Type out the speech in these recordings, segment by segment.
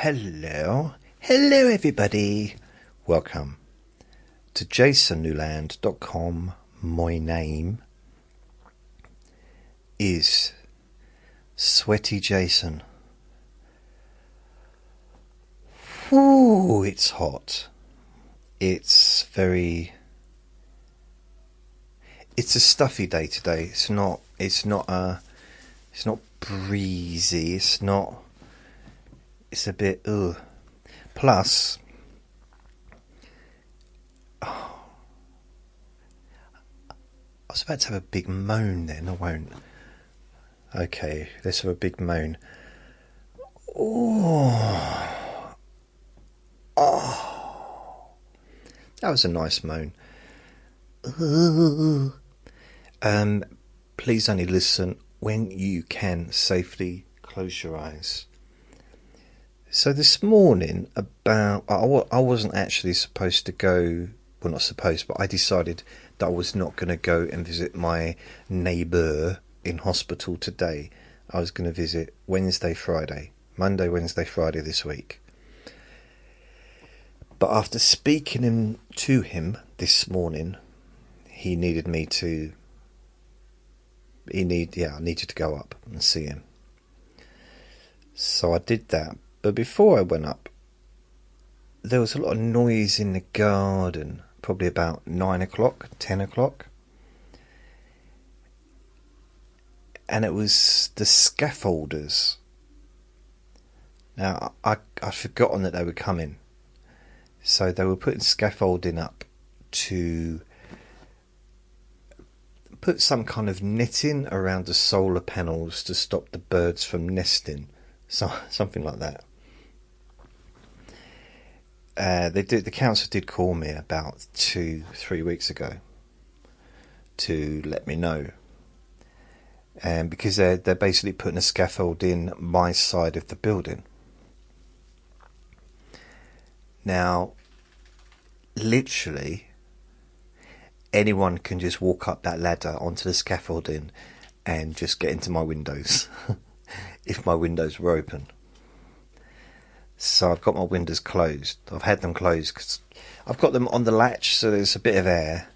Hello everybody. Welcome to jasonnewland.com. My name is Sweaty Jason. Ooh, it's hot. It's a stuffy day today. It's not breezy. It's a bit ugh. Plus, I was about to have a big moan then. I won't. Okay, let's have a big moan. Oh, that was a nice moan. Please only listen when you can safely close your eyes. So this morning, I wasn't actually supposed to go, well, not supposed, but I decided that I was not going to go and visit my neighbour in hospital today. I was going to visit Monday, Wednesday, Friday this week. But after speaking to him this morning, I needed to go up and see him. So I did that. But before I went up, there was a lot of noise in the garden, probably about 9 o'clock, 10 o'clock. And it was the scaffolders. Now, I'd forgotten that they were coming. So they were putting scaffolding up to put some kind of netting around the solar panels to stop the birds from nesting. Something like that. The council did call me about 2-3 weeks ago to let me know, and because they're basically putting a scaffold in my side of the building. Now, literally, anyone can just walk up that ladder onto the scaffolding and just get into my windows if my windows were open. So I've got my windows closed. I've had them closed because I've got them on the latch, so there's a bit of air,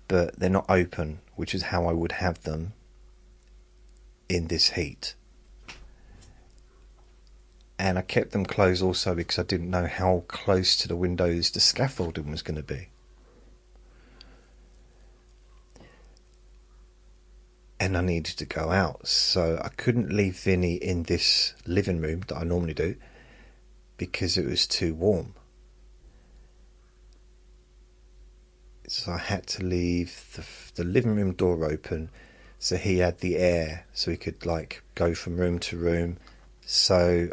but they're not open, which is how I would have them in this heat. And I kept them closed also because I didn't know how close to the windows the scaffolding was going to be. And I needed to go out, so I couldn't leave Vinny in this living room that I normally do because it was too warm. So I had to leave the living room door open so he had the air, so he could go from room to room. So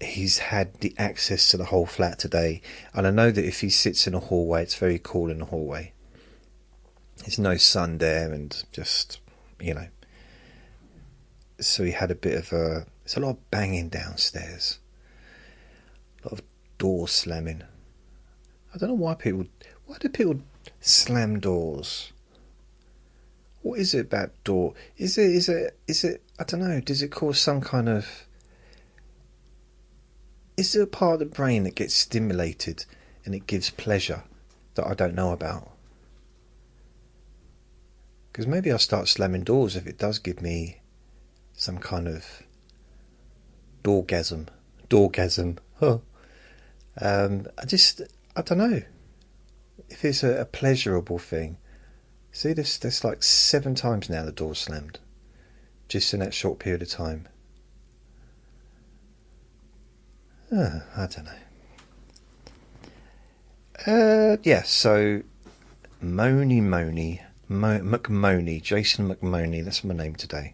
he's had the access to the whole flat today, and I know that if he sits in a hallway, it's very cool in the hallway. There's no sun there, and just, so he had a bit of there's a lot of banging downstairs, a lot of door slamming. I don't know why do people slam doors? What is it about door? Is it I don't know, does it cause some kind of, is there a part of the brain that gets stimulated and it gives pleasure that I don't know about? Because maybe I'll start slamming doors if it does give me some kind of doorgasm. Huh. I don't know if it's a pleasurable thing. See, there's like 7 times now the door slammed, just in that short period of time. I don't know. Yeah, so McMoney, Jason McMoney, that's my name today.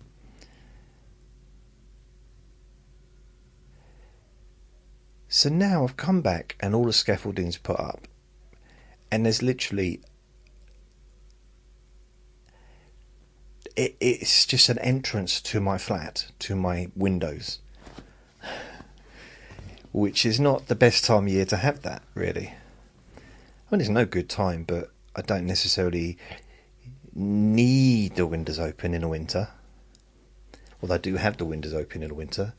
So now I've come back and all the scaffolding's put up, and there's literally, it's just an entrance to my flat, to my windows, which is not the best time of year to have that, really. Well, it's no good time, but I don't necessarily need the windows open in the winter. Although I do have the windows open in the winter.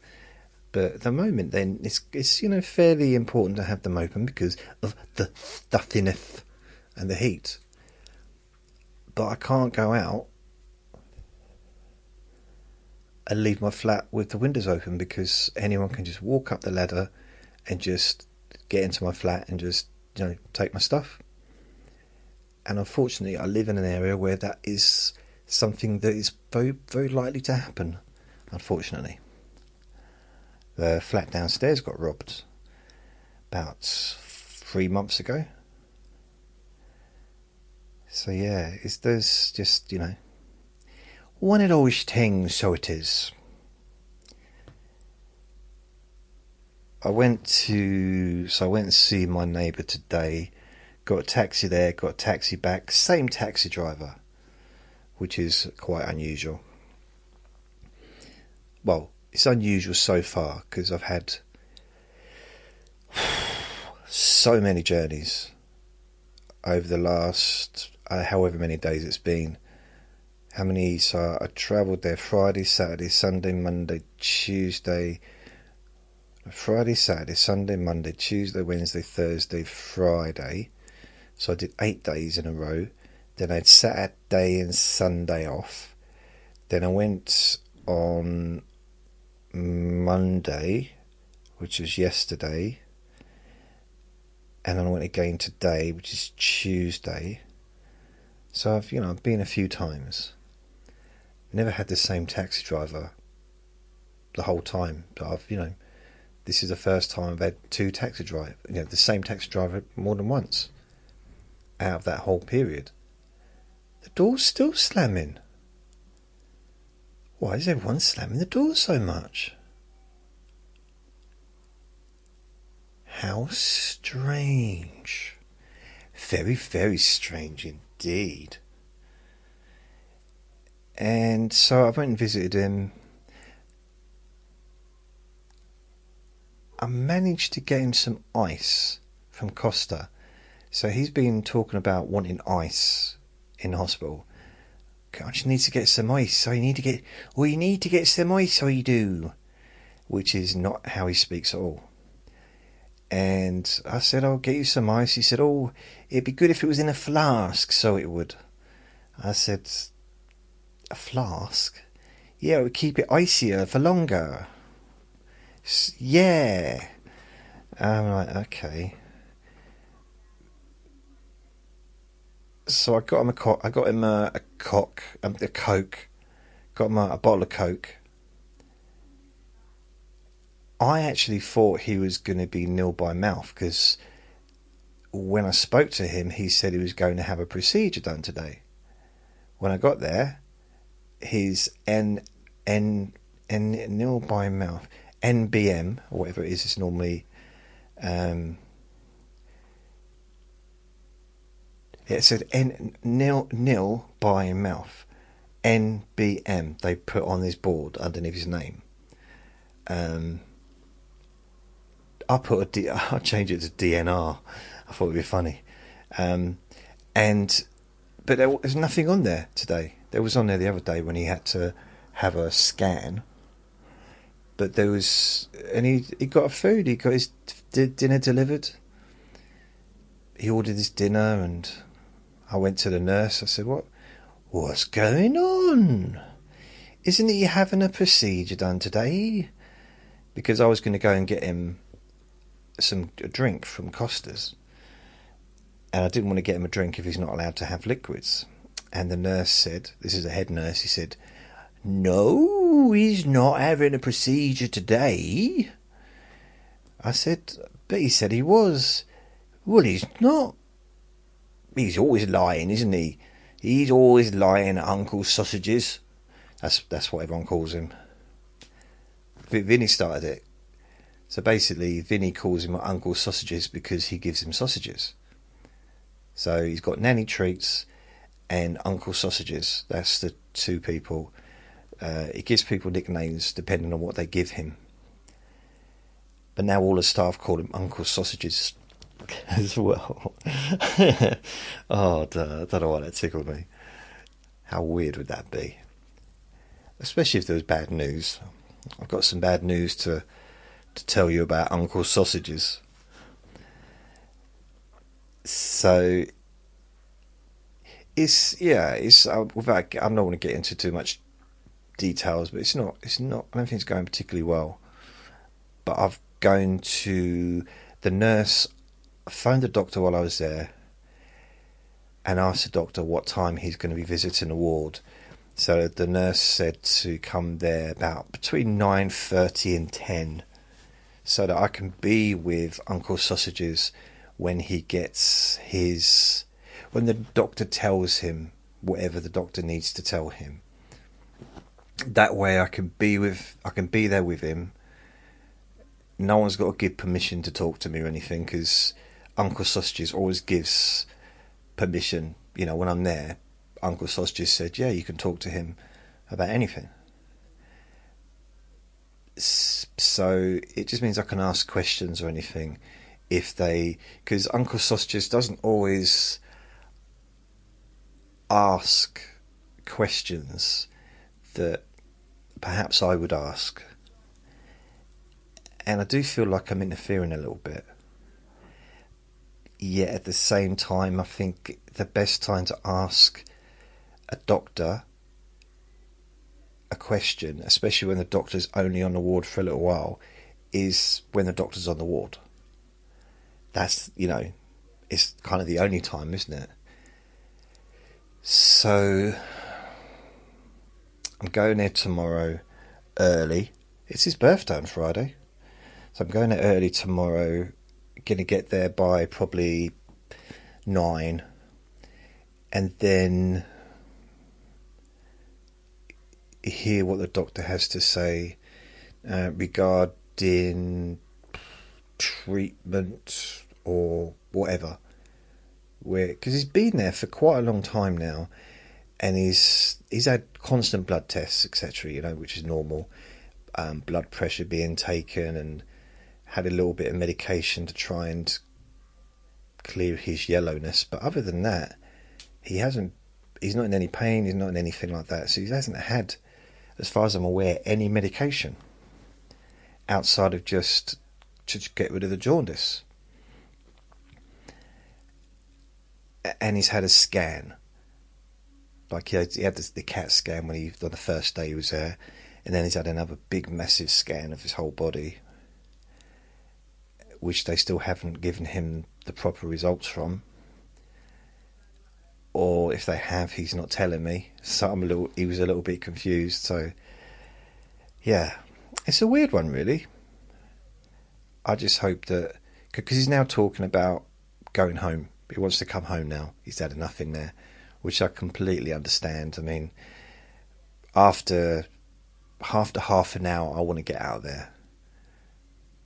But at the moment, then, it's fairly important to have them open because of the stuffiness and the heat. But I can't go out and leave my flat with the windows open because anyone can just walk up the ladder and just get into my flat and just take my stuff. And unfortunately, I live in an area where that is something that is very, very likely to happen. Unfortunately, the flat downstairs got robbed about 3 months ago. So yeah, there's just one of those things. So it is. I went to see my neighbour today. Got a taxi there, got a taxi back. Same taxi driver, which is quite unusual. Well, it's unusual so far because I've had so many journeys over the last however many days it's been. So I travelled there Friday, Saturday, Sunday, Monday, Tuesday. Friday, Saturday, Sunday, Monday, Tuesday, Wednesday, Thursday, Friday. So I did 8 days in a row. Then I had Saturday and Sunday off. Then I went on Monday, which was yesterday. And then I went again today, which is Tuesday. So I've been a few times. Never had the same taxi driver the whole time. But this is the first time I've had two taxi drivers, the same taxi driver more than once out of that whole period. The door's still slamming. Why is everyone slamming the door so much? How strange. Very, very strange indeed. And so I went and visited him. I managed to get him some ice from Costa. So he's been talking about wanting ice in the hospital. I just need to get some ice. So you need to get some ice, so you do. Which is not how he speaks at all. And I said, I'll get you some ice. He said, it'd be good if it was in a flask, so it would. I said, a flask? Yeah, it would keep it icier for longer. Yeah. I'm like, okay. So I got him a Coke. Got him a Coke. Got him a bottle of Coke. I actually thought he was going to be nil by mouth because when I spoke to him, he said he was going to have a procedure done today. When I got there, his nil by mouth, NBM or whatever it is, it's normally it said nil by mouth, NBM. They put on his board underneath his name. I'll change it to DNR. I thought it'd be funny. But there's nothing on there today. There was on there the other day when he had to have a scan. But there was, and he got food. He got his dinner delivered. He ordered his dinner, and I went to the nurse. I said, "What's going on? Isn't he having a procedure done today?" Because I was going to go and get him a drink from Costa's, and I didn't want to get him a drink if he's not allowed to have liquids. And the nurse said, this is a head nurse, he said, "No, he's not having a procedure today." I said, "But he said he was." "Well, he's not. He's always lying, isn't he? He's always lying, Uncle Sausages." That's what everyone calls him. Vinny started it. So basically, Vinny calls him Uncle Sausages because he gives him sausages. So he's got Nanny Treats and Uncle Sausages. That's the two people. He gives people nicknames depending on what they give him. But now all the staff call him Uncle Sausages as well. Oh, I don't know why that tickled me. How weird would that be? especially if there was bad news. I've got some bad news to tell you about Uncle Sausages. So it's without, I don't want to get into too much details, but it's not. I don't think it's going particularly well. But I've gone to the nurse. I phoned the doctor while I was there, and asked the doctor what time he's going to be visiting the ward. So the nurse said to come there about between 9:30 and 10, so that I can be with Uncle Sausages when he gets when the doctor tells him whatever the doctor needs to tell him. That way I can be there with him. No one's got to give permission to talk to me or anything, because Uncle Sausages always gives permission. When I'm there, Uncle Sausages said, yeah, you can talk to him about anything. So it just means I can ask questions or anything because Uncle Sausages doesn't always ask questions that perhaps I would ask. And I do feel like I'm interfering a little bit. Yet at the same time, I think the best time to ask a doctor a question, especially when the doctor's only on the ward for a little while, is when the doctor's on the ward. That's, it's kind of the only time, isn't it? So I'm going there tomorrow early. It's his birthday on Friday. So I'm going there early tomorrow. Going to get there by probably 9. And then hear what the doctor has to say regarding treatment or whatever. Because he's been there for quite a long time now, and he's had constant blood tests, etc. Which is normal. Blood pressure being taken, and had a little bit of medication to try and clear his yellowness. But other than that, he's not in any pain. He's not in anything like that. So he hasn't had, as far as I'm aware, any medication outside of just to get rid of the jaundice. And he's had a scan. Like he had the CAT scan on the first day he was there, and then he's had another big massive scan of his whole body, which they still haven't given him the proper results from. Or if they have, he's not telling me. So he was a little bit confused. So yeah, it's a weird one, really. I just hope that, because he's now talking about going home. He wants to come home now. He's had enough in there, which I completely understand. I mean, after half an hour, I want to get out of there.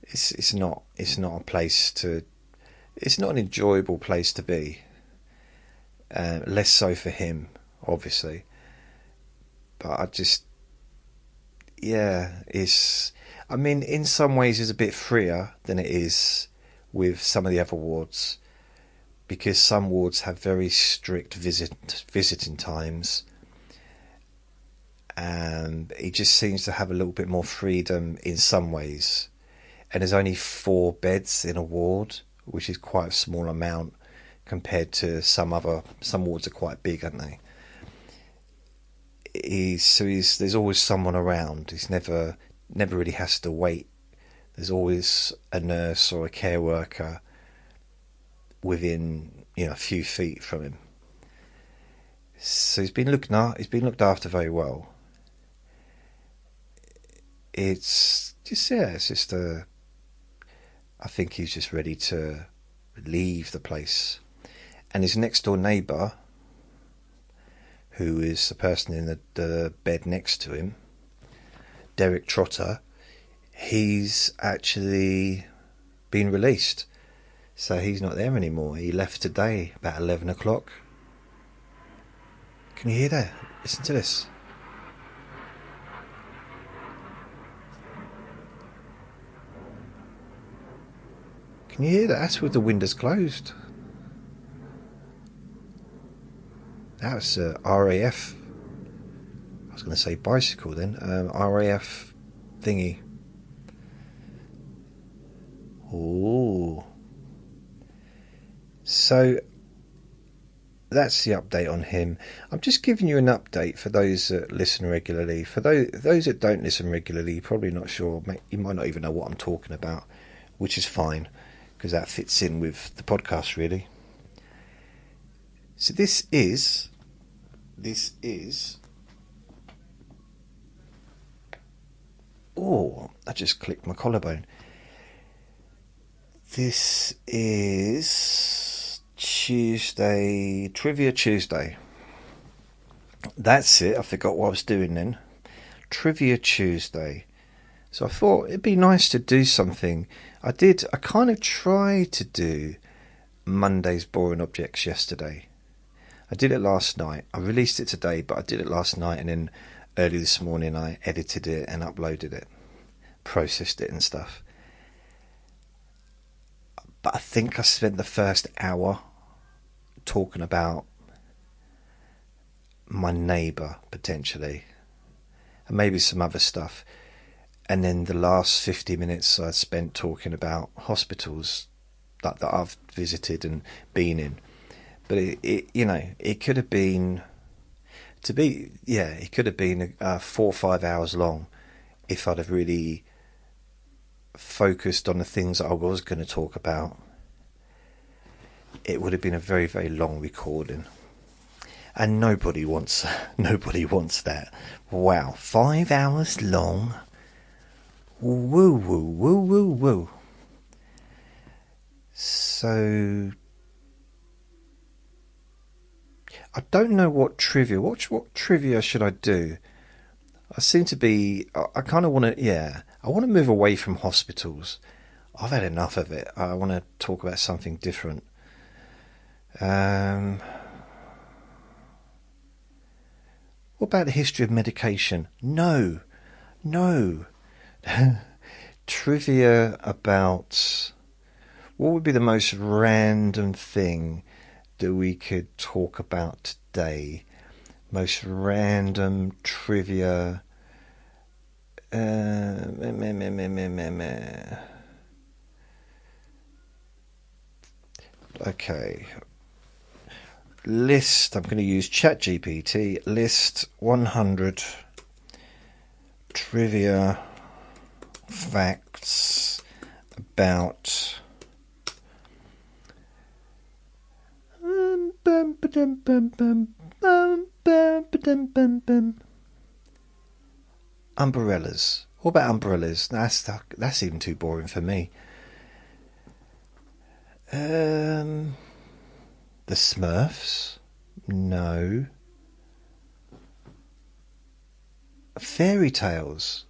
It's not a place to. It's not an enjoyable place to be. Less so for him, obviously. But I just, I mean, in some ways, it's a bit freer than it is with some of the other wards, because some wards have very strict visiting times, and he just seems to have a little bit more freedom in some ways. And there's only 4 beds in a ward, which is quite a small amount compared to some wards are quite big, aren't they? There's always someone around. He's never really has to wait. There's always a nurse or a care worker within a few feet from him. So he's been looked after very well. It's just I think he's just ready to leave the place. And his next door neighbour, who is the person in the bed next to him, Derek Trotter, he's actually been released. So he's not there anymore. He left today about 11 o'clock. Can you hear that? Listen to this. Can you hear that? That's with the windows closed. That was RAF. was going to say bicycle then. RAF thingy. Ooh. So that's the update on him. I'm just giving you an update for those that listen regularly. For those that don't listen regularly, you're probably not sure. You might not even know what I'm talking about, which is fine, because that fits in with the podcast, really. So this is... Oh, I just clicked my collarbone. This is Tuesday, Trivia Tuesday. That's it, I forgot what I was doing then. Trivia Tuesday. So I thought it'd be nice to do something. I kind of tried to do Monday's Boring Objects yesterday. I did it last night. I released it today, but I did it last night, and then early this morning I edited it and uploaded it, processed it and stuff. But I think I spent the first hour talking about my neighbour, potentially, and maybe some other stuff. And then the last 50 minutes I spent talking about hospitals that I've visited and been in. But it could have been, it could have been 4 or 5 hours long if I'd have really focused on the things that I was going to talk about. It would have been a very, very long recording, and nobody wants that. Wow, 5 hours long. Woo woo woo woo woo. So I don't know what trivia. What trivia should I do? I seem to be. I kind of want to. I want to move away from hospitals. I've had enough of it. I want to talk about something different. What about the history of medication? No. Trivia about what would be the most random thing that we could talk about today. Most random trivia. Okay. List. I'm going to use ChatGPT. List 100 trivia facts about umbrellas. What about umbrellas? That's even too boring for me. The Smurfs? No. Fairy tales?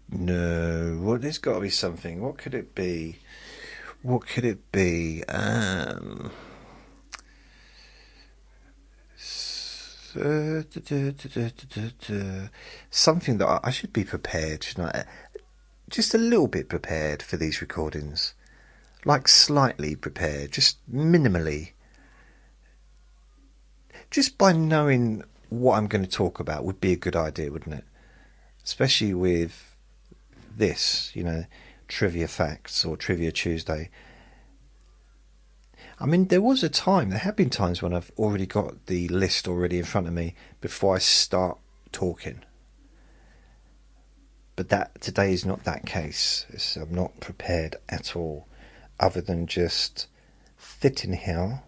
No. Well, there's got to be something. What could it be? Something that I should be prepared, shouldn't I? Just a little bit prepared for these recordings. Like slightly prepared, just minimally. Just by knowing what I'm going to talk about would be a good idea, wouldn't it? Especially with this, Trivia Facts or Trivia Tuesday. I mean, there have been times when I've already got the list already in front of me before I start talking. But today is not that case. I'm not prepared at all, other than just sitting here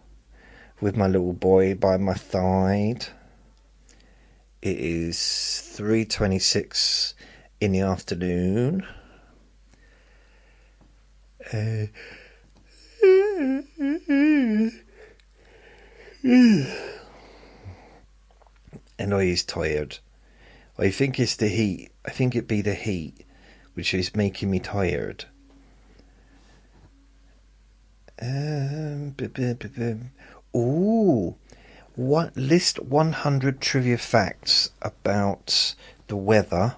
with my little boy by my side. It is 3:26 in the afternoon. And he's tired. I think it's the heat. I think it'd be the heat which is making me tired. List 100 trivia facts about the weather.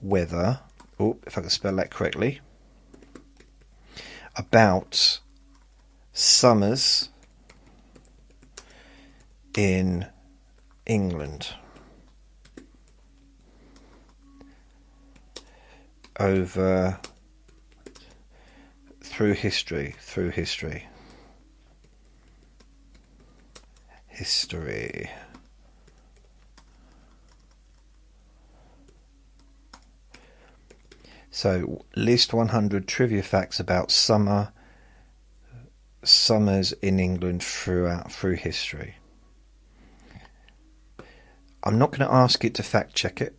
If I can spell that correctly. About summers in England through history. So, list 100 trivia facts about summers in England through history. I'm not going to ask it to fact check it.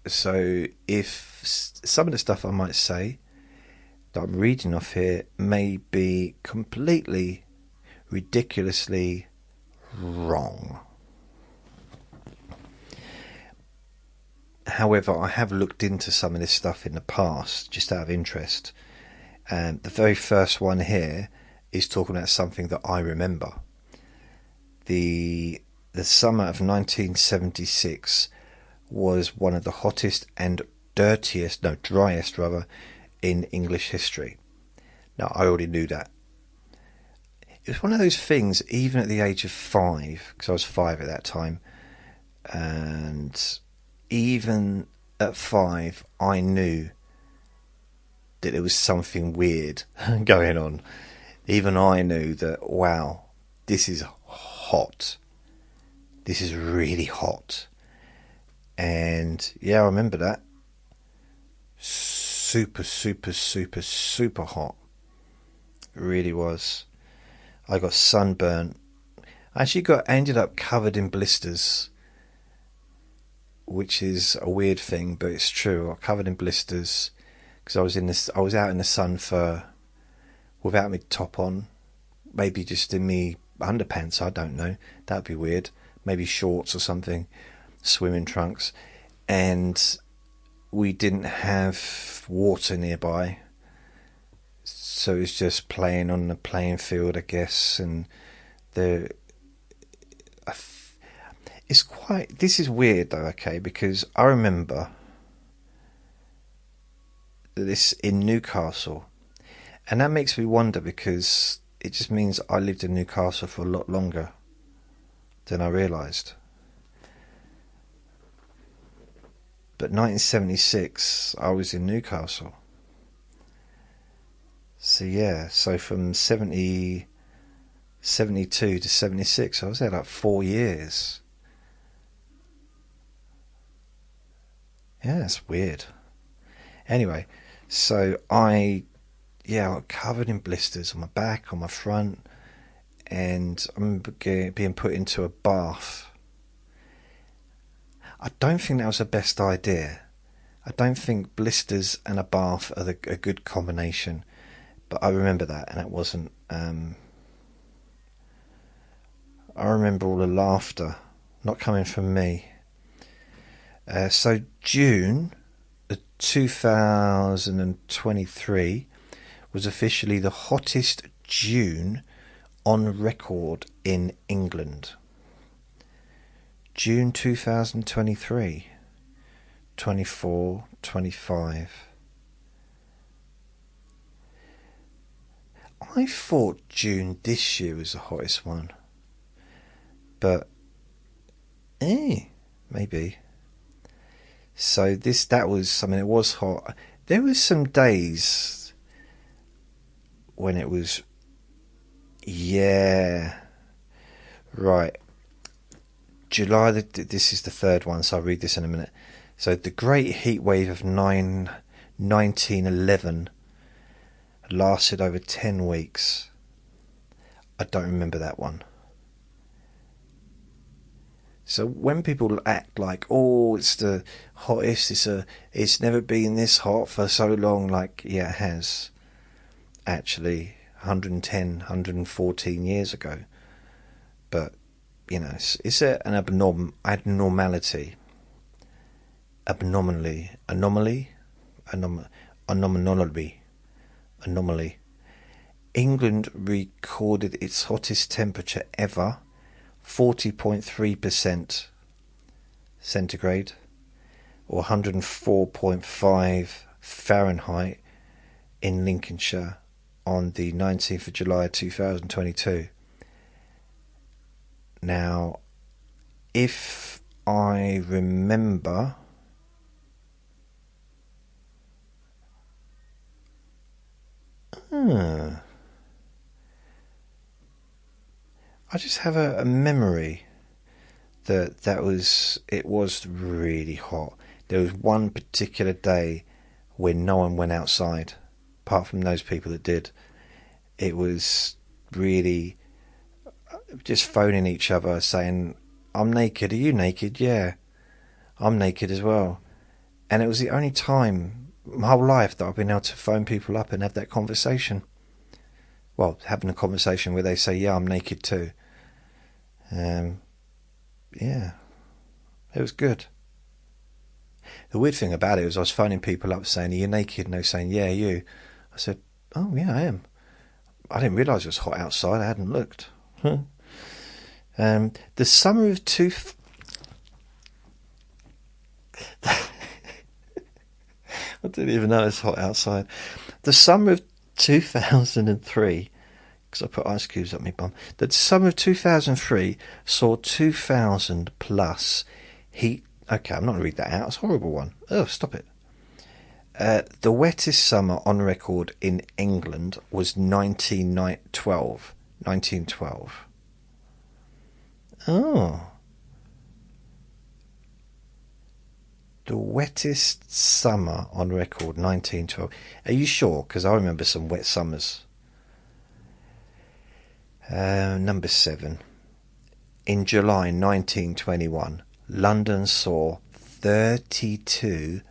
So if some of the stuff I might say that I'm reading off here may be completely, ridiculously wrong. However, I have looked into some of this stuff in the past, just out of interest. And the very first one here is talking about something that I remember. The summer of 1976 was one of the hottest and driest in English history. Now, I already knew that. It was one of those things, even at the age of 5, because I was 5 at that time, and even at 5, I knew that there was something weird going on. Even I knew that, wow, this is hot. This is really hot. And yeah, I remember that. Super hot. It really was. I got sunburnt. I ended up covered in blisters, which is a weird thing, but it's true. I got covered in blisters because I was out in the sun without my top on, maybe just in me underpants. I don't know. That'd be weird. Maybe shorts or something, swimming trunks, and we didn't have water nearby, so it's just playing on the playing field, I guess. And this is weird though, okay, because I remember this in Newcastle, and that makes me wonder, because it just means I lived in Newcastle for a lot longer than I realised. But 1976, I was in Newcastle. So yeah, so from 72 to 76, I was there like 4 years. Yeah, it's weird. Anyway, so I got covered in blisters on my back, on my front, and I remember being put into a bath. I don't think that was the best idea. I don't think blisters and a bath are a good combination. But I remember that, and it wasn't. I remember all the laughter not coming from me. So June 2023 was officially the hottest June on record in England. June 2023, 24, 25. I thought June this year was the hottest one. But, maybe. So that was, it was hot. There was some days when it was, right. July, this is the third one, so I'll read this in a minute. So the Great Heat Wave of 1911 lasted over 10 weeks. I don't remember that one. So when people act like, oh, it's the hottest, it's never been this hot for so long, like, yeah, it has. Actually, 110, 114 years ago. But, you know, it's an abnormality. Anomaly. England recorded its hottest temperature ever, 40.3% centigrade, or 104.5 Fahrenheit in Lincolnshire on the 19th of July 2022. Now, if I remember, I just have a memory that it was really hot. There was one particular day when no one went outside, apart from those people that did. It was really just phoning each other saying, I'm naked, are you naked? Yeah, I'm naked as well. And it was the only time my whole life that I've been able to phone people up and have that conversation. Well, having a conversation where they say, yeah, I'm naked too. Yeah, it was good. The weird thing about it was I was phoning people up saying, are you naked? And they were saying, yeah, you. I said, oh yeah, I am. I didn't realise it was hot outside. I hadn't looked. The summer of I didn't even know it's hot outside. The summer of 2003, because I put ice cubes up my bum. The summer of 2003 saw 2,000 plus heat. Okay, I'm not going to read that out. It's a horrible one. Oh, stop it. The wettest summer on record in England was 1912. 1912. Oh. The wettest summer on record, 1912. Are you sure? Because I remember some wet summers. Number 7. In July 1921, London saw 32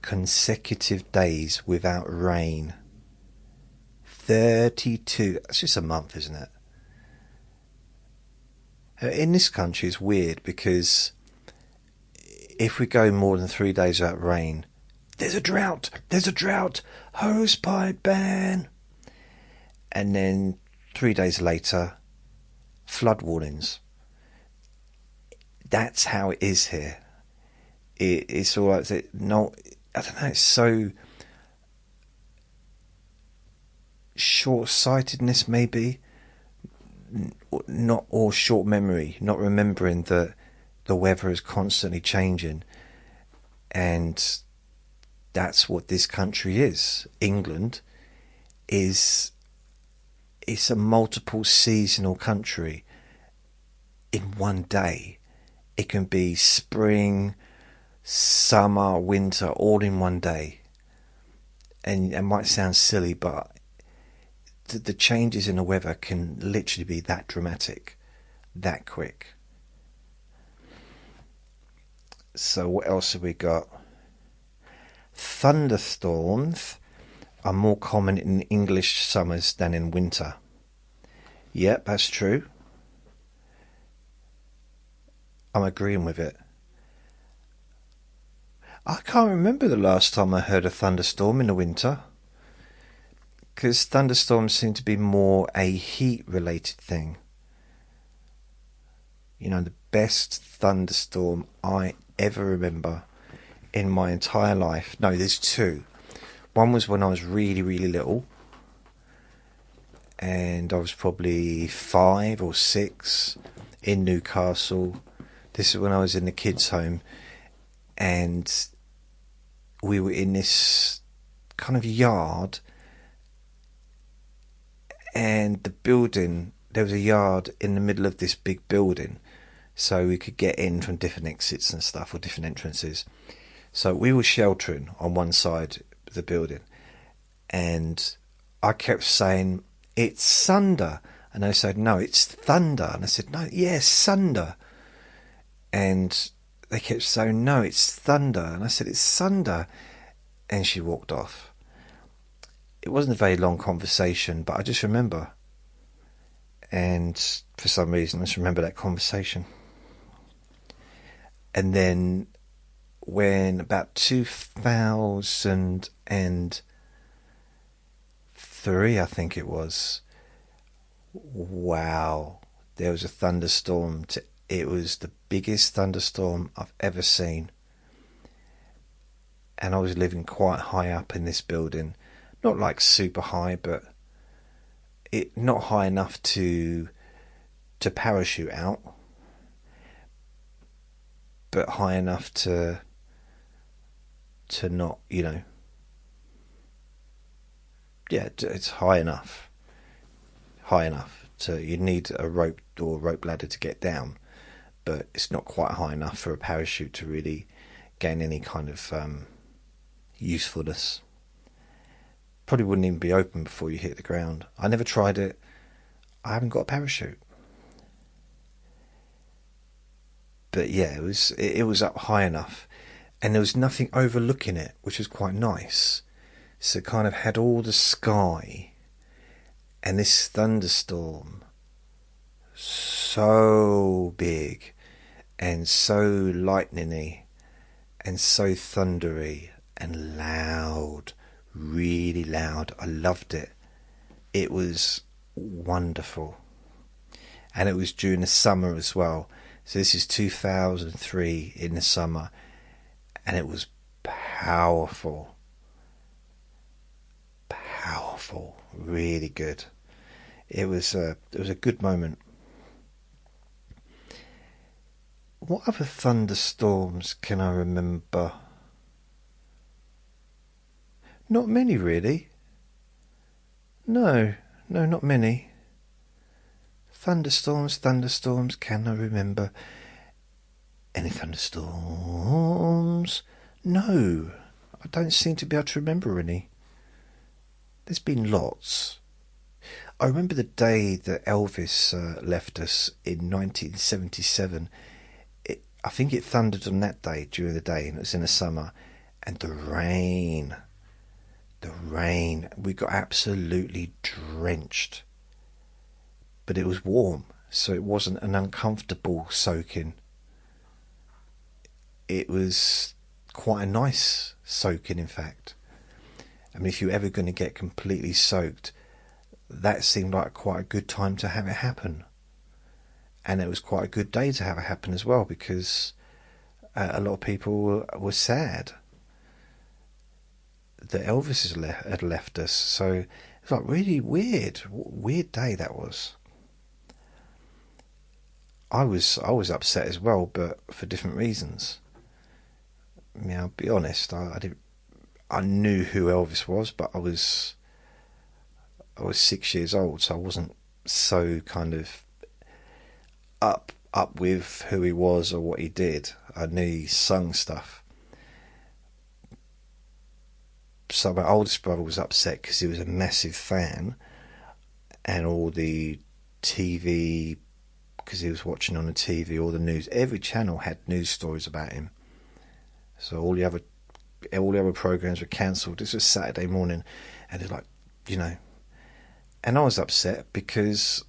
consecutive days without rain. 32. That's just a month, isn't it? In this country, it's weird because if we go more than 3 days without rain, there's a drought, hosepipe ban. And then 3 days later, flood warnings. That's how it is here. It's all right. No, I don't know, it's so short-sightedness maybe, not, or short memory, not remembering that the weather is constantly changing, and that's what this country is. England is, it's a multiple seasonal country. In one day it can be spring, summer, winter, all in one day. And it might sound silly, but the changes in the weather can literally be that dramatic, that quick. So what else have we got? Thunderstorms are more common in English summers than in winter. Yep, that's true. I'm agreeing with it. I can't remember the last time I heard a thunderstorm in the winter, because thunderstorms seem to be more a heat-related thing. You know, the best thunderstorm I ever remember in my entire life. No, there's two. One was when I was really, really little, and I was probably 5 or 6 in Newcastle. This is when I was in the kids' home, and we were in this kind of yard, and the building, there was a yard in the middle of this big building, so we could get in from different exits and stuff, or different entrances. So we were sheltering on one side of the building, and I kept saying, it's thunder, and they said, no, it's thunder, and I said, no, yes, thunder, and they kept saying, no, it's thunder, and I said, it's thunder, and she walked off. It wasn't a very long conversation, but I just remember, and for some reason I just remember that conversation. And then when about 2003, I think it was, wow, there was a thunderstorm. It was the biggest thunderstorm I've ever seen, and I was living quite high up in this building, not like super high, but not high enough to parachute out, but high enough to not, yeah, it's high enough. So you need a rope or rope ladder to get down, but it's not quite high enough for a parachute to really gain any kind of usefulness. Probably wouldn't even be open before you hit the ground. I never tried it. I haven't got a parachute. But yeah, it was up high enough, and there was nothing overlooking it, which was quite nice. So it kind of had all the sky and this thunderstorm, so big and so lightningy and so thundery and loud, really loud. I loved it. It was wonderful. And it was during the summer as well. So this is 2003 in the summer, and it was powerful, really good. It was a good moment. What other thunderstorms can I remember? Not many, really. No, not many. Thunderstorms, can I remember any thunderstorms? No, I don't seem to be able to remember any. There's been lots. I remember the day that Elvis left us in 1977. I think it thundered on that day, during the day, and it was in the summer. And the rain, we got absolutely drenched. But it was warm, so it wasn't an uncomfortable soaking. It was quite a nice soaking, in fact. I mean, if you're ever going to get completely soaked, that seemed like quite a good time to have it happen. And it was quite a good day to have it happen as well, because a lot of people were sad that Elvis had left us. So it was like really weird day that was. I was upset as well, but for different reasons. I'll be honest. I knew who Elvis was, but I was 6 years old, so I wasn't so kind of up with who he was or what he did. I knew he sung stuff. So my oldest brother was upset because he was a massive fan, and all the TV, because he was watching on the TV, all the news, every channel had news stories about him. So all the other programs were cancelled. This was Saturday morning, and it's like, and I was upset because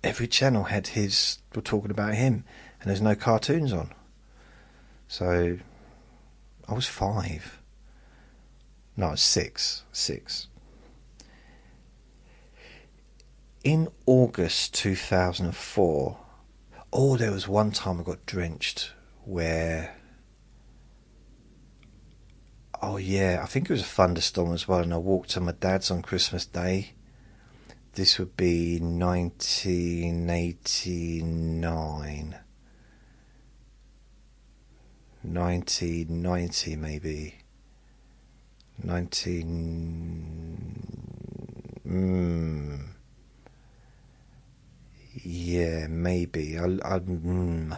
every channel were talking about him, and there's no cartoons on. So I was 5. No, I was 6. In August 2004, there was one time I got drenched where, I think it was a thunderstorm as well, and I walked to my dad's on Christmas Day. This would be 1989. 1990 maybe. Yeah, maybe. I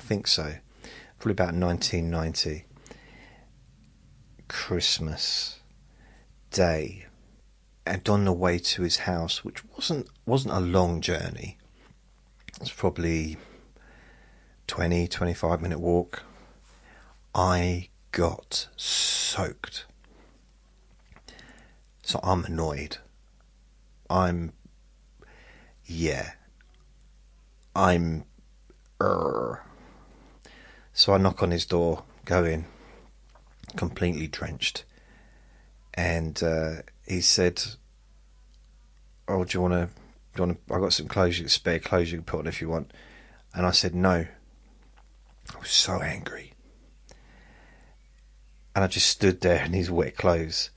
think so. Probably about 1990. Christmas Day. And on the way to his house, which wasn't a long journey. It was probably 25 minute walk. I got soaked. So I'm annoyed. So I knock on his door, go in, completely drenched. And he said, "Oh, do you want to? I got some spare clothes you can put on if you want." And I said no. I was so angry, and I just stood there in his wet clothes.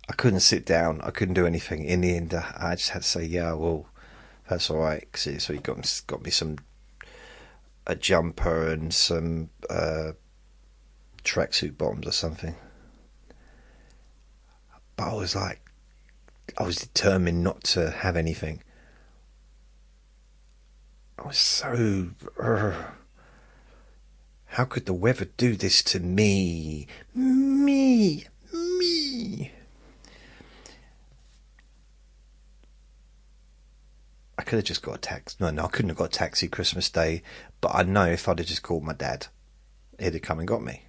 I couldn't sit down. I couldn't do anything. In the end, I just had to say, "Yeah, well, that's all right." So he got me some a jumper and some tracksuit bottoms or something. But I was determined not to have anything. I was so... how could the weather do this to me? Me! I could have just got a taxi. No, I couldn't have got a taxi Christmas Day. But I know if I'd have just called my dad, he'd have come and got me.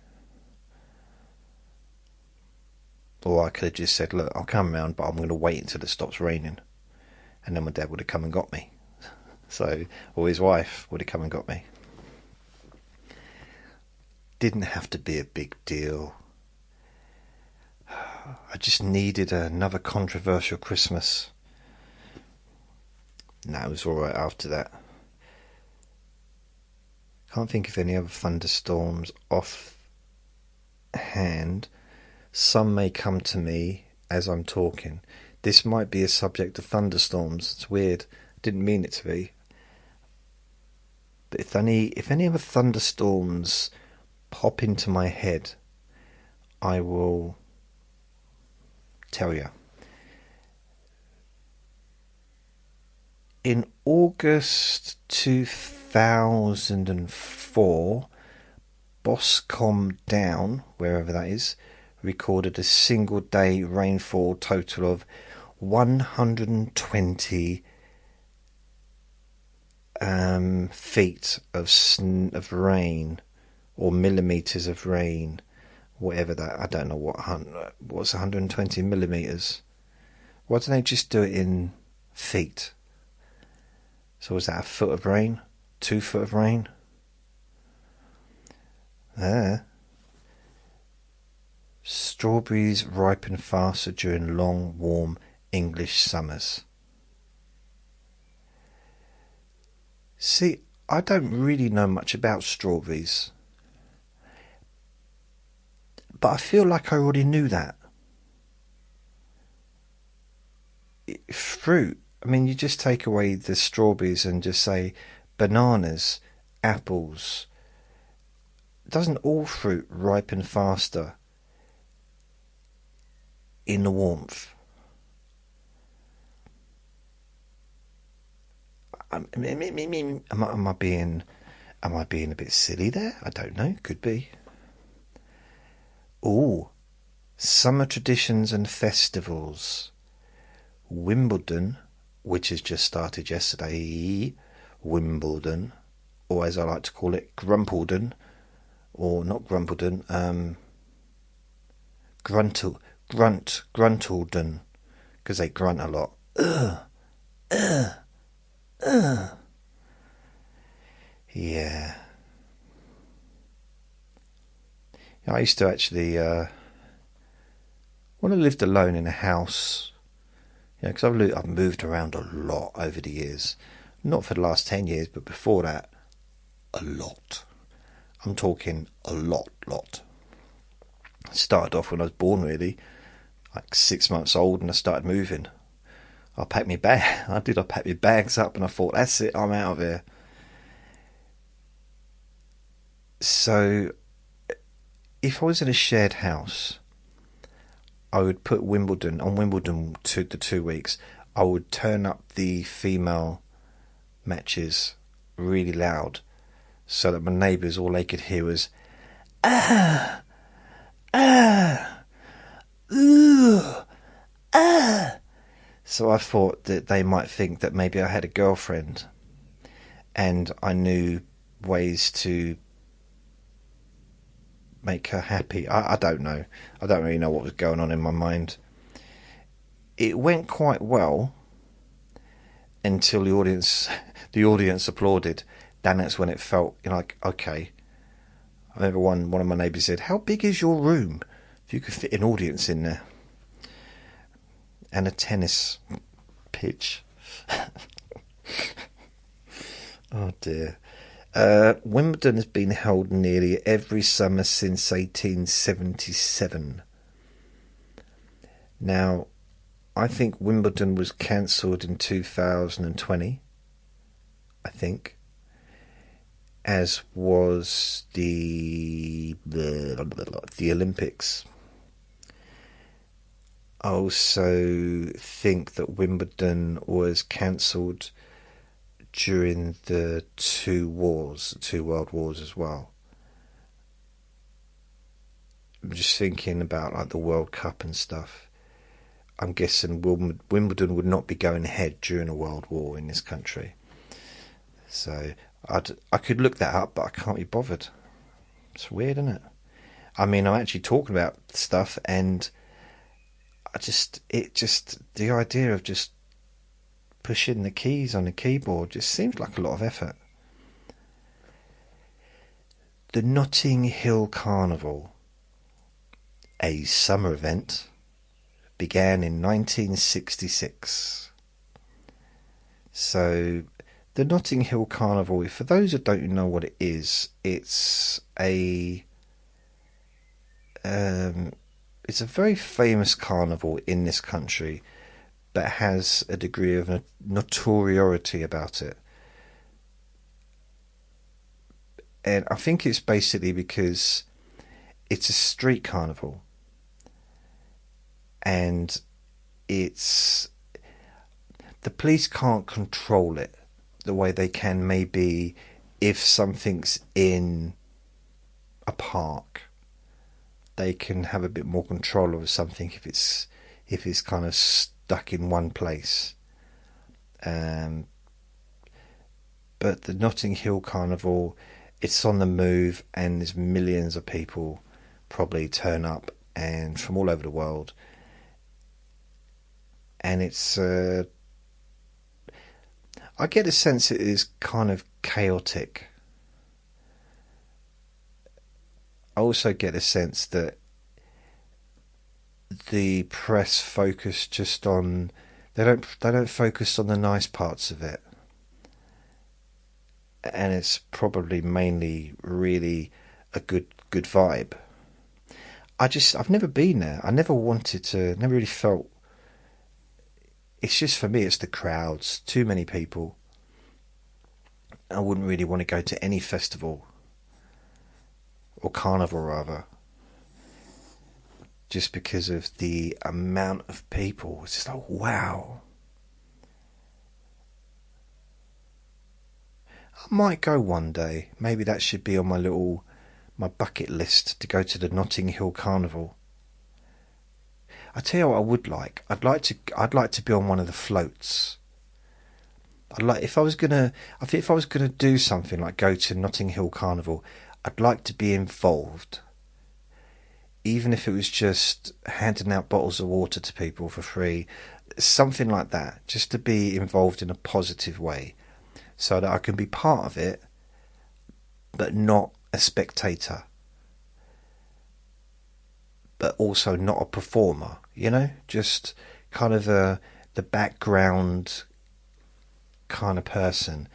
Or I could have just said, look, I'll come round, but I'm going to wait until it stops raining. And then my dad would have come and got me. So, or his wife would have come and got me. Didn't have to be a big deal. I just needed another controversial Christmas. No, it was alright after that. Can't think of any other thunderstorms offhand. Some may come to me as I'm talking. This might be a subject of thunderstorms. It's weird. Didn't mean it to be. But if any other thunderstorms pop into my head, I will tell you. In August 2004, Boscombe Down, wherever that is, recorded a single day rainfall total of 120 feet of rain, or millimeters of rain, whatever that. I don't know what's 120 millimeters. Why don't they just do it in feet? So was that a foot of rain? 2 foot of rain? There. Strawberries ripen faster during long, warm English summers. See, I don't really know much about strawberries. But I feel like I already knew that. Fruit. I mean, you just take away the strawberries and just say bananas, apples. Doesn't all fruit ripen faster in the warmth? Am I being a bit silly there? I don't know. Could be. Oh, summer traditions and festivals. Wimbledon, which has just started yesterday. Wimbledon, or as I like to call it, Grumpledon, or not Grumpledon, Gruntledon, because they grunt a lot. Yeah. I used to actually, when I lived alone in a house, because I've moved around a lot over the years. Not for the last 10 years, but before that, a lot. I'm talking a lot. I started off when I was born, really, like 6 months old, and I started moving. I packed my bags up, and I thought, that's it, I'm out of here. So, if I was in a shared house, I would put Wimbledon the 2 weeks. I would turn up the female matches really loud, so that my neighbours, all they could hear was ooh, So I thought that they might think that maybe I had a girlfriend, and I knew ways to make her happy. I don't know. I don't really know what was going on in my mind. It went quite well until the audience applauded. Then that's when it felt like, okay. I remember one of my neighbours said, "How big is your room? If you could fit an audience in there." And a tennis pitch. Oh dear. Wimbledon has been held nearly every summer since 1877. Now, I think Wimbledon was cancelled in 2020. I think. as was the Olympics. I also think that Wimbledon was cancelled during the two world wars as well. I'm just thinking about like the World Cup and stuff. I'm guessing Wimbledon would not be going ahead during a world war in this country. So I could look that up, but I can't be bothered. It's weird, isn't it? I mean, I'm actually talking about stuff, and the idea of just pushing the keys on the keyboard just seems like a lot of effort. The Notting Hill Carnival, a summer event, began in 1966. So the Notting Hill Carnival, for those that don't know what it is, it's a very famous carnival in this country, but has a degree of notoriety about it. And I think it's basically because it's a street carnival, and the police can't control it the way they can maybe if something's in a park. They can have a bit more control over something if it's kind of stuck in one place. But the Notting Hill Carnival, it's on the move, and there's millions of people probably turn up, and from all over the world. And it's I get a sense it is kind of chaotic. I also get a sense that the press focus just on they don't focus on the nice parts of it, and it's probably mainly really a good vibe. I've never been there. I never wanted to. Never really felt. It's just, for me, it's the crowds. Too many people. I wouldn't really want to go to any festival, or carnival rather, just because of the amount of people. It's just like, wow. I might go one day. Maybe that should be on my bucket list, to go to the Notting Hill Carnival. I tell you what I would like. I'd like to be on one of the floats. If I was gonna do something like go to Notting Hill Carnival, I'd like to be involved. Even if it was just handing out bottles of water to people for free, something like that, just to be involved in a positive way, so that I can be part of it, but not a spectator, but also not a performer, just kind of the background kind of person.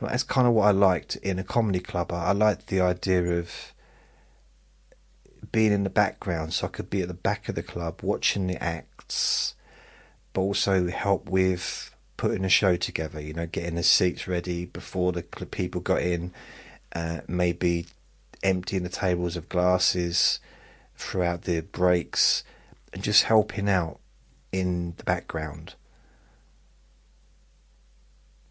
That's kind of what I liked in a comedy club. I liked the idea of being in the background, so I could be at the back of the club watching the acts, but also help with putting a show together, getting the seats ready before the people got in, maybe emptying the tables of glasses throughout the breaks, and just helping out in the background.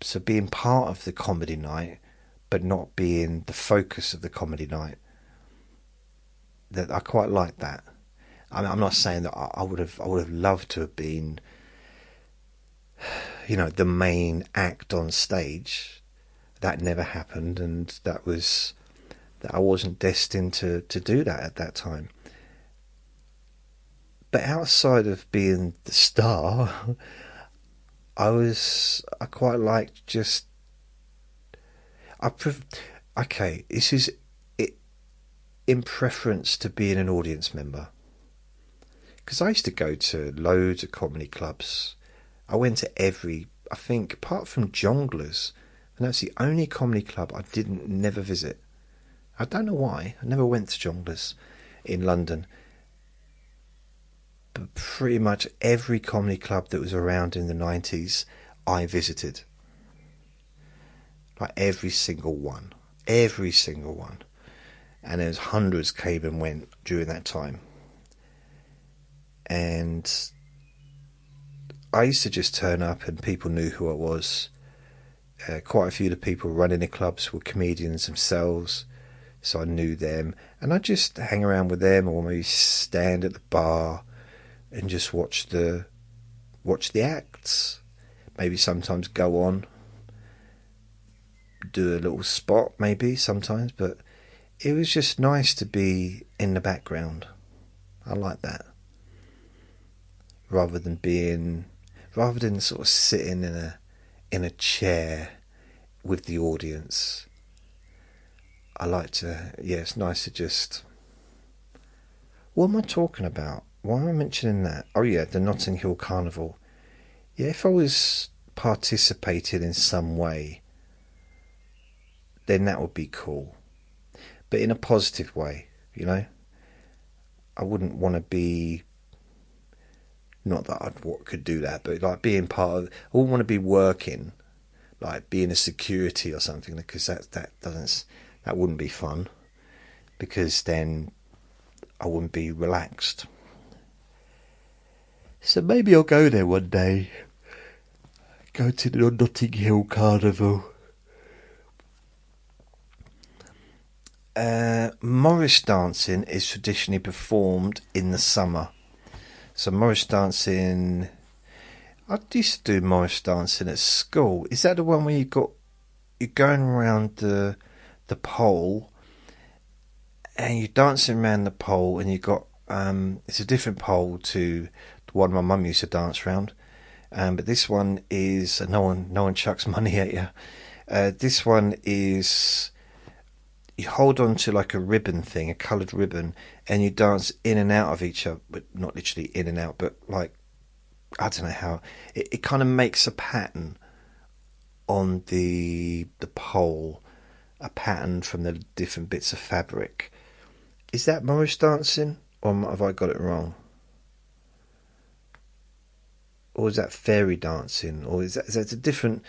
So being part of the comedy night, but not being the focus of the comedy night. That I quite like that. I'm not saying that I would have loved to have been, the main act on stage. That never happened, and that I wasn't destined to do that at that time. But outside of being the star, I quite liked just. This is it in preference to being an audience member. Because I used to go to loads of comedy clubs. I went to I think, apart from Jongleurs, and that's the only comedy club I never visit. I don't know why. I never went to Jongleurs in London. But pretty much every comedy club that was around in the 90s, I visited. like every single one, and there's hundreds came and went during that time. And I used to just turn up and people knew who I was. Quite a few of the people running the clubs were comedians themselves, so I knew them, and I'd just hang around with them, or maybe stand at the bar and just watch the acts. Maybe sometimes go on, do a little spot maybe sometimes, but it was just nice to be in the background. I like that. Rather than sort of sitting in a chair with the audience. I like to, it's nice to just... What am I talking about? Why am I mentioning that? Oh yeah, the Notting Hill Carnival. Yeah, if I was participating in some way, then that would be cool. But in a positive way, you know? I wouldn't want to be... Not that I could do that, but like being part of... I wouldn't want to be working, like being a security or something, because that wouldn't be fun, because then I wouldn't be relaxed. So maybe I'll go there one day. Go to the Notting Hill Carnival. Morris dancing is traditionally performed in the summer. So Morris dancing... I used to do Morris dancing at school. Is that the one where you're going around the pole and you're dancing around the pole, and you got it's a different pole to the one my mum used to dance around, but this one is no one chucks money at you. This one is you hold on to like a ribbon thing, a coloured ribbon, and you dance in and out of each other, but not literally in and out, but like, I don't know how it kind of makes a pattern on the pole, a pattern from the different bits of fabric. Is that Morris dancing, or have I got it wrong? Or is that fairy dancing, or is that a different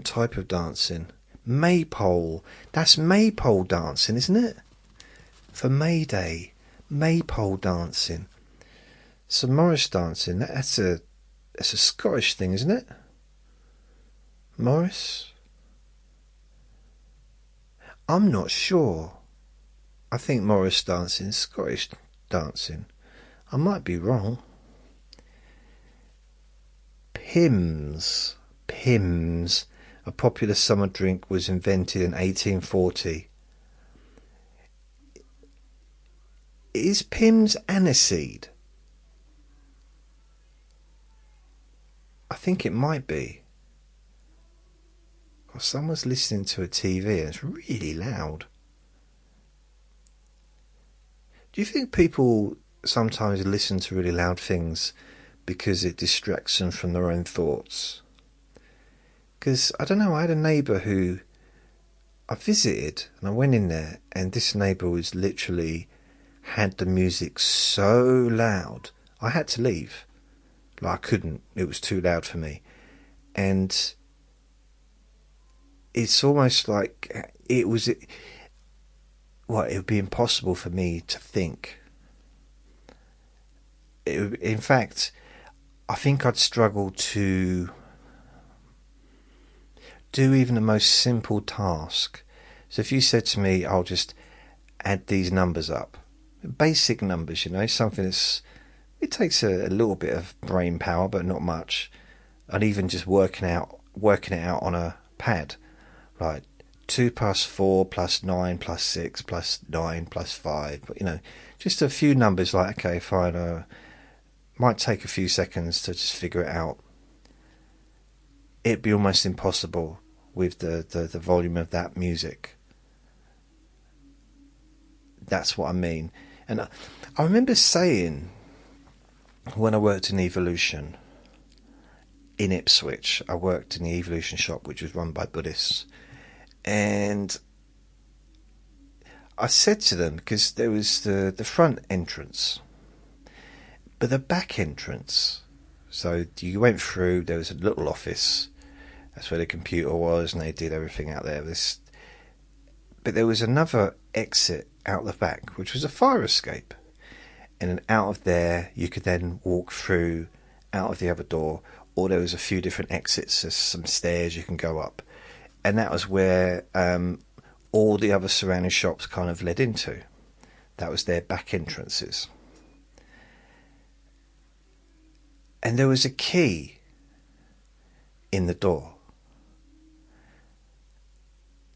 type of dancing? Maypole. That's maypole dancing, isn't it? For May Day, maypole dancing. So Morris dancing, that's a Scottish thing, isn't it? Morris? I'm not sure. I think Morris dancing is Scottish dancing. I might be wrong. Pimm's. A popular summer drink, was invented in 1840. Is Pimm's aniseed? I think it might be. Well, someone's listening to a TV and it's really loud. Do you think people sometimes listen to really loud things because it distracts them from their own thoughts? Because, I don't know, I had a neighbour who I visited, and I went in there, and this neighbour was literally had the music so loud I had to leave. Like, I couldn't, it was too loud for me. And it's almost like it would be impossible for me to think. In fact, I think I'd struggle to do even the most simple task. So if you said to me, I'll just add these numbers up, basic numbers, you know, something it takes a little bit of brain power, but not much. And even just working it out on a pad, like 2 plus 4 plus 9 plus 6 plus 9 plus 5, but, you know, just a few numbers, like, okay, fine, might take a few seconds to just figure it out. It'd be almost impossible with the volume of that music. That's what I mean. And I remember saying, when I worked in Evolution in Ipswich, I worked in the Evolution shop, which was run by Buddhists, and I said to them, because there was the front entrance, but the back entrance, so you went through, there was a little office, That's where the computer was, and they did everything out there. But there was another exit out the back, which was a fire escape. And then out of there, you could then walk through out of the other door, or there was a few different exits. There's some stairs you can go up. And that was where all the other surrounding shops kind of led into. That was their back entrances. And there was a key in the door.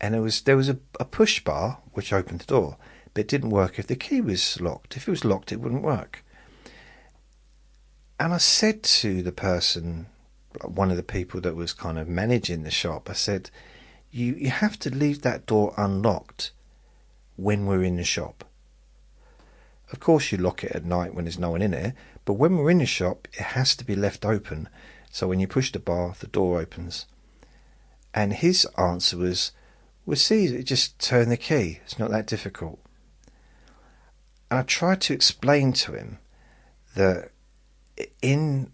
And there was a push bar which opened the door, but it didn't work if the key was locked. If it was locked, it wouldn't work. And I said to the person, one of the people that was kind of managing the shop, I said, you have to leave that door unlocked when we're in the shop. Of course you lock it at night when there's no one in there, but when we're in the shop, it has to be left open. So when you push the bar, the door opens. And his answer was, well, see, just turn the key. It's not that difficult. And I tried to explain to him that in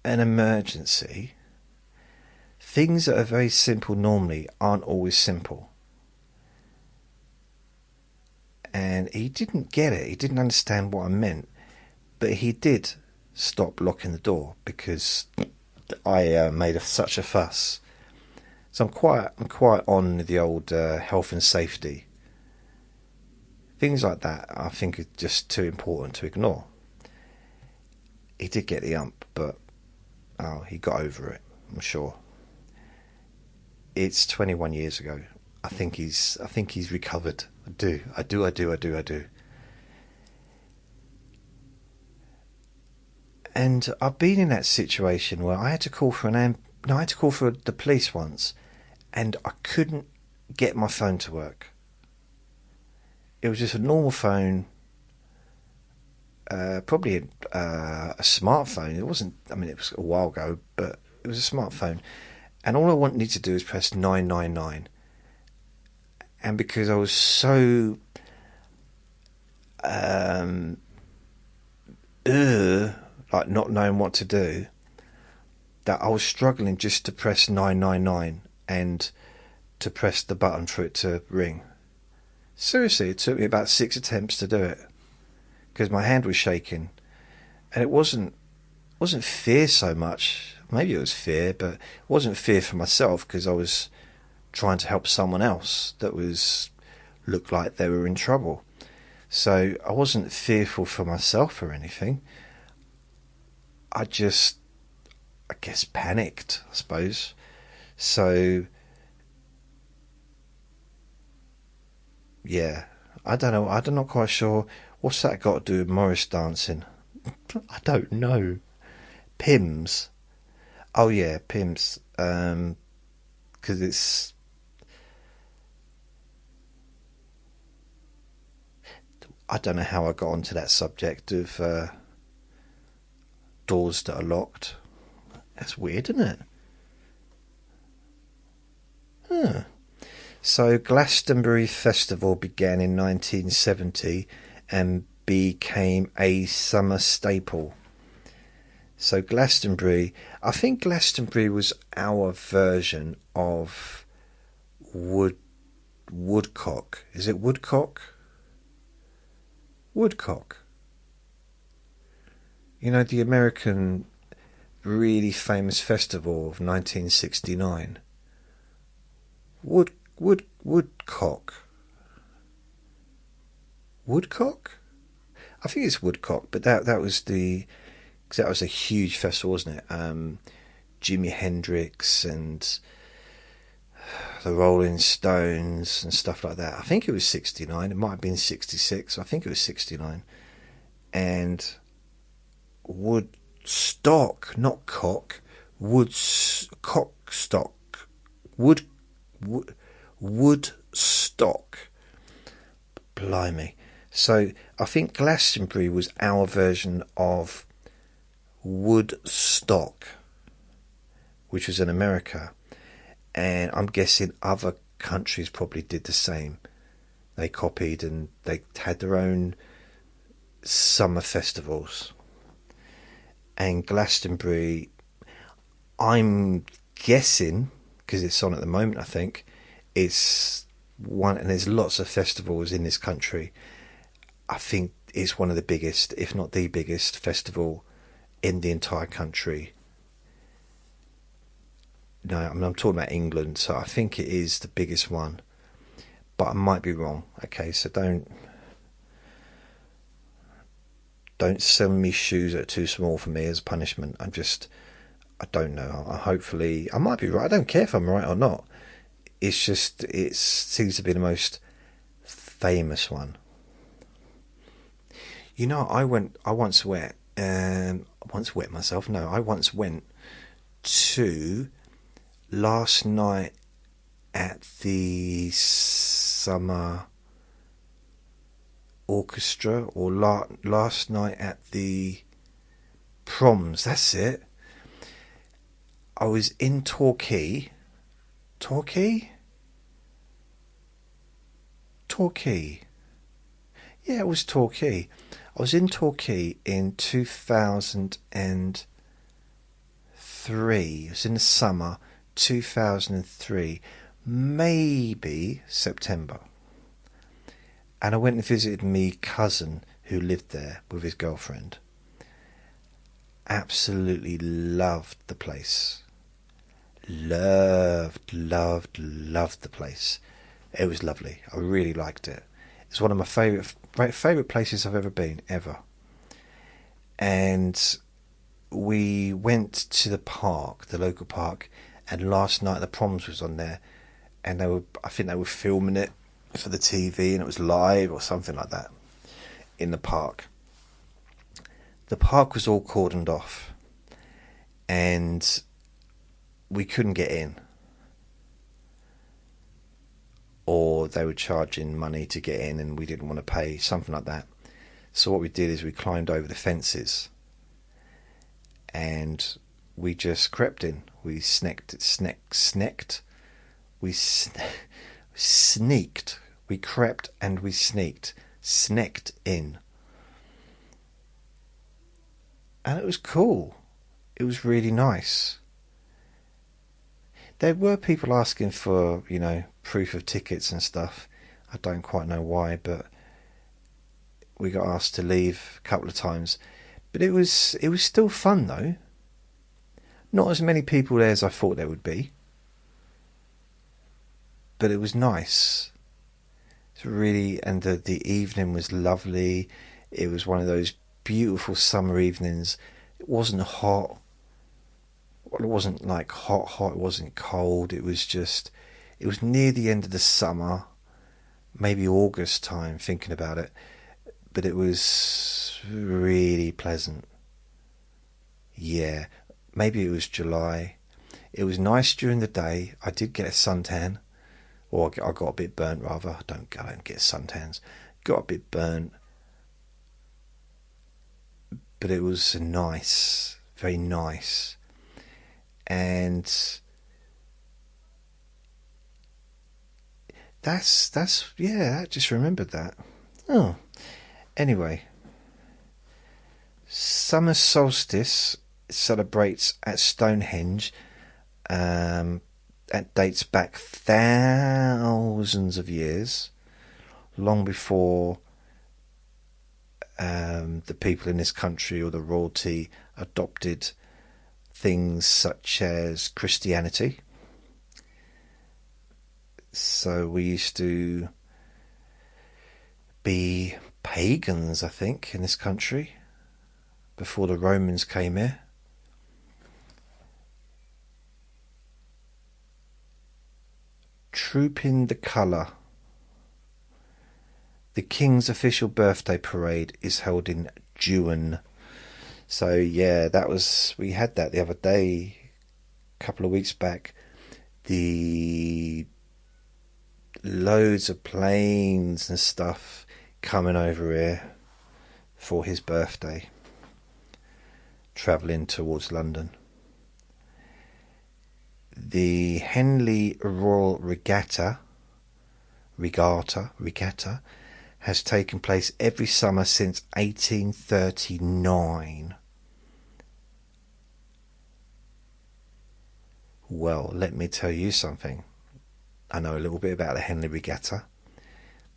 an emergency, things that are very simple normally aren't always simple. And he didn't get it. He didn't understand what I meant. But he did stop locking the door because I made such a fuss. So I'm quite on the old health and safety. Things like that I think are just too important to ignore. He did get the ump, but he got over it, I'm sure. It's 21 years ago. I think he's recovered. I do. And I've been in that situation where I had to call for the police once, and I couldn't get my phone to work. It was just a normal phone, probably a smartphone. It wasn't. I mean, it was a while ago, but it was a smartphone, and all I wanted to do is press 999. And because I was so like not knowing what to do, that I was struggling just to press 999 and to press the button for it to ring. Seriously, it took me about 6 attempts to do it because my hand was shaking, and it wasn't fear so much. Maybe it was fear, but it wasn't fear for myself because I was trying to help someone else that looked like they were in trouble. So I wasn't fearful for myself or anything. I guess panicked, I suppose. So yeah, I don't know. I'm not quite sure. What's that got to do with Morris dancing? I don't know. Pims. Oh yeah, Pims. Because it's... I don't know how I got onto that subject of doors that are locked. That's weird, isn't it? Huh. So Glastonbury Festival began in 1970 and became a summer staple. So Glastonbury, I think Glastonbury was our version of Woodcock. Is it Woodcock? Woodcock. You know, the American really famous festival of 1969. Woodcock. Woodcock? I think it's Woodcock, but that was because that was a huge festival, wasn't it? Jimi Hendrix and the Rolling Stones and stuff like that. I think it was 69. It might have been 66. I think it was 69. And Woodstock, not cock. Woodstock. Woodstock. Blimey. So I think Glastonbury was our version of Woodstock, which was in America. And I'm guessing other countries probably did the same. They copied and they had their own summer festivals. And Glastonbury, I'm guessing, because it's on at the moment. I think it's one, and there's lots of festivals in this country. I think it's one of the biggest, if not the biggest, festival in the entire country. No, I mean, I'm talking about England, so I think it is the biggest one, but I might be wrong. Okay, so don't sell me shoes that are too small for me as punishment. I don't know. Hopefully, I might be right. I don't care if I'm right or not. It's just, it seems to be the most famous one. You know, I once went myself. No, I once went to last night at the summer orchestra, or last night at the proms. That's it. I was in Torquay. Yeah, it was Torquay. I was in Torquay in 2003. It was in the summer 2003, maybe September. And I went and visited my cousin who lived there with his girlfriend. Absolutely loved the place. Loved the place. It was lovely. I really liked it. It's one of my favourite places I've ever been, ever. And we went to the park, the local park, and last night the proms was on there, and I think they were filming it for the TV, and it was live or something like that in the park. The park was all cordoned off, and we couldn't get in, or they were charging money to get in and we didn't want to pay, something like that. So what we did is we climbed over the fences and we just crept in. We sneaked. We crept and we sneaked in. And it was cool. It was really nice. There were people asking for, proof of tickets and stuff. I don't quite know why, but we got asked to leave a couple of times. But it was still fun though. Not as many people there as I thought there would be. But it was nice. It's really, and the evening was lovely. It was one of those beautiful summer evenings. It wasn't hot. Well, it wasn't like hot. It wasn't cold. It was near the end of the summer, maybe August time, thinking about it. But it was really pleasant. Yeah, maybe it was July. It was nice during the day. I did get a suntan. Or I got a bit burnt, rather. I don't get suntans. Got a bit burnt. But it was nice. Very nice. And I just remembered that. Oh. Anyway. Summer solstice celebrates at Stonehenge. That dates back thousands of years, long before the people in this country or the royalty adopted things such as Christianity. So we used to be pagans, I think, in this country before the Romans came here. Trooping the Colour. The King's official birthday parade is held in June. So yeah, we had that the other day, a couple of weeks back. The loads of planes and stuff coming over here for his birthday, travelling towards London. The Henley Royal Regatta has taken place every summer since 1839. Well, let me tell you something. I know a little bit about the Henley Regatta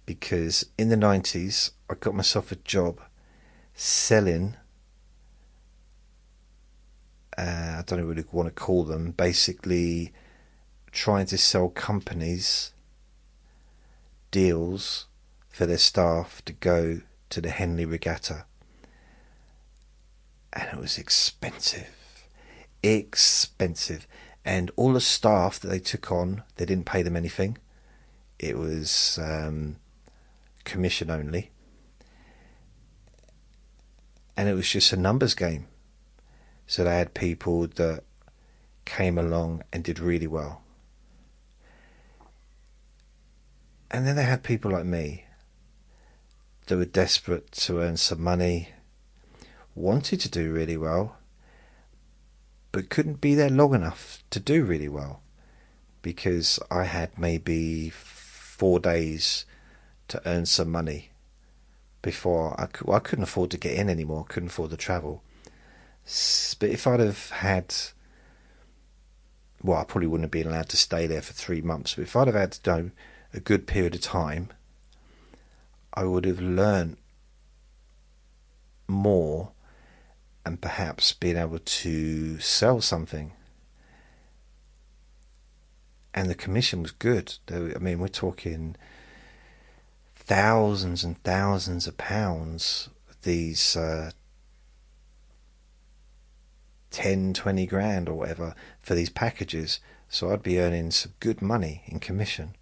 because in the 90s I got myself a job selling, I don't really want to call them, basically trying to sell companies deals for their staff to go to the Henley Regatta. And it was expensive. And all the staff that they took on, they didn't pay them anything. It was commission only. And it was just a numbers game. So they had people that came along and did really well. And then they had people like me that were desperate to earn some money, wanted to do really well, but couldn't be there long enough to do really well because I had maybe 4 days to earn some money before I couldn't afford to get in anymore, couldn't afford to travel. But if I'd have had, well, I probably wouldn't have been allowed to stay there for 3 months, but if I'd have had to do a good period of time, I would have learned more and perhaps been able to sell something. And the commission was good. I mean, we're talking thousands and thousands of pounds, these 10, 20 grand or whatever for these packages. So I'd be earning some good money in commission.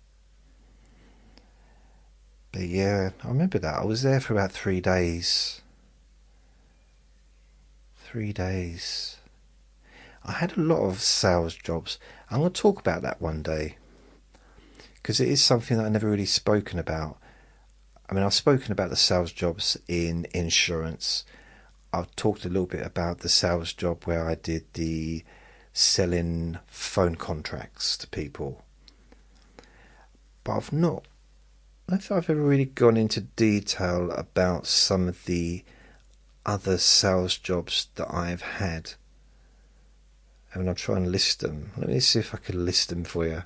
But yeah, I remember that. I was there for about 3 days. 3 days. I had a lot of sales jobs. I'm going to talk about that one day because it is something that I've never really spoken about. I mean, I've spoken about the sales jobs in insurance. I've talked a little bit about the sales job where I did the selling phone contracts to people. But I don't know if I've ever really gone into detail about some of the other sales jobs that I've had. I mean, I'll try and list them. Let me see if I can list them for you.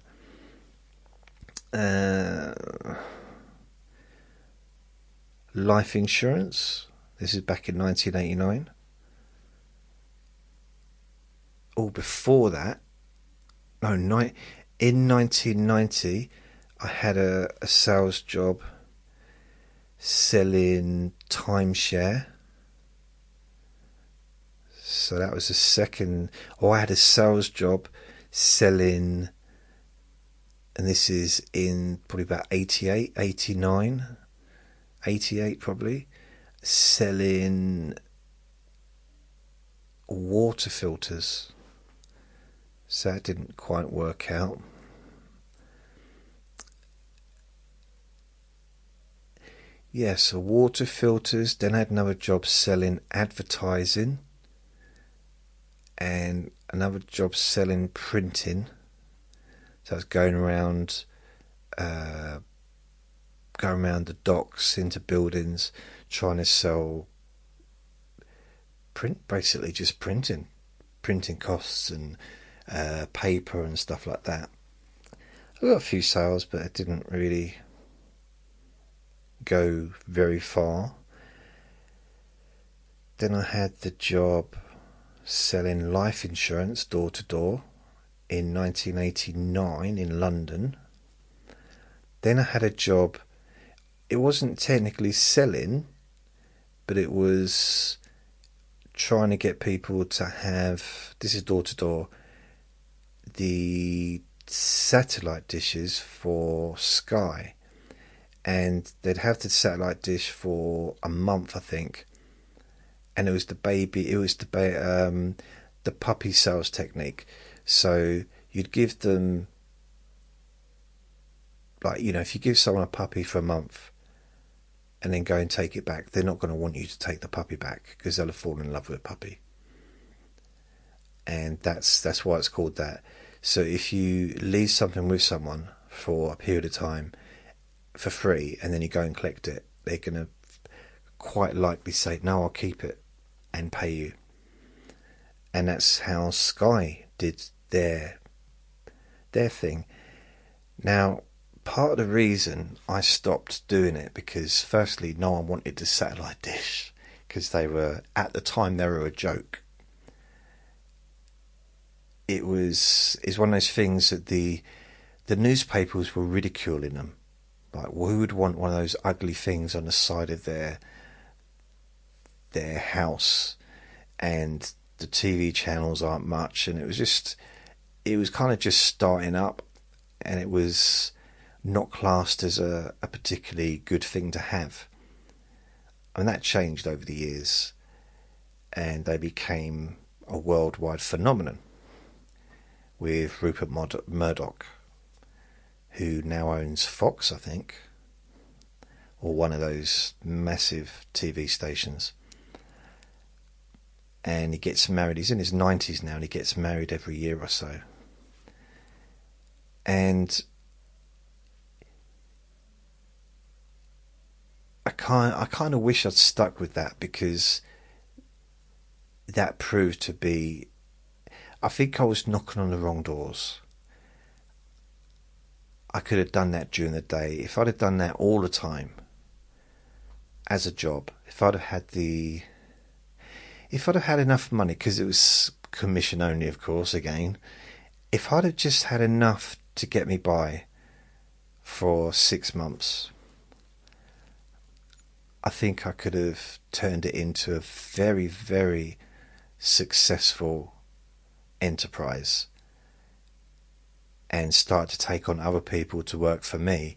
Life insurance. This is back in 1989. Oh, before that, in 1990, I had a sales job selling timeshare. So that was the second. Oh, I had a sales job selling, and this is in probably about 88, 89, 88 probably, selling water filters. So that didn't quite work out. Yes, so water filters. Then I had another job selling advertising and another job selling printing. So I was going around the docks into buildings trying to sell print, basically just printing costs and paper and stuff like that. I got a few sales, but it didn't really go very far. Then I had the job selling life insurance door to door in 1989 in London. Then I had a job, it wasn't technically selling, but it was trying to get people to have, this is door to door, the satellite dishes for Sky. And they'd have the satellite dish for a month, I think. And it was the puppy sales technique. So you'd give them, like, you know, if you give someone a puppy for a month and then go and take it back, they're not going to want you to take the puppy back because they'll have fallen in love with a puppy. And that's why it's called that. So if you leave something with someone for a period of time for free and then you go and collect it, they're going to quite likely say, no, I'll keep it and pay you. And that's how Sky did their their thing. Now, part of the reason I stopped doing it, because firstly, no one wanted the satellite dish, because they were, at the time, they were a joke. It's one of those things that the newspapers were ridiculing them. Like, who would want one of those ugly things on the side of their house? And the TV channels aren't much, and it was kind of just starting up, and it was not classed as a particularly good thing to have. And that changed over the years, and they became a worldwide phenomenon with Rupert Murdoch, who now owns Fox, I think, or one of those massive TV stations. And he gets married. He's in his 90s now, and he gets married every year or so. And I kind of wish I'd stuck with that, because that proved to be, I think I was knocking on the wrong doors. I could have done that during the day. If I'd have done that all the time as a job, if I'd have had enough money, because it was commission only, of course, again, if I'd have just had enough to get me by for 6 months, I think I could have turned it into a very, very successful enterprise and start to take on other people to work for me.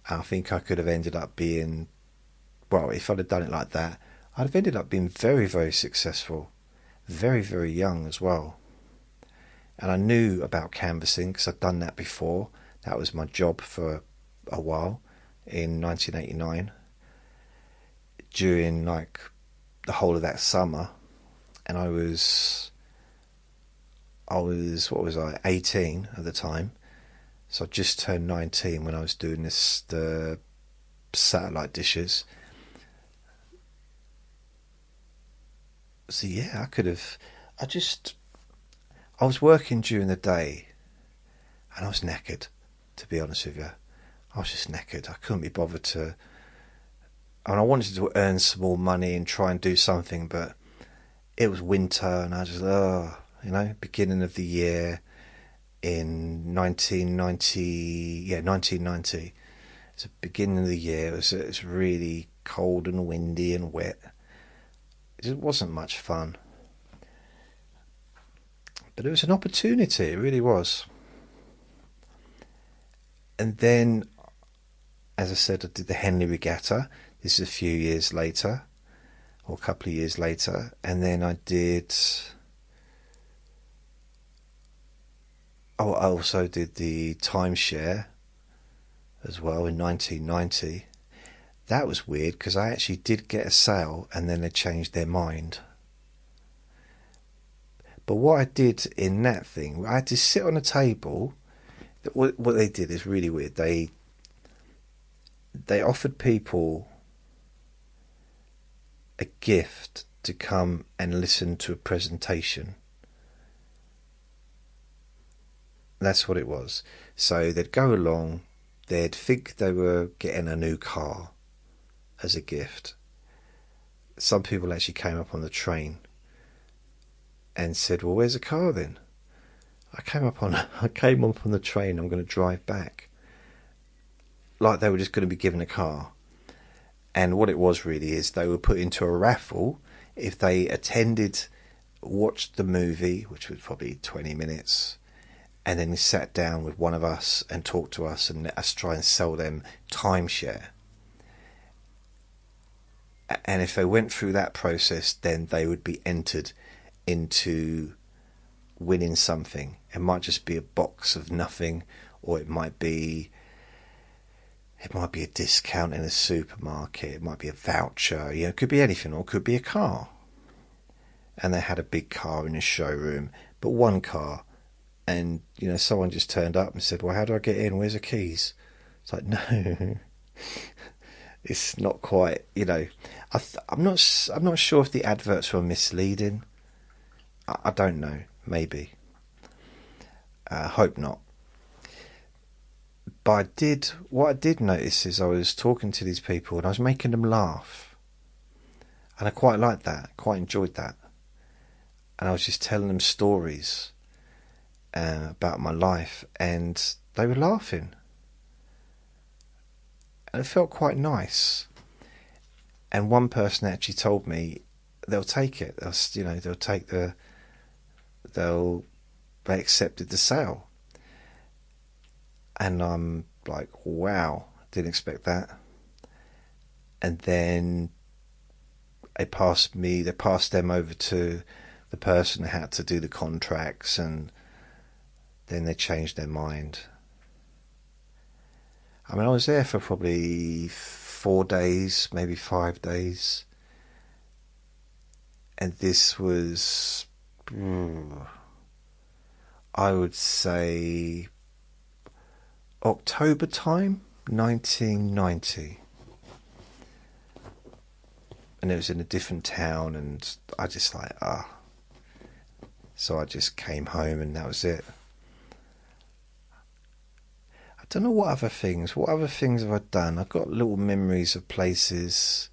I think I could have ended up being, well, if I'd have done it like that, I'd have ended up being very, very successful, very, very young as well. And I knew about canvassing, because I'd done that before. That was my job for a while in 1989, during like the whole of that summer. And I was what was I, 18 at the time. So I just turned 19 when I was doing the satellite dishes. So yeah, I was working during the day, and I was knackered, to be honest with you. I was just knackered. I couldn't be bothered to, and I wanted to earn some more money and try and do something, but it was winter, and I just, beginning of the year in 1990, 1990. It's the beginning of the year. It was really cold and windy and wet. It just wasn't much fun. But it was an opportunity, it really was. And then, as I said, I did the Henley Regatta. This is a few years later, or a couple of years later. And then I also did the timeshare as well in 1990. That was weird, because I actually did get a sale, and then they changed their mind. But what I did in that thing, I had to sit on a table. What they did is really weird. They offered people a gift to come and listen to a presentation. That's what it was. So they'd go along, they'd think they were getting a new car as a gift. Some people actually came up on the train and said, well, where's the car then? I came up on the train, I'm going to drive back. Like they were just going to be given a car. And what it was really is they were put into a raffle if they watched the movie, which was probably 20 minutes, and then sat down with one of us and talked to us and let us try and sell them timeshare. And if they went through that process, then they would be entered into winning something. It might just be a box of nothing, or it might be a discount in a supermarket, it might be a voucher, it could be anything, or it could be a car. And they had a big car in a showroom, but one car, and someone just turned up and said, well, how do I get in? Where's the keys? It's like, no. It's not quite, I'm not sure if the adverts were misleading. I don't know, maybe. I hope not. But what I did notice is I was talking to these people and I was making them laugh. And I quite liked that, quite enjoyed that. And I was just telling them stories about my life, and they were laughing. And it felt quite nice. And one person actually told me they'll take it. They accepted the sale. And I'm like, wow, didn't expect that. And then they passed them over to the person who had to do the contracts, and then they changed their mind. I mean, I was there for probably 4 days, maybe 5 days. And this was, I would say, October time, 1990. And it was in a different town, and I just so I just came home, and that was it. I don't know what other things have I done? I've got little memories of places.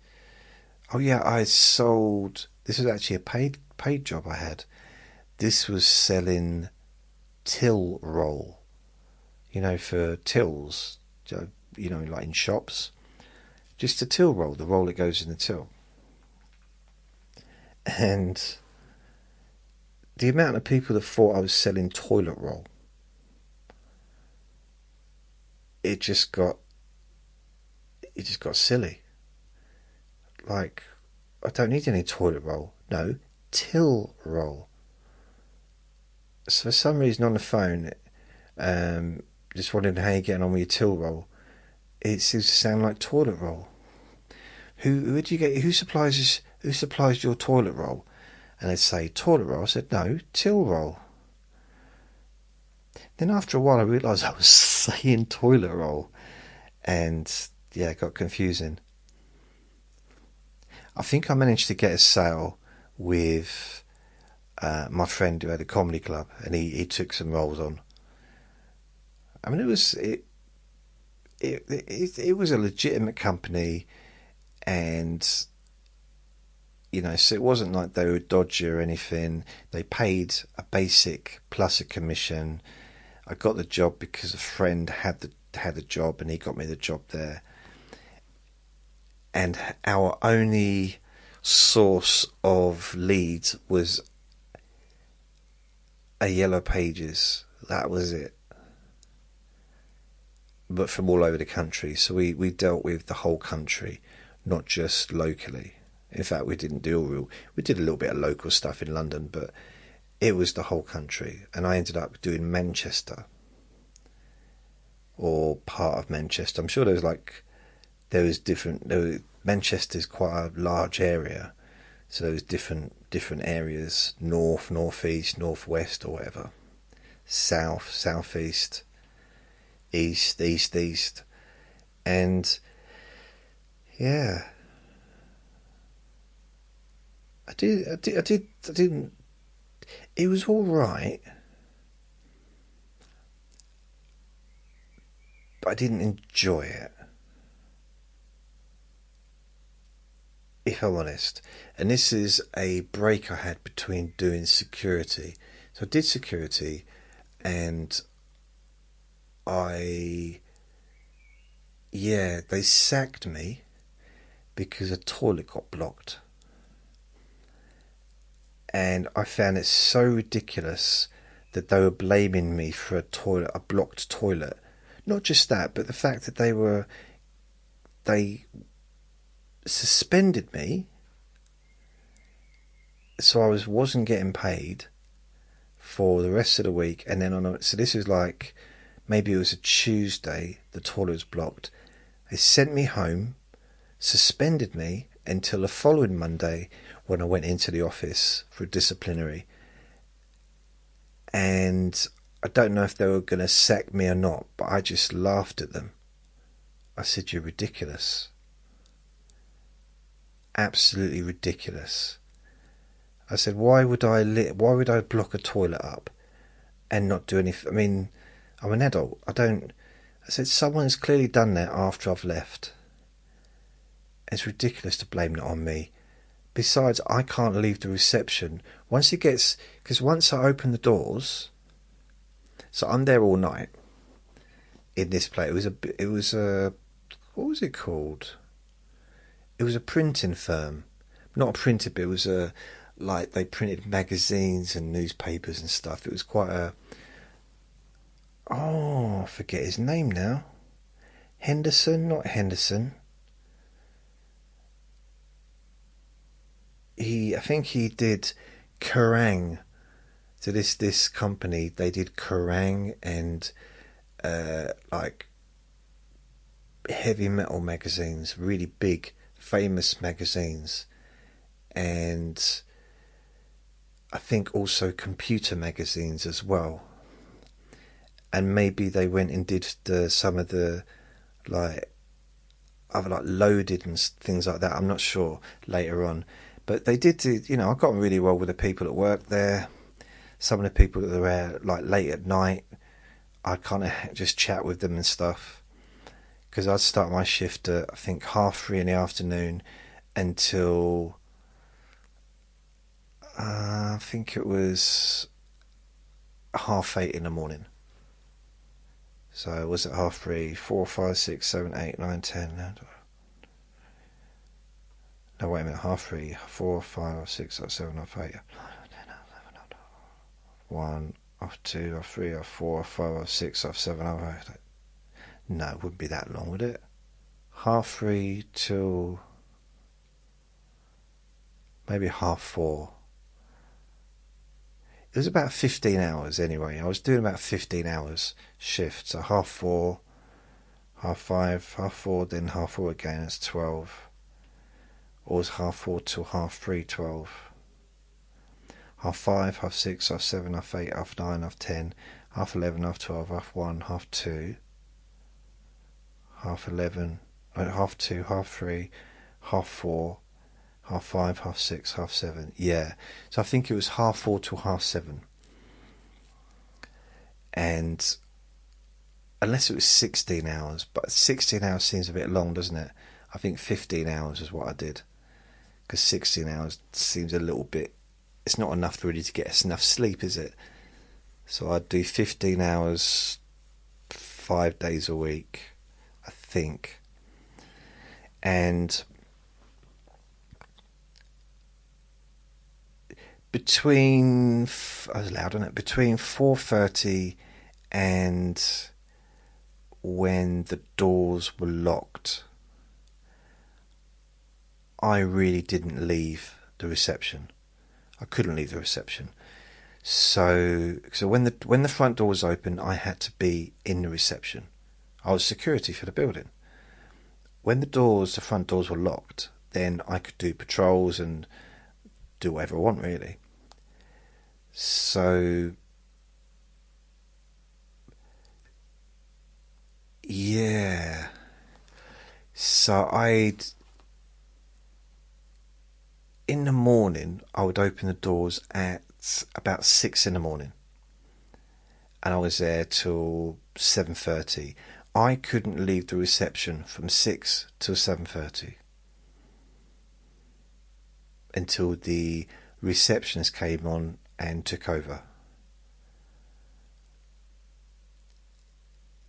Oh yeah, this was actually a paid job I had. This was selling till roll. For tills, like in shops. Just a till roll, the roll that goes in the till. And the amount of people that thought I was selling toilet roll, it just got silly. Like, I don't need any toilet roll. No, till roll. So for some reason on the phone, just wondering how you're getting on with your till roll, it seems to sound like toilet roll. Who do you get? Who supplies your toilet roll? And they'd say toilet roll. I said no, till roll. Then after a while, I realised I was saying toilet roll, and yeah, it got confusing. I think I managed to get a sale with my friend who had a comedy club, and he took some rolls on. I mean, it was a legitimate company, and so it wasn't like they were dodgy or anything. They paid a basic plus a commission. I got the job because a friend had the job, and he got me the job there. And our only source of leads was a Yellow Pages. That was it. But from all over the country. So we dealt with the whole country, not just locally. In fact, we did a little bit of local stuff in London, but it was the whole country. And I ended up doing Manchester, or part of Manchester. I'm sure Manchester's quite a large area, so there was different areas: north, northeast, northwest, or whatever, south, southeast, east, and yeah, I didn't. It was all right, but I didn't enjoy it, if I'm honest. And this is a break I had between doing security. So I did security, and they sacked me because a toilet got blocked. And I found it so ridiculous that they were blaming me for a blocked toilet. Not just that, but the fact that they suspended me, so I wasn't getting paid for the rest of the week. And then so this was like, maybe it was a Tuesday, the toilet was blocked. They sent me home, suspended me until the following Monday, when I went into the office for disciplinary. And I don't know if they were going to sack me or not, but I just laughed at them. I said, "You're ridiculous. Absolutely ridiculous." I said, why would I block a toilet up and not do anything? I mean, I'm an adult. I I said, someone's clearly done that after I've left. It's ridiculous to blame it on me. Besides, I can't leave the reception. Because once I open the doors, so I'm there all night in this place. It was a, what was it called? It was a printing firm. Not a printer, but it was like they printed magazines and newspapers and stuff. It was quite a, I forget his name now. Not Henderson. I think he did Kerrang. So this company, they did Kerrang and like heavy metal magazines, really big, famous magazines, and I think also computer magazines as well. And maybe they went and did some of the like other like Loaded and things like that. I'm not sure later on. But they did do, I got on really well with the people that worked there. Some of the people that were there, like late at night, I'd kind of just chat with them and stuff. Because I'd start my shift at, I think, 3:30 in the afternoon until, I think it was 8:30 in the morning. So was it 3:30, 4, 5, 6, 7, 8, 9, 10... No, wait a minute, 3:30, 4, 5, 6, 7, 8, 1, 2, 3, 4, 5, 6, 7, 8. No, it wouldn't be that long, would it? 3:30 till maybe 4:30. It was about 15 hours anyway. I was doing about 15 hours shift. So 4:30, 5:30, 4:30, then 4:30 again. That's 12. Or was 4:30 till 3:30, 12. 5:30, 6:30, 7:30, 8:30, 9:30, 10:30, 11:30, 12:30, 1:30, 2:30, 11:30, 2:30, 3:30, 4:30, 5:30, 6:30, 7:30. Yeah. So I think it was 4:30 till 7:30. And unless it was 16 hours, but 16 hours seems a bit long, doesn't it? I think 15 hours is what I did. Because 16 hours seems a little bit, it's not enough really to get us enough sleep, is it? So I'd do 15 hours 5 days a week, I think. And between 4:30 and when the doors were locked, I really didn't leave the reception. I couldn't leave the reception. So when the front door was open, I had to be in the reception. I was security for the building. When the front doors were locked, then I could do patrols and do whatever I want, really. So yeah. So in the morning, I would open the doors at about 6 in the morning. And I was there till 7:30. I couldn't leave the reception from 6 till 7:30. Until the receptionist came on and took over.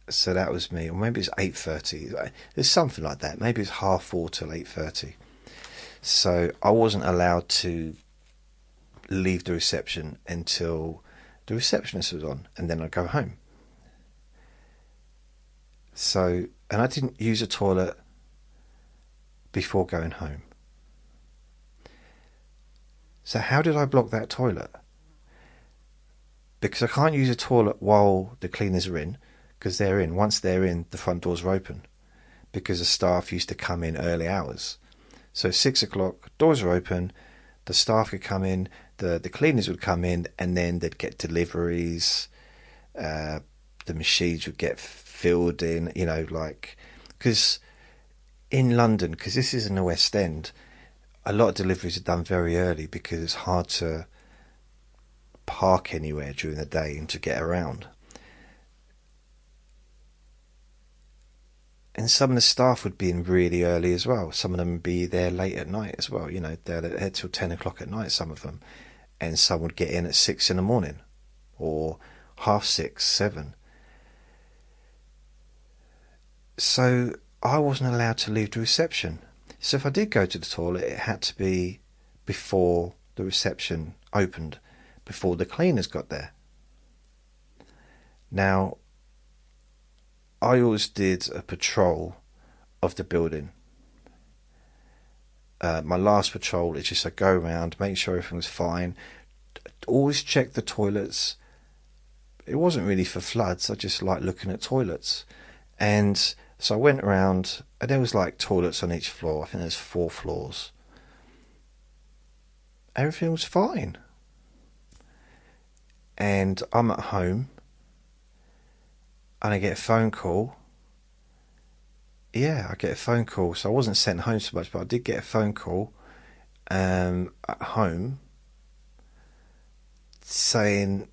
So that was me. Or maybe it's 8:30. There's something like that. Maybe it's 4:30 till 8:30. So I wasn't allowed to leave the reception until the receptionist was on, and then I'd go home. So, and I didn't use a toilet before going home. So how did I block that toilet? Because I can't use a toilet while the cleaners are in, because they're in. Once they're in, the front doors are open, because the staff used to come in early hours. So 6 o'clock, doors are open, the staff could come in, the cleaners would come in, and then they'd get deliveries, the machines would get filled in, because in London, because this is in the West End, a lot of deliveries are done very early because it's hard to park anywhere during the day and to get around. And some of the staff would be in really early as well. Some of them would be there late at night as well. You know, they're there till 10 o'clock at night, some of them. And some would get in at 6 in the morning, or 6:30, 7. So I wasn't allowed to leave the reception. So if I did go to the toilet, it had to be before the reception opened, before the cleaners got there. Now, I always did a patrol of the building. My last patrol is just I go around, make sure everything's fine, always check the toilets. It wasn't really for floods, I just like looking at toilets. And so I went around, and there was like toilets on each floor. I think there's 4 floors. Everything was fine. And I'm at home, and I get a phone call. Yeah, I get a phone call. So I wasn't sent home so much, but I did get a phone call at home saying,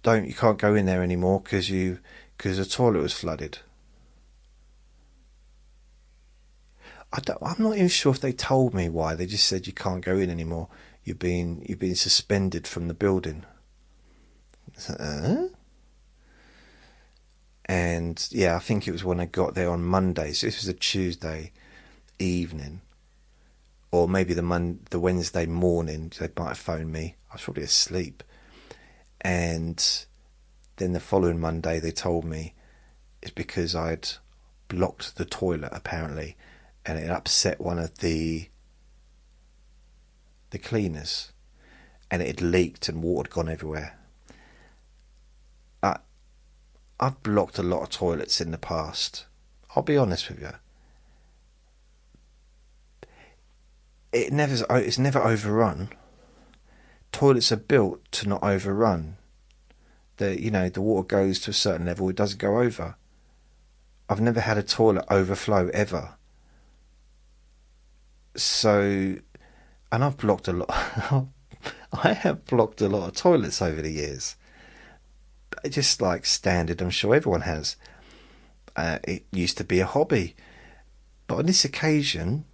you can't go in there anymore because the toilet was flooded. I'm not even sure if they told me why. They just said you can't go in anymore. You've been suspended from the building. And yeah, I think it was when I got there on Monday. So this was a Tuesday evening, or maybe the Wednesday morning. They might have phoned me. I was probably asleep. And then the following Monday, they told me it's because I'd blocked the toilet apparently, and it upset one of the cleaners, and it had leaked and water had gone everywhere. I've blocked a lot of toilets in the past. I'll be honest with you. It's never overrun. Toilets are built to not overrun. The water goes to a certain level, it doesn't go over. I've never had a toilet overflow ever. So, and I've blocked a lot. I have blocked a lot of toilets over the years. Just like standard, I'm sure everyone has. It used to be a hobby, but on this occasion,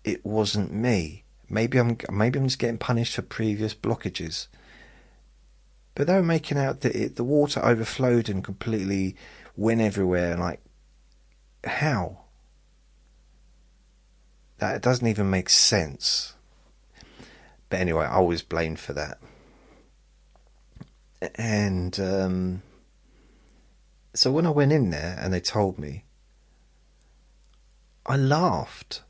it wasn't me. Maybe I'm just getting punished for previous blockages. But they were making out that the water overflowed and completely went everywhere. Like, how? That doesn't even make sense. But anyway, I was blamed for that. And so when I went in there and they told me, I laughed.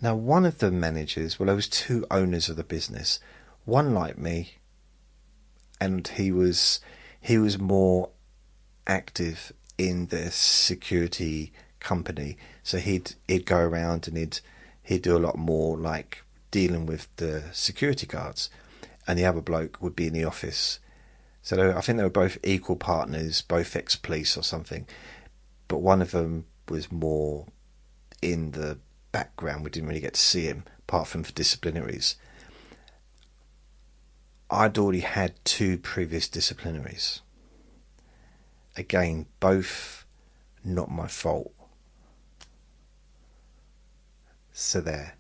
Now, one of the managers, well, there was 2 owners of the business. One liked me, and he was more active in the security company. So he'd go around and he'd do a lot more like dealing with the security guards, and the other bloke would be in the office. So I think they were both equal partners, both ex-police or something, but one of them was more in the background. We didn't really get to see him, apart from for disciplinaries. I'd already had 2 previous disciplinaries. Again, both not my fault. So there.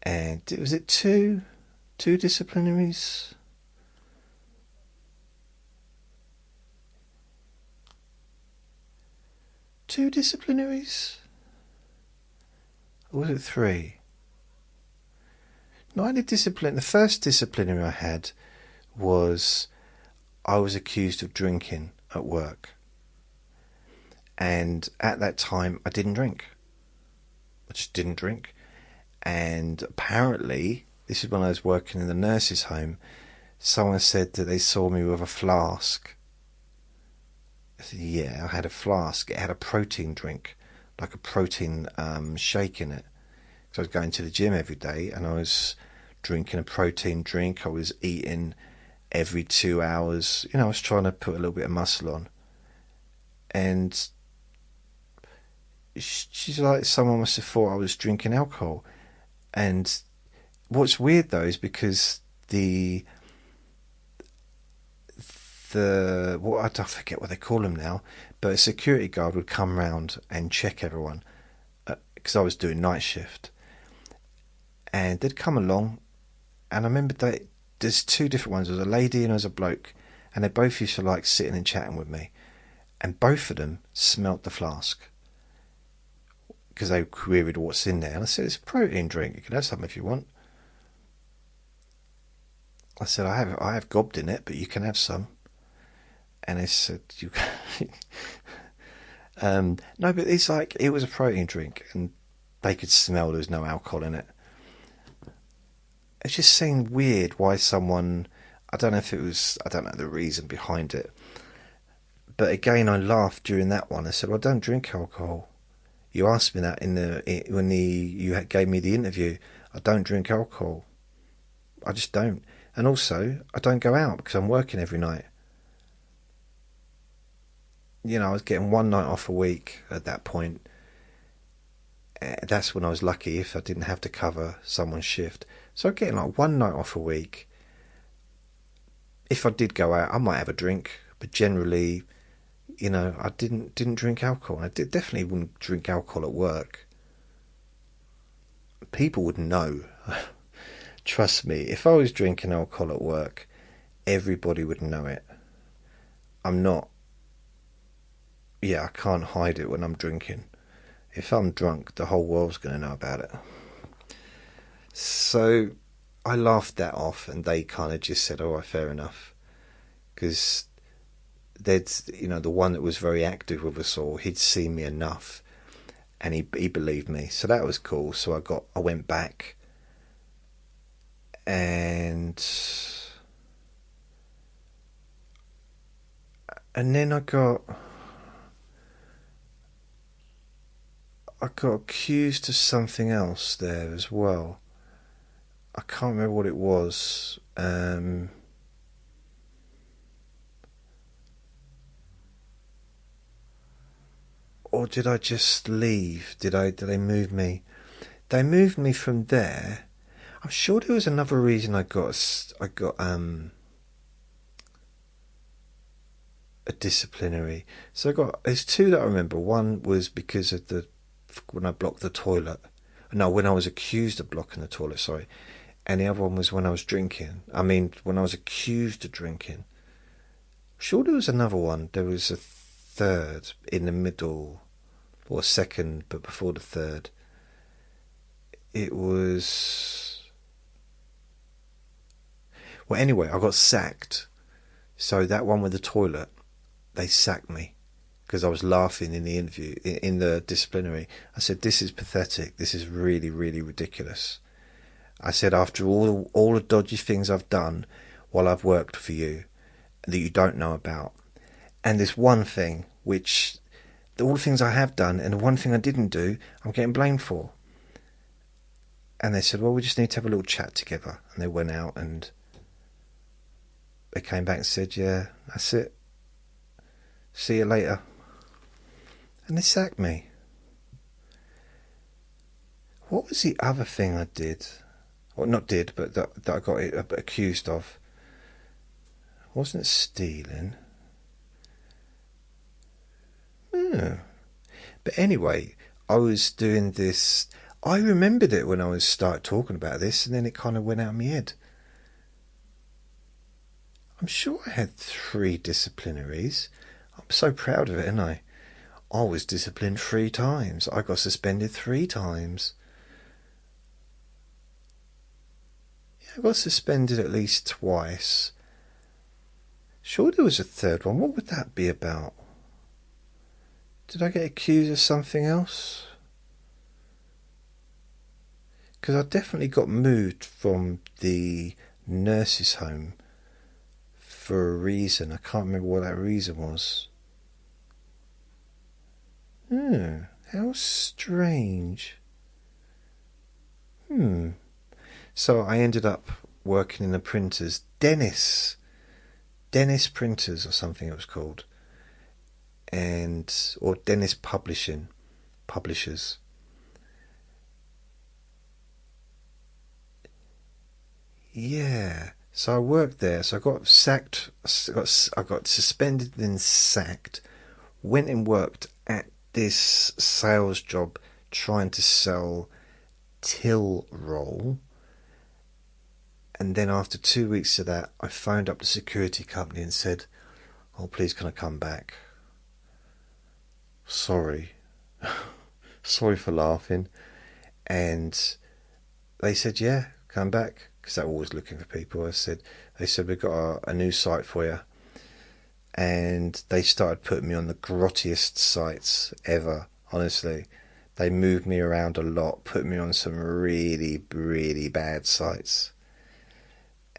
And was it 2 disciplinaries? Two disciplinaries? Or was it 3? No, I did discipline. The first disciplinary I had was I was accused of drinking at work. And at that time, I didn't drink. I just didn't drink. And apparently, this is when I was working in the nurses' home, someone said that they saw me with a flask. I said, yeah, I had a flask. It had a protein drink, like a protein shake in it. So I was going to the gym every day, and I was drinking a protein drink. I was eating every 2 hours. I was trying to put a little bit of muscle on. And she's like, someone must have thought I was drinking alcohol. And what's weird though is because the I forget what they call them now, but a security guard would come round and check everyone, because I was doing night shift, and they'd come along, and I remember there's two different ones. There was a lady and there was a bloke, and they both used to like sitting and chatting with me, and both of them smelt the flask because they queried what's in there, and I said, it's a protein drink, you can have some if you want. I said, I have gobbed in it, but you can have some. And they said, you no, but it's like, it was a protein drink, and they could smell there was no alcohol in it. It just seemed weird why someone, I don't know the reason behind it. But again, I laughed during that one. I said, well, I don't drink alcohol. You asked me that when you gave me the interview. I don't drink alcohol. I just don't. And also, I don't go out because I'm working every night. You know, I was getting one night off a week at that point. That's when I was lucky if I didn't have to cover someone's shift. So I'm getting like one night off a week. If I did go out, I might have a drink, but generally, you know, I didn't drink alcohol. I definitely wouldn't drink alcohol at work. People would know. Trust me, if I was drinking alcohol at work, everybody would know it. I'm not. Yeah, I can't hide it when I'm drinking. If I'm drunk, the whole world's going to know about it. So I laughed that off, and they kind of just said, all right, fair enough. Because the one that was very active with us all, he'd seen me enough, and he believed me. So that was cool. So I went back, and then I got accused of something else there as well. I can't remember what it was. Or did I just leave? Did they move me? They moved me from there. I'm sure there was another reason I got a disciplinary. So there's two that I remember. One was because of when I blocked the toilet. No, when I was accused of blocking the toilet, sorry. And the other one was when I was drinking. I mean, when I was accused of drinking. I'm sure there was another one. There was a third in the middle, or second, but before the third. It was... Well, anyway, I got sacked. So that one with the toilet, they sacked me because I was laughing in the interview, in the disciplinary. I said, this is pathetic. This is really, really ridiculous. I said, after all the dodgy things I've done while I've worked for you that you don't know about, and this one thing, which all the things I have done and the one thing I didn't do, I'm getting blamed for. And they said, well, we just need to have a little chat together. And they went out and they came back and said, yeah, that's it. See you later. And they sacked me. What was the other thing I did? Well, not did, but that I got accused of. It wasn't stealing. Yeah. But anyway, I was doing this. I remembered it when I started talking about this, and then it kind of went out of my head. I'm sure I had 3 disciplinaries. I'm so proud of it, aren't I? I was disciplined 3 times. I got suspended 3 times. Yeah, I got suspended at least twice. Sure there was a third one. What would that be about? Did I get accused of something else? Because I definitely got moved from the nurses' home for a reason. I can't remember what that reason was. How strange. So I ended up working in the printers. Dennis Printers or something it was called. Or Dennis Publishers. Yeah, So I worked there. So I got sacked. I got suspended, then sacked. Went and worked at this sales job trying to sell till roll. And then after 2 weeks of that, I phoned up the security company and said, "Oh, please, can I come back? Sorry." Sorry for laughing. And they said, "Yeah, come back," because they're always looking for people. They said, "We've got a new site for you." And they started putting me on the grottiest sites ever, honestly. They moved me around a lot, put me on some really, really bad sites.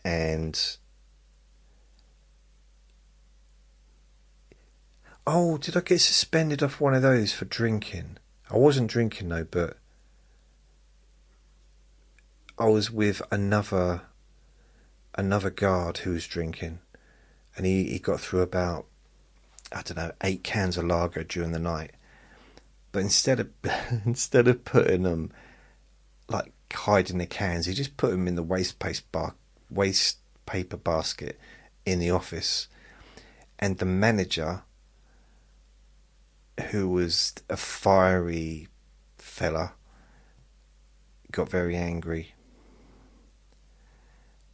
And oh, did I get suspended off one of those for drinking? I wasn't drinking though, but I was with another guard who was drinking, and he got through about, I don't know, 8 cans of lager during the night. But instead of instead of putting them, like, hiding the cans, he just put them in the waste paper basket in the office. And the manager, who was a fiery fella, got very angry.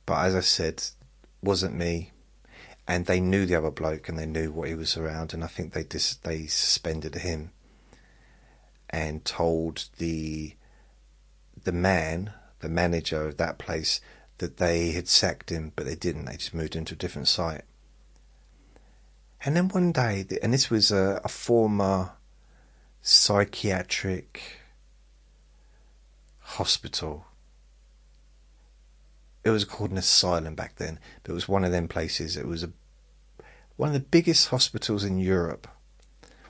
But as I said, wasn't me. And they knew the other bloke, and they knew what he was around, and I think they suspended him and told the manager of that place, that they had sacked him, but they didn't. They just moved him to a different site. And then one day, and this was a former psychiatric hospital. It was called an asylum back then, but it was one of them places. It was one of the biggest hospitals in Europe,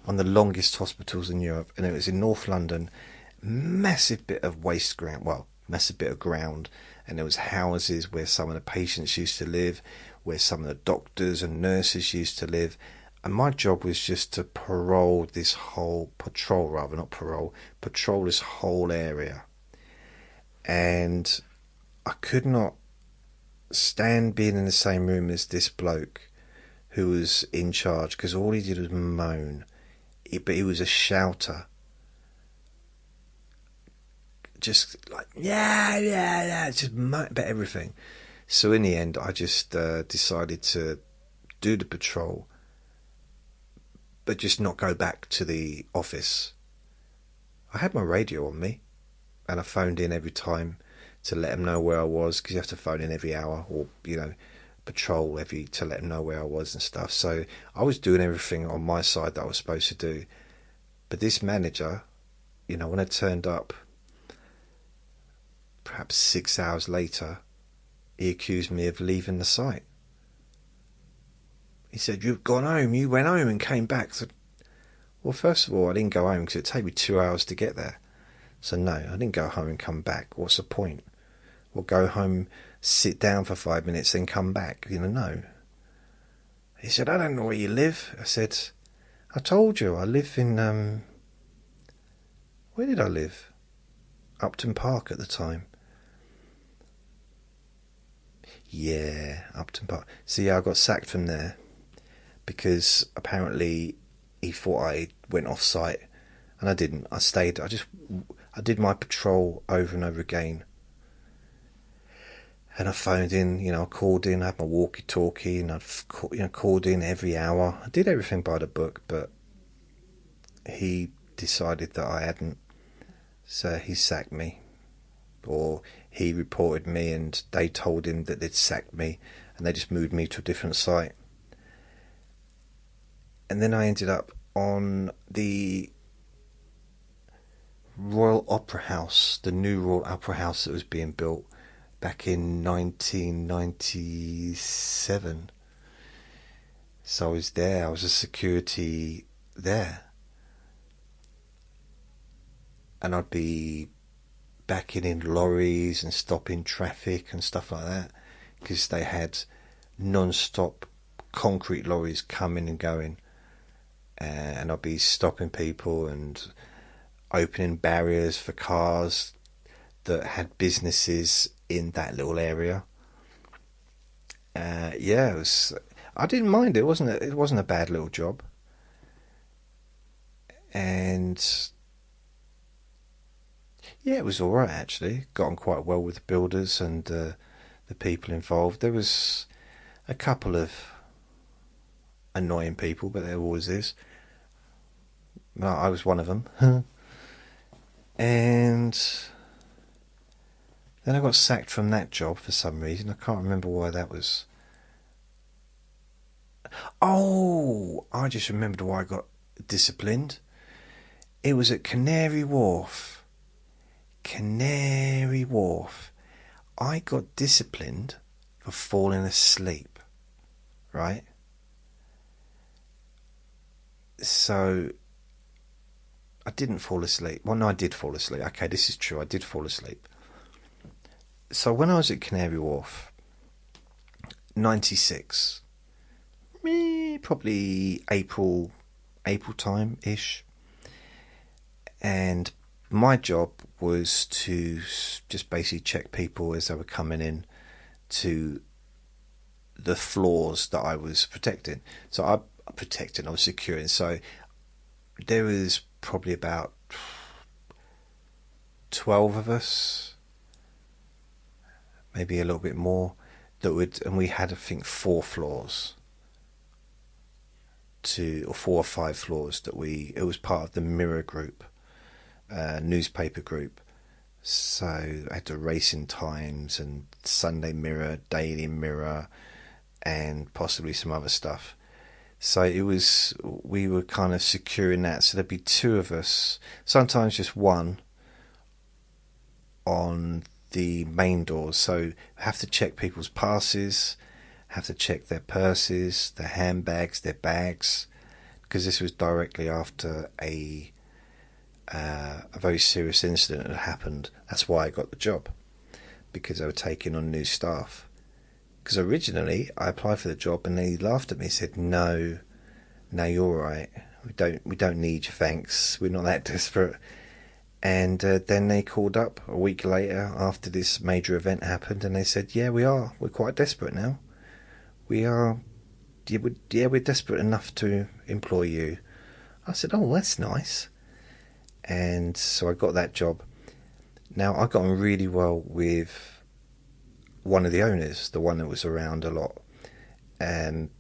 one of the longest hospitals in Europe, and it was in North London. Massive bit of waste ground, well, massive bit of ground, and there was houses where some of the patients used to live, where some of the doctors and nurses used to live. And my job was just to patrol this whole area. And I could not stand being in the same room as this bloke who was in charge, because all he did was moan. But he was a shouter. Just like, yeah, just moan about everything. So in the end, I just decided to do the patrol, but just not go back to the office. I had my radio on me, and I phoned in every time to let them know where I was, because you have to phone in every hour, or patrol to let them know where I was and stuff. So I was doing everything on my side that I was supposed to do. But this manager, when I turned up perhaps 6 hours later, he accused me of leaving the site. He said, "You've gone home, you went home and came back." So, well, first of all, I didn't go home because it'd take me 2 hours to get there. So no, I didn't go home and come back. What's the point? Well, go home, sit down for 5 minutes, then come back. No. He said, "I don't know where you live." I said, "I told you, I live in, where did I live? Upton Park at the time." Yeah, Upton Park. So yeah, I got sacked from there because apparently he thought I went off site, and I didn't. I stayed. I did my patrol over and over again. And I phoned in, I called in, I had my walkie-talkie, and I'd called in every hour. I did everything by the book, but he decided that I hadn't, so he sacked me. Or he reported me, and they told him that they'd sacked me, and they just moved me to a different site. And then I ended up on the Royal Opera House, the new Royal Opera House that was being built back in 1997. So I was there. I was a security there. And I'd be backing in lorries and stopping traffic and stuff like that, because they had non-stop concrete lorries coming and going. And I'd be stopping people and opening barriers for cars that had businesses in that little area. Yeah, it was. I didn't mind it. It wasn't a bad little job, and yeah, it was all right actually. Got on quite well with the builders and the people involved. There was a couple of annoying people, but there always is. Well, I was one of them. And then I got sacked from that job for some reason. I can't remember why that was. Oh, I just remembered why I got disciplined. It was at Canary Wharf. Canary Wharf. I got disciplined for falling asleep, right? So I didn't fall asleep. Well, no, I did fall asleep. Okay, this is true. I did fall asleep. So when I was at Canary Wharf, 96, probably April time ish, and my job was to just basically check people as they were coming in to the floors that I was protecting. So I was securing. So there was probably about 12 of us, maybe a little bit more, and we had, I think, 4 floors or 4 or 5 floors it was part of the Mirror group, newspaper group. So I had the Racing Times and Sunday Mirror, Daily Mirror, and possibly some other stuff. So we were kind of securing that. So there'd be 2 of us, sometimes just one, on the main doors. So have to check people's passes, have to check their purses, their handbags, their bags, because this was directly after a very serious incident had happened. That's why I got the job, because they were taking on new staff. Because originally I applied for the job and they laughed at me, said, no, you're all right, we don't need you, thanks, we're not that desperate. And then they called up a week later after this major event happened, and they said, yeah, we're quite desperate now, we're desperate enough to employ you. I said, oh, that's nice. And so I got that job. Now, I got on really well with one of the owners, the one that was around a lot, and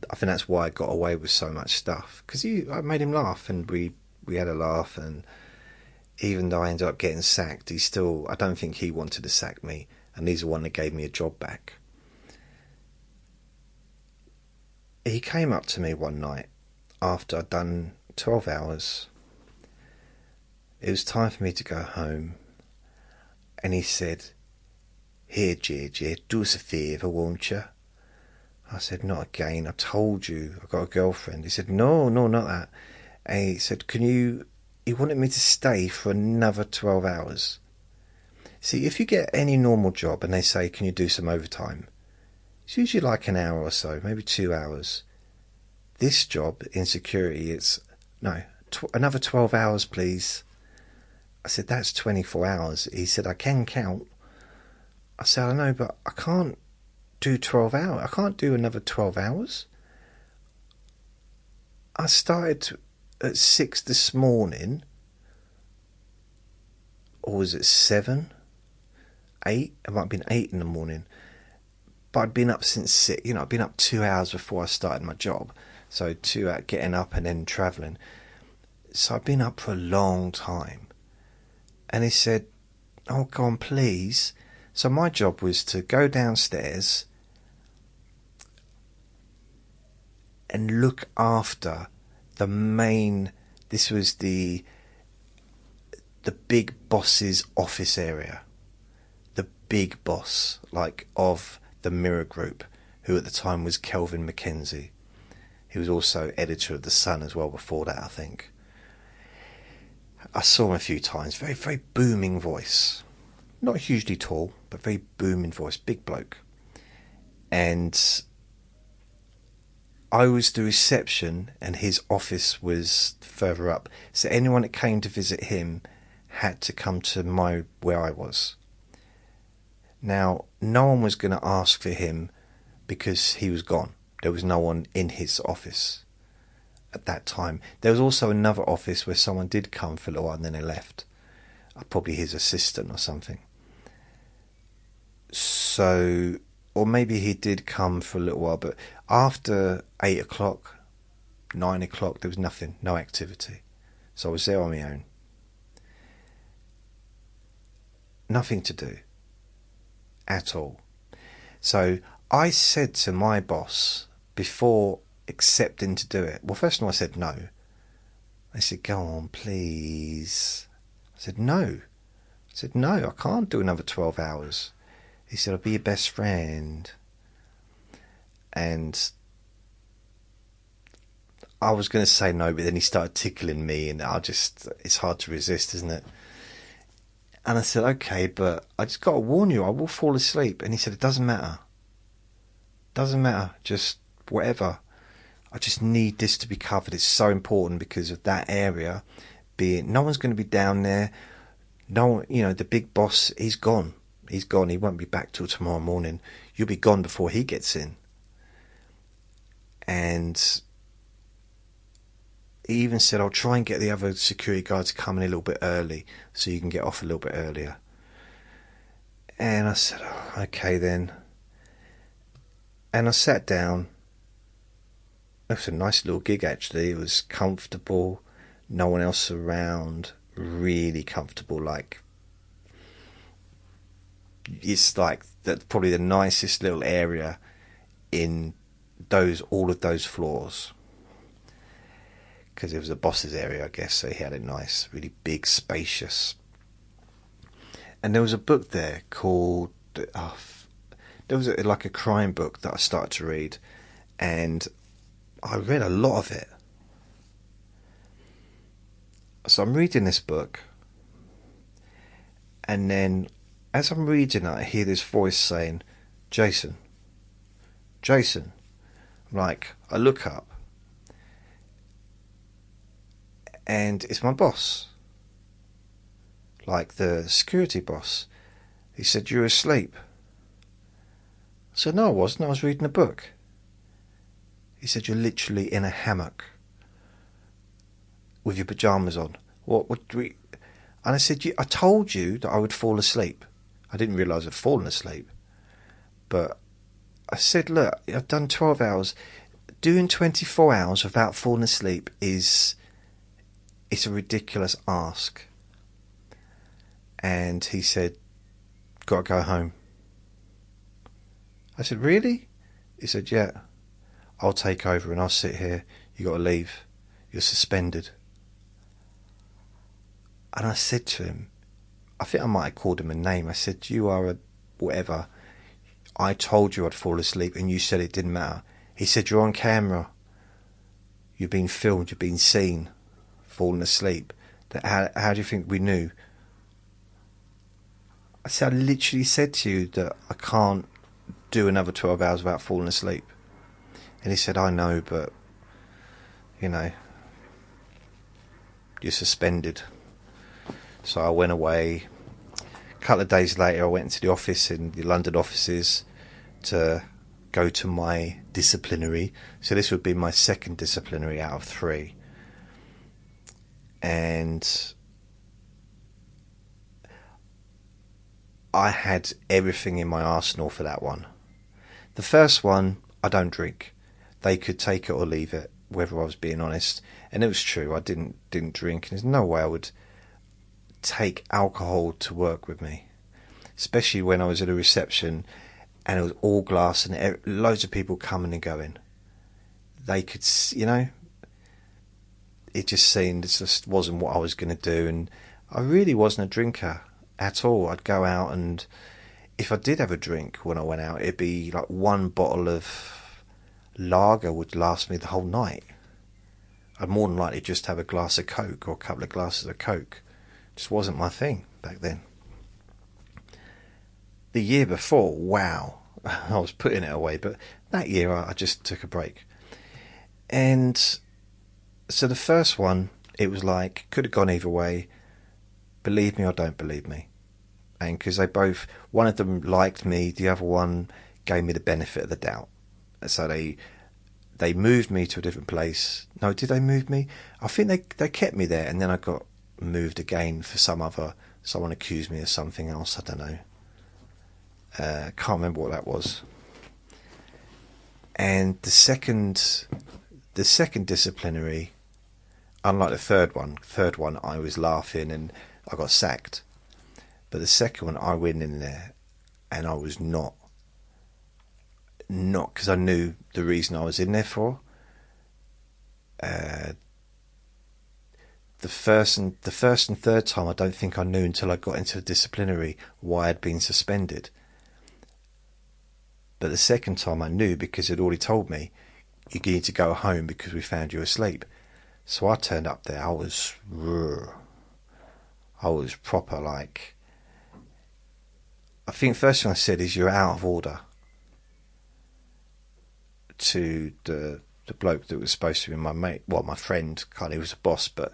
I think that's why I got away with so much stuff, because I made him laugh, and we had a laugh. And even though I ended up getting sacked, I don't think he wanted to sack me, and he's the one that gave me a job back. He came up to me one night after I'd done 12 hours. It was time for me to go home, and he said, here, JJ, do us a favour, won't you? I said, not again, I told you, I've got a girlfriend. He said, no, not that. And he said, he wanted me to stay for another 12 hours. See, if you get any normal job and they say, can you do some overtime? It's usually like an hour or so, maybe 2 hours. This job in security, it's, no, another 12 hours, please. I said, that's 24 hours. He said, I can count. I said, I know, but I can't do 12 hours. I can't do another 12 hours. I started at 6 this morning, or was it 7? 8? It might have been 8 in the morning. But I'd been up since 6. I'd been up 2 hours before I started my job. So 2 hours getting up and then travelling. So I'd been up for a long time. And he said, oh, go on, please. So my job was to go downstairs and look after the main, this was the big boss's office area. The big boss, of the Mirror Group, who at the time was Kelvin Mackenzie. He was also editor of The Sun as well before that, I think. I saw him a few times. Very, very booming voice. Not hugely tall, but very booming voice. Big bloke. And I was the reception, and his office was further up. So anyone that came to visit him had to come to where I was. Now, no one was going to ask for him because he was gone. There was no one in his office at that time. There was also another office where someone did come for a little while and then they left. Probably his assistant or something. So, or maybe he did come for a little while, but after 8 o'clock, 9 o'clock, there was nothing, no activity. So I was there on my own. Nothing to do at all. So I said to my boss, before accepting to do it, well, first of all I said no. They said, go on, please. I said, no. I can't do another 12 hours. He said, I'll be your best friend. And I was going to say no, but then he started tickling me, and it's hard to resist, isn't it? And I said, okay, but I just got to warn you, I will fall asleep. And he said, it doesn't matter. Doesn't matter, just whatever. I just need this to be covered. It's so important because of that area. No one's going to be down there. No one, the big boss, he's gone. He's gone. He won't be back till tomorrow morning. You'll be gone before he gets in. And he even said, I'll try and get the other security guard to come in a little bit early so you can get off a little bit earlier. And I said, oh, okay then. And I sat down. It was a nice little gig, actually. It was comfortable. No one else around. Really comfortable. Like, it's like probably the nicest little area in all of those floors. Because it was a boss's area, I guess, so he had it nice, really big, spacious. And there was a book there called, there was like a crime book that I started to read, and I read a lot of it. So I'm reading this book, and then as I'm reading it, I hear this voice saying, Jason. Like, I look up, and it's my boss, like the security boss. He said, you're asleep. I said, no, I wasn't. I was reading a book. He said, you're literally in a hammock with your pyjamas on. What do we... And I said, I told you that I would fall asleep. I didn't realise I'd fallen asleep. But I said, look, I've done 12 hours. Doing 24 hours without falling asleep it's a ridiculous ask. And he said, got to go home. I said, really? He said, yeah, I'll take over and I'll sit here. You got to leave. You're suspended. And I said to him, I think I might have called him a name. I said, you are a whatever. I told you I'd fall asleep and you said it didn't matter. He said, you're on camera. You've been filmed. You've been seen falling asleep. How do you think we knew? I said, I literally said to you that I can't do another 12 hours without falling asleep. And he said, I know, but, you're suspended. So I went away. A couple of days later, I went into the office, in the London offices, to go to my disciplinary. So this would be my second disciplinary out of 3. And I had everything in my arsenal for that one. The first one, I don't drink. They could take it or leave it, whether I was being honest. And it was true, I didn't drink. And there's no way I would take alcohol to work with me. Especially when I was at a reception and it was all glass and loads of people coming and going. They could, it just seemed, it just wasn't what I was going to do. And I really wasn't a drinker at all. I'd go out, and if I did have a drink when I went out, it'd be like one bottle of lager would last me the whole night. I'd more than likely just have a glass of Coke or a couple of glasses of Coke. It just wasn't my thing back then. The year before, wow, I was putting it away, but that year I just took a break. And so the first one, it was like, could have gone either way. Believe me or don't believe me. And because they both, one of them liked me, the other one gave me the benefit of the doubt. So they moved me to a different place. No, did they move me? I think they kept me there, and then I got moved again for someone accused me of something else. I don't know. Can't remember what that was. And the second disciplinary, unlike the third one I was laughing and I got sacked. But the second one, I went in there and I was not because I knew the reason I was in there for. The first and third time, I don't think I knew until I got into the disciplinary why I'd been suspended. But the second time I knew because it already told me, you need to go home because we found you asleep. So I turned up there. I was proper like. I think first thing I said is, you're out of order, to the bloke that was supposed to be my mate, well, my friend. God, he was a boss, but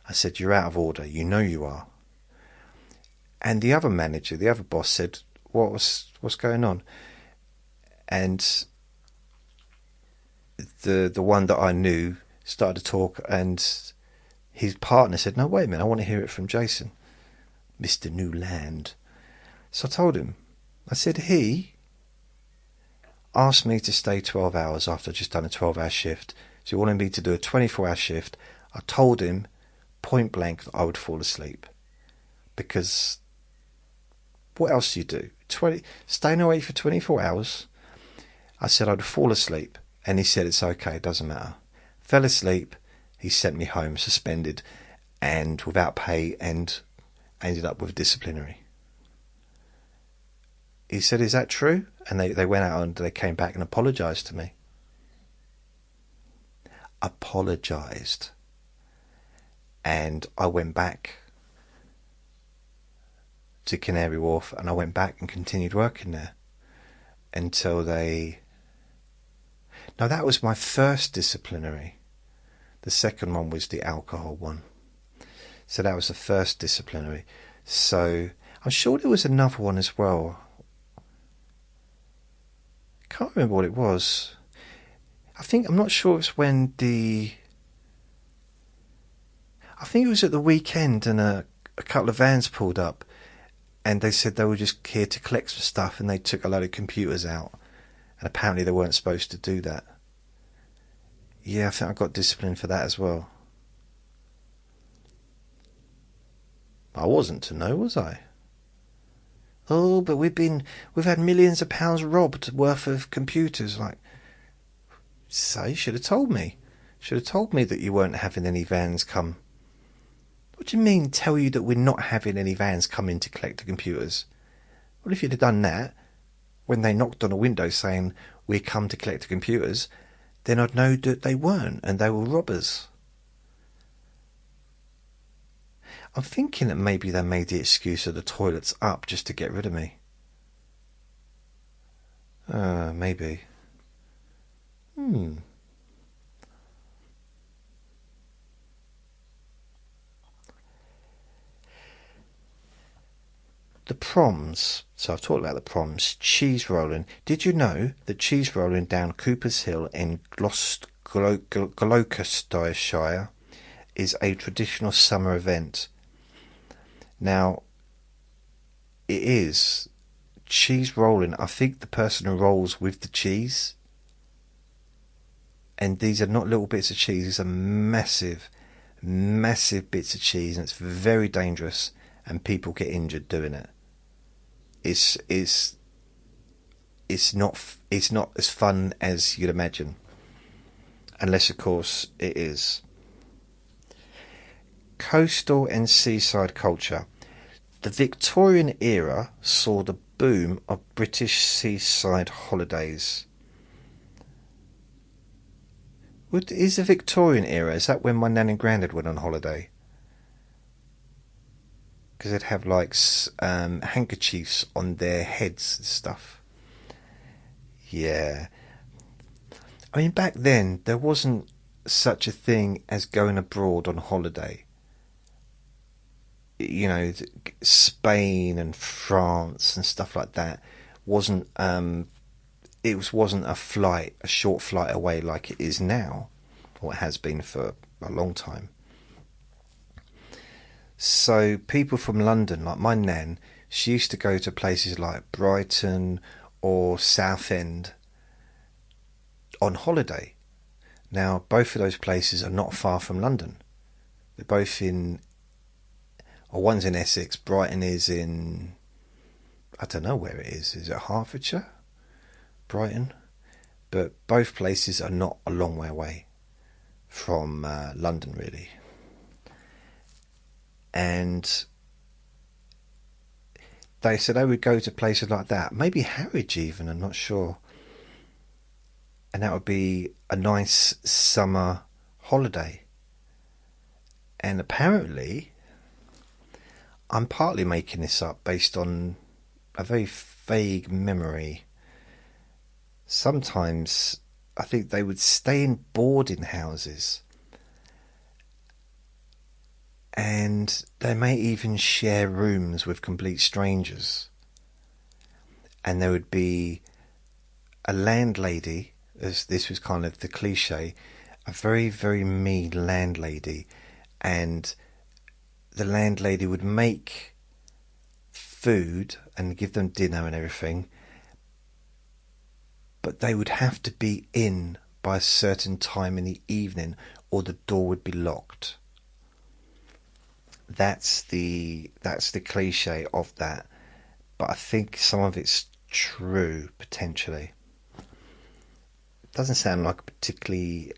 I said, you're out of order. You know you are. And the other manager, the other boss, said, what's going on? And the one that I knew started to talk, and his partner said, no, wait a minute, I want to hear it from Jason, Mr. Newland. So I told him, I said, he asked me to stay 12 hours after I'd just done a 12-hour shift. So he wanted me to do a 24-hour shift. I told him point blank that I would fall asleep, because what else do you do? Staying awake for 24 hours. I said I'd fall asleep, and he said it's okay, it doesn't matter. Fell asleep, he sent me home suspended and without pay, and ended up with disciplinary. He said, is that true? And they went out and they came back and apologised to me. Apologised. And I went back to Canary Wharf, and I went back and continued working there until they... No, that was my first disciplinary. The second one was the alcohol one. So that was the first disciplinary. So I'm sure there was another one as well. Can't remember what it was. I'm not sure it's when I think it was at the weekend, and a couple of vans pulled up, and they said they were just here to collect some stuff, and they took a load of computers out, and apparently they weren't supposed to do that. Yeah, I think I got disciplined for that as well. I wasn't to know, was I? Oh, but we've had millions of pounds robbed worth of computers. Like, so you should have told me. Should have told me that you weren't having any vans come. What do you mean, tell you that we're not having any vans come in to collect the computers? Well, if you'd have done that, when they knocked on a window saying, we come to collect the computers, then I'd know that they weren't, and they were robbers. I'm thinking that maybe they made the excuse of the toilets up just to get rid of me. Maybe. The proms. So I've talked about the proms. Cheese rolling. Did you know that cheese rolling down Cooper's Hill in Gloucestershire is a traditional summer event? Now, it is cheese rolling. I think the person who rolls with the cheese, and these are not little bits of cheese, these are massive, massive bits of cheese, and it's very dangerous, and people get injured doing it. It's not as fun as you'd imagine, unless of course it is. Coastal and seaside culture. The Victorian era saw the boom of British seaside holidays. What is the Victorian era? Is that when my nan and granddad went on holiday? Because they'd have like handkerchiefs on their heads and stuff. Yeah. I mean, back then there wasn't such a thing as going abroad on holiday. You know, Spain and France and stuff like that wasn't wasn't a short flight away like it is now, or it has been for a long time. So people from London, like my nan, she used to go to places like Brighton or Southend on holiday. Now, both of those places are not far from London. They're both or one's in Essex, Brighton is in, I don't know where it is. Is it Hertfordshire? Brighton? But both places are not a long way away from London, really. And they said they would go to places like that, maybe Harwich even, I'm not sure. And that would be a nice summer holiday. And apparently, I'm partly making this up based on a very vague memory. Sometimes I think they would stay in boarding houses, and they may even share rooms with complete strangers. And there would be a landlady, as this was kind of the cliche, a very, very mean landlady, and the landlady would make food and give them dinner and everything, but they would have to be in by a certain time in the evening or the door would be locked. That's the cliche of that, but I think some of it's true, potentially. Doesn't sound like a particularly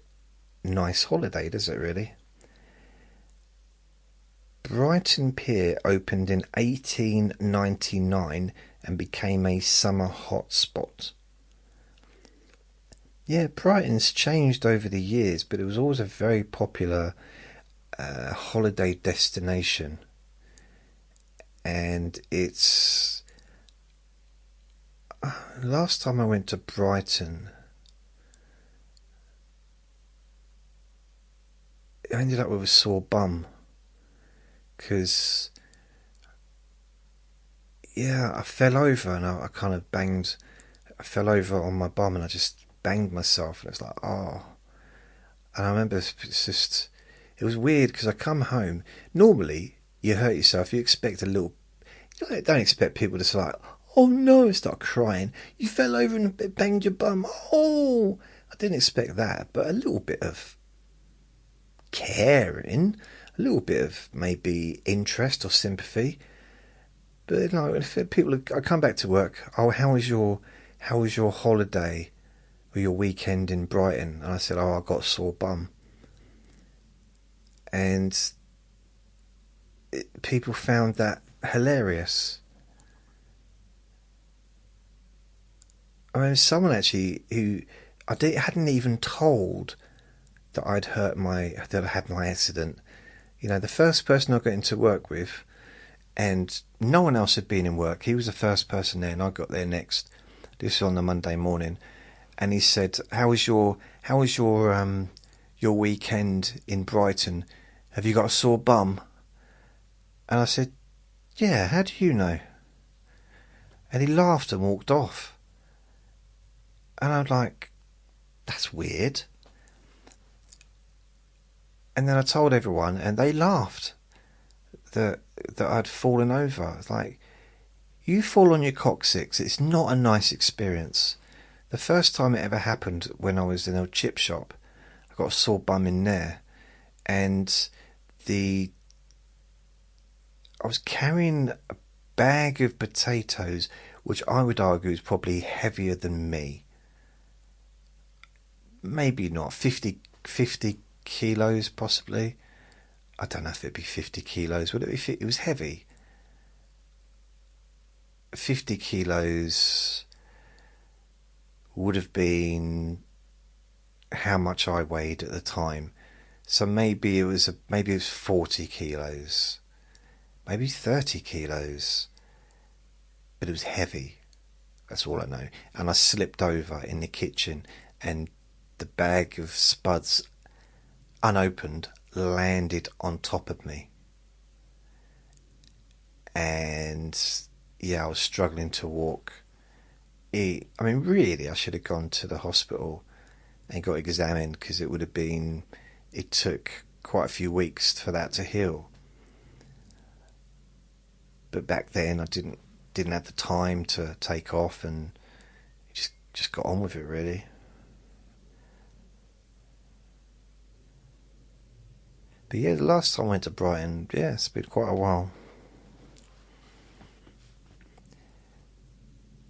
nice holiday, does it really? Brighton Pier opened in 1899 and became a summer hotspot. Yeah, Brighton's changed over the years, but it was always a very popular holiday destination. And it's... last time I went to Brighton, I ended up with a sore bum. Because, yeah, I fell over and I kind of banged... I fell over on my bum and I just banged myself. And it's like, oh. And I remember it's just... It was weird because I come home. Normally, you hurt yourself, you expect a little... You don't expect people to say, like, oh no, start crying. You fell over and banged your bum. Oh! I didn't expect that, but a little bit of caring, a little bit of maybe interest or sympathy. But you know, if people, I come back to work. Oh, how was your holiday or your weekend in Brighton? And I said, oh, I got a sore bum. And people found that hilarious. I mean, someone actually who hadn't even told that I had my accident. You know, the first person I got into work with, and no one else had been in work. He was the first person there, and I got there next. This was on the Monday morning, and he said, "How was your weekend in Brighton? Have you got a sore bum?" And I said, "Yeah. How do you know?" And he laughed and walked off. And I'm like, "That's weird." And then I told everyone, and they laughed that I'd fallen over. It's like, you fall on your coccyx, it's not a nice experience. The first time it ever happened when I was in a chip shop, I got a sore bum in there, and I was carrying a bag of potatoes, which I would argue is probably heavier than me. Maybe not, 50 kilos possibly. I don't know if it'd be 50 kilos. Would it be? It was heavy. 50 kilos would have been how much I weighed at the time. So maybe it was 40 kilos, maybe 30 kilos, but it was heavy. That's all I know. And I slipped over in the kitchen, and the bag of spuds, unopened, landed on top of me. And yeah, I was struggling to walk. I mean, really, I should have gone to the hospital and got examined, because it took quite a few weeks for that to heal. But back then, I didn't have the time to take off, and just got on with it, really. But yeah, the last time I went to Brighton, yeah, it's been quite a while.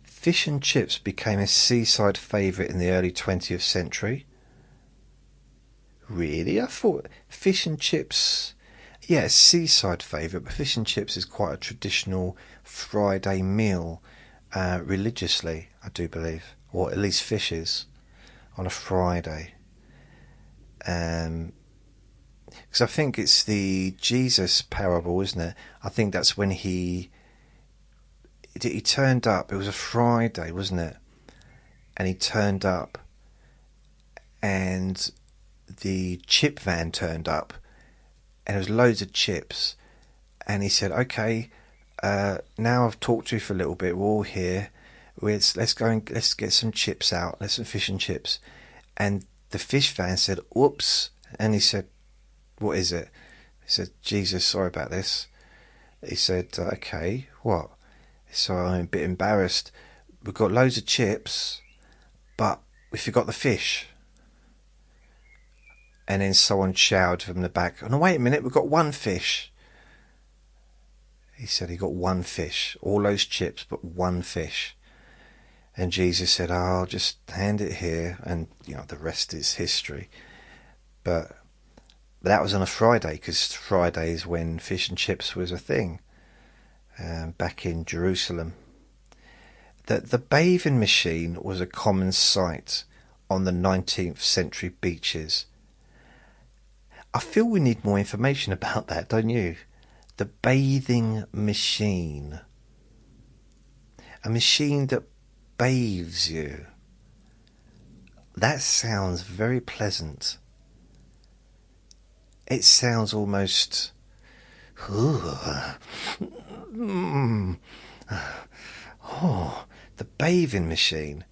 Fish and chips became a seaside favourite in the early 20th century. Really? I thought fish and chips... Yeah, seaside favourite, but fish and chips is quite a traditional Friday meal, religiously, I do believe. Or at least fish is, on a Friday. Because I think it's the Jesus parable, isn't it? I think that's when he turned up. It was a Friday, wasn't it? And he turned up, and the chip van turned up, and there was loads of chips, and he said, okay, now I've talked to you for a little bit, we're all here, let's go and let's get some chips out, let's some fish and chips. And the fish van said, whoops. And he said, what is it? He said, Jesus, sorry about this. He said, okay, what? So I'm a bit embarrassed, we've got loads of chips, but we forgot the fish. And then someone shouted from the back, oh no, wait a minute, we've got one fish. He said he got one fish, all those chips but one fish. And Jesus said, oh, I'll just hand it here, and the rest is history. But that was on a Friday, because Friday is when fish and chips was a thing, back in Jerusalem. The bathing machine was a common sight on the 19th century beaches. I feel we need more information about that, don't you? The bathing machine. A machine that bathes you. That sounds very pleasant. It sounds almost... Oh, the bathing machine.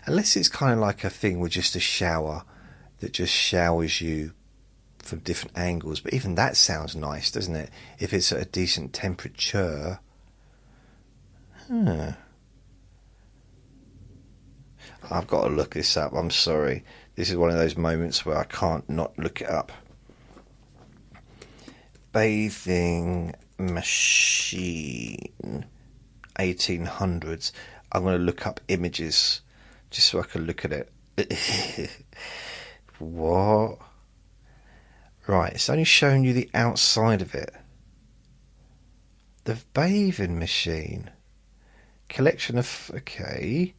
Unless it's kind of like a thing with just a shower that just showers you from different angles, but even that sounds nice, doesn't it? If it's at a decent temperature. I've got to look this up, I'm sorry. This is one of those moments where I can't not look it up. Bathing machine 1800s. I'm going to look up images just so I can look at it. What? Right, it's only showing you the outside of it. The bathing machine. Collection of... Okay.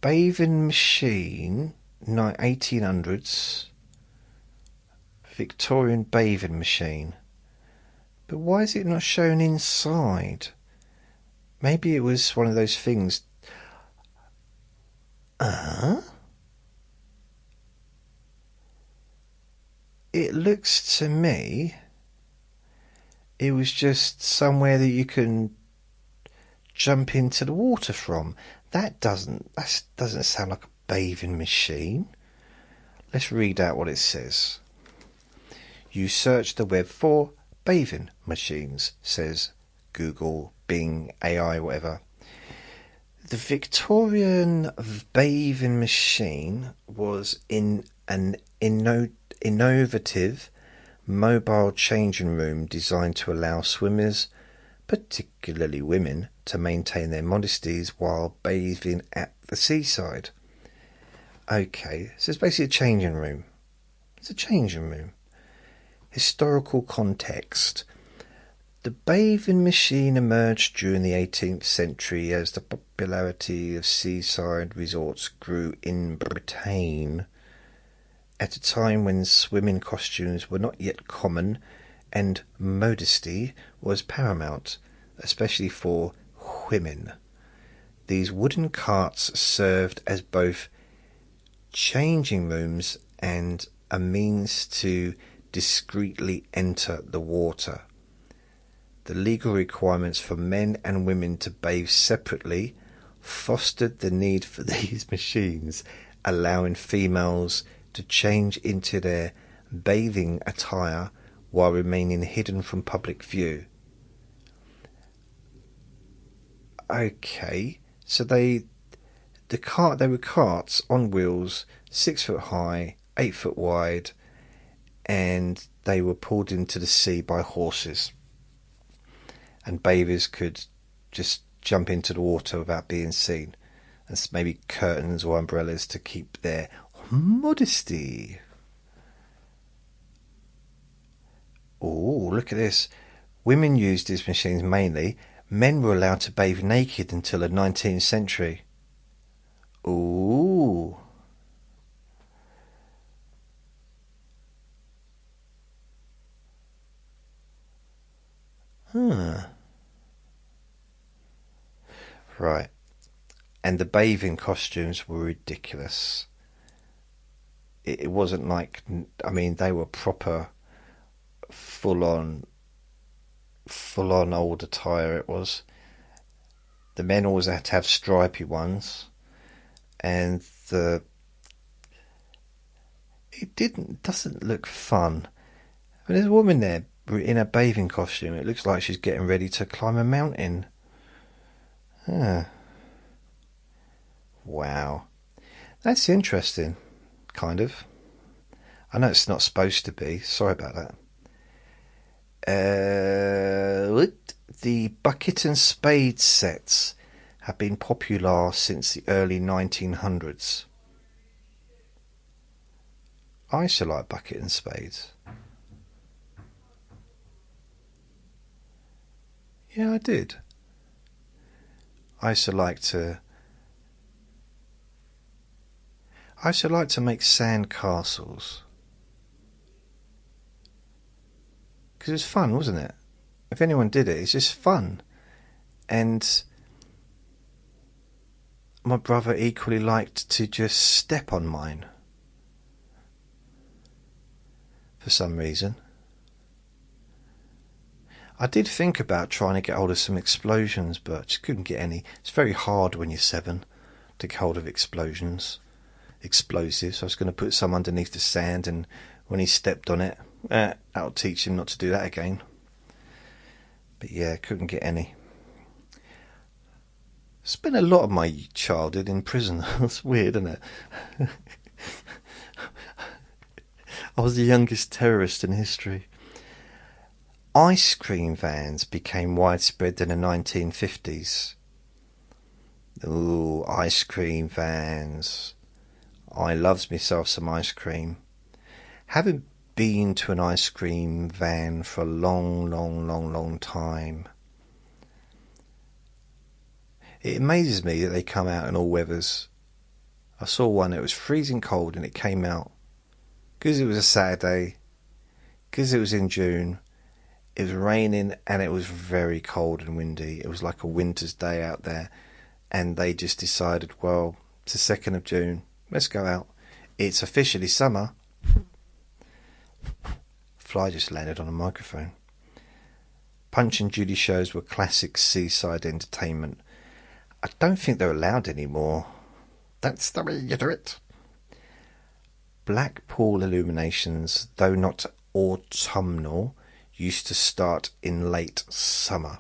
Bathing machine, 1800s. Victorian bathing machine. But why is it not shown inside? Maybe it was one of those things... It looks to me it was just somewhere that you can jump into the water from. That doesn't sound like a bathing machine. Let's read out what it says. You search the web for bathing machines, says Google, Bing, AI, whatever. The Victorian bathing machine was in an innovative mobile changing room designed to allow swimmers, particularly women, to maintain their modesties while bathing at the seaside. Okay, so it's basically a changing room. It's a changing room. Historical context. The bathing machine emerged during the 18th century as the popularity of seaside resorts grew in Britain, at a time when swimming costumes were not yet common and modesty was paramount, especially for women. These wooden carts served as both changing rooms and a means to discreetly enter the water. The legal requirements for men and women to bathe separately fostered the need for these machines, allowing females to change into their bathing attire while remaining hidden from public view. Okay, so they were carts on wheels, 6 foot high, 8 foot wide, and they were pulled into the sea by horses. And bathers could just jump into the water without being seen. And maybe curtains or umbrellas to keep their modesty. Oh, look at this. Women used these machines mainly. Men were allowed to bathe naked until the 19th century. Ooh. Huh. Right. And the bathing costumes were ridiculous. It wasn't like, I mean, they were proper full on old attire. It was. The men always had to have stripy ones, and it doesn't look fun. When there's a woman there in a bathing costume, it looks like she's getting ready to climb a mountain. Wow, that's interesting, kind of. I know it's not supposed to be. Sorry about that. The bucket and spade sets have been popular since the early 1900s. I used to like bucket and spades. Yeah, I did. I used to like to make sand castles. Because it was fun, wasn't it? If anyone did it, it's just fun. And my brother equally liked to just step on mine. For some reason. I did think about trying to get hold of some explosions, but just couldn't get any. It's very hard when you're 7 to get hold of explosives. I was going to put some underneath the sand, and when he stepped on it, that'll teach him not to do that again. But yeah, couldn't get any. Spent a lot of my childhood in prison. That's weird, isn't it? I was the youngest terrorist in history. Ice cream vans became widespread in the 1950s. Ooh, ice cream vans. I loves myself some ice cream. Haven't been to an ice cream van for a long time. It amazes me that they come out in all weathers. I saw one that was freezing cold and it came out because it was a Saturday, because it was in June. It was raining and it was very cold and windy. It was like a winter's day out there, and they just decided, well, it's the 2nd of June, let's go out. It's officially summer. Fly just landed on a microphone. Punch and Judy shows were classic seaside entertainment. I don't think they're allowed anymore. That's the way you do it. Blackpool illuminations, though not autumnal, used to start in late summer.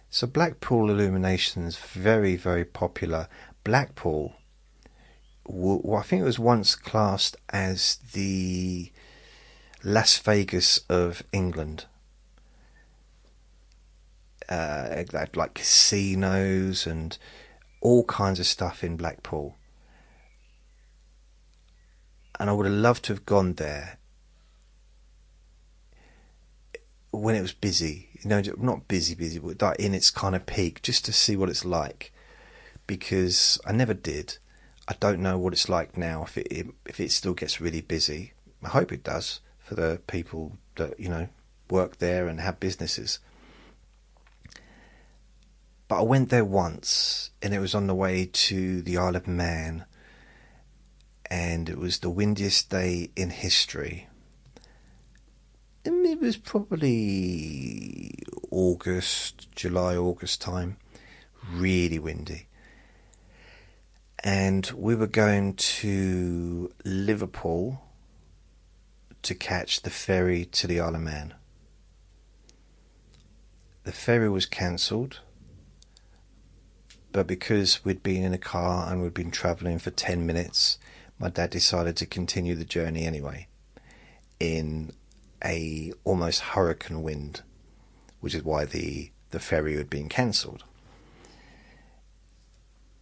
So Blackpool illuminations, very, very popular. Blackpool, I think it was once classed as the Las Vegas of England. They had like casinos and all kinds of stuff in Blackpool. And I would have loved to have gone there when it was busy, not busy, but like in its kind of peak, just to see what it's like. Because I never did. I don't know what it's like now. If it still gets really busy, I hope it does for the people that work there and have businesses. But I went there once, and it was on the way to the Isle of Man, and it was the windiest day in history. It was probably July, August time. really windy. And we were going to Liverpool to catch the ferry to the Isle of Man. The ferry was cancelled, but because we'd been in a car and we'd been travelling for 10 minutes, my dad decided to continue the journey anyway, in a almost hurricane wind, which is why the ferry had been cancelled.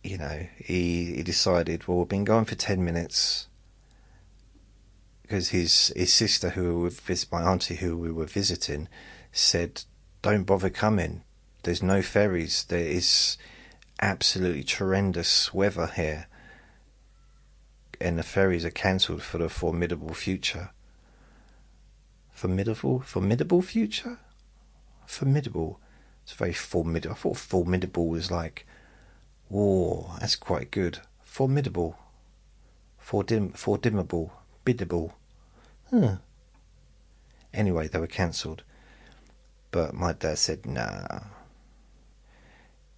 You know, he decided, well, we've been going for 10 minutes, because his sister, my auntie who we were visiting, said, don't bother coming. There's no ferries. There is absolutely horrendous weather here. And the ferries are cancelled for the formidable future. Formidable future? Formidable. It's very formidable. I thought formidable was like, whoa, that's quite good. Formidable. Fordimmable. Biddable. Anyway, they were cancelled. But my dad said, nah.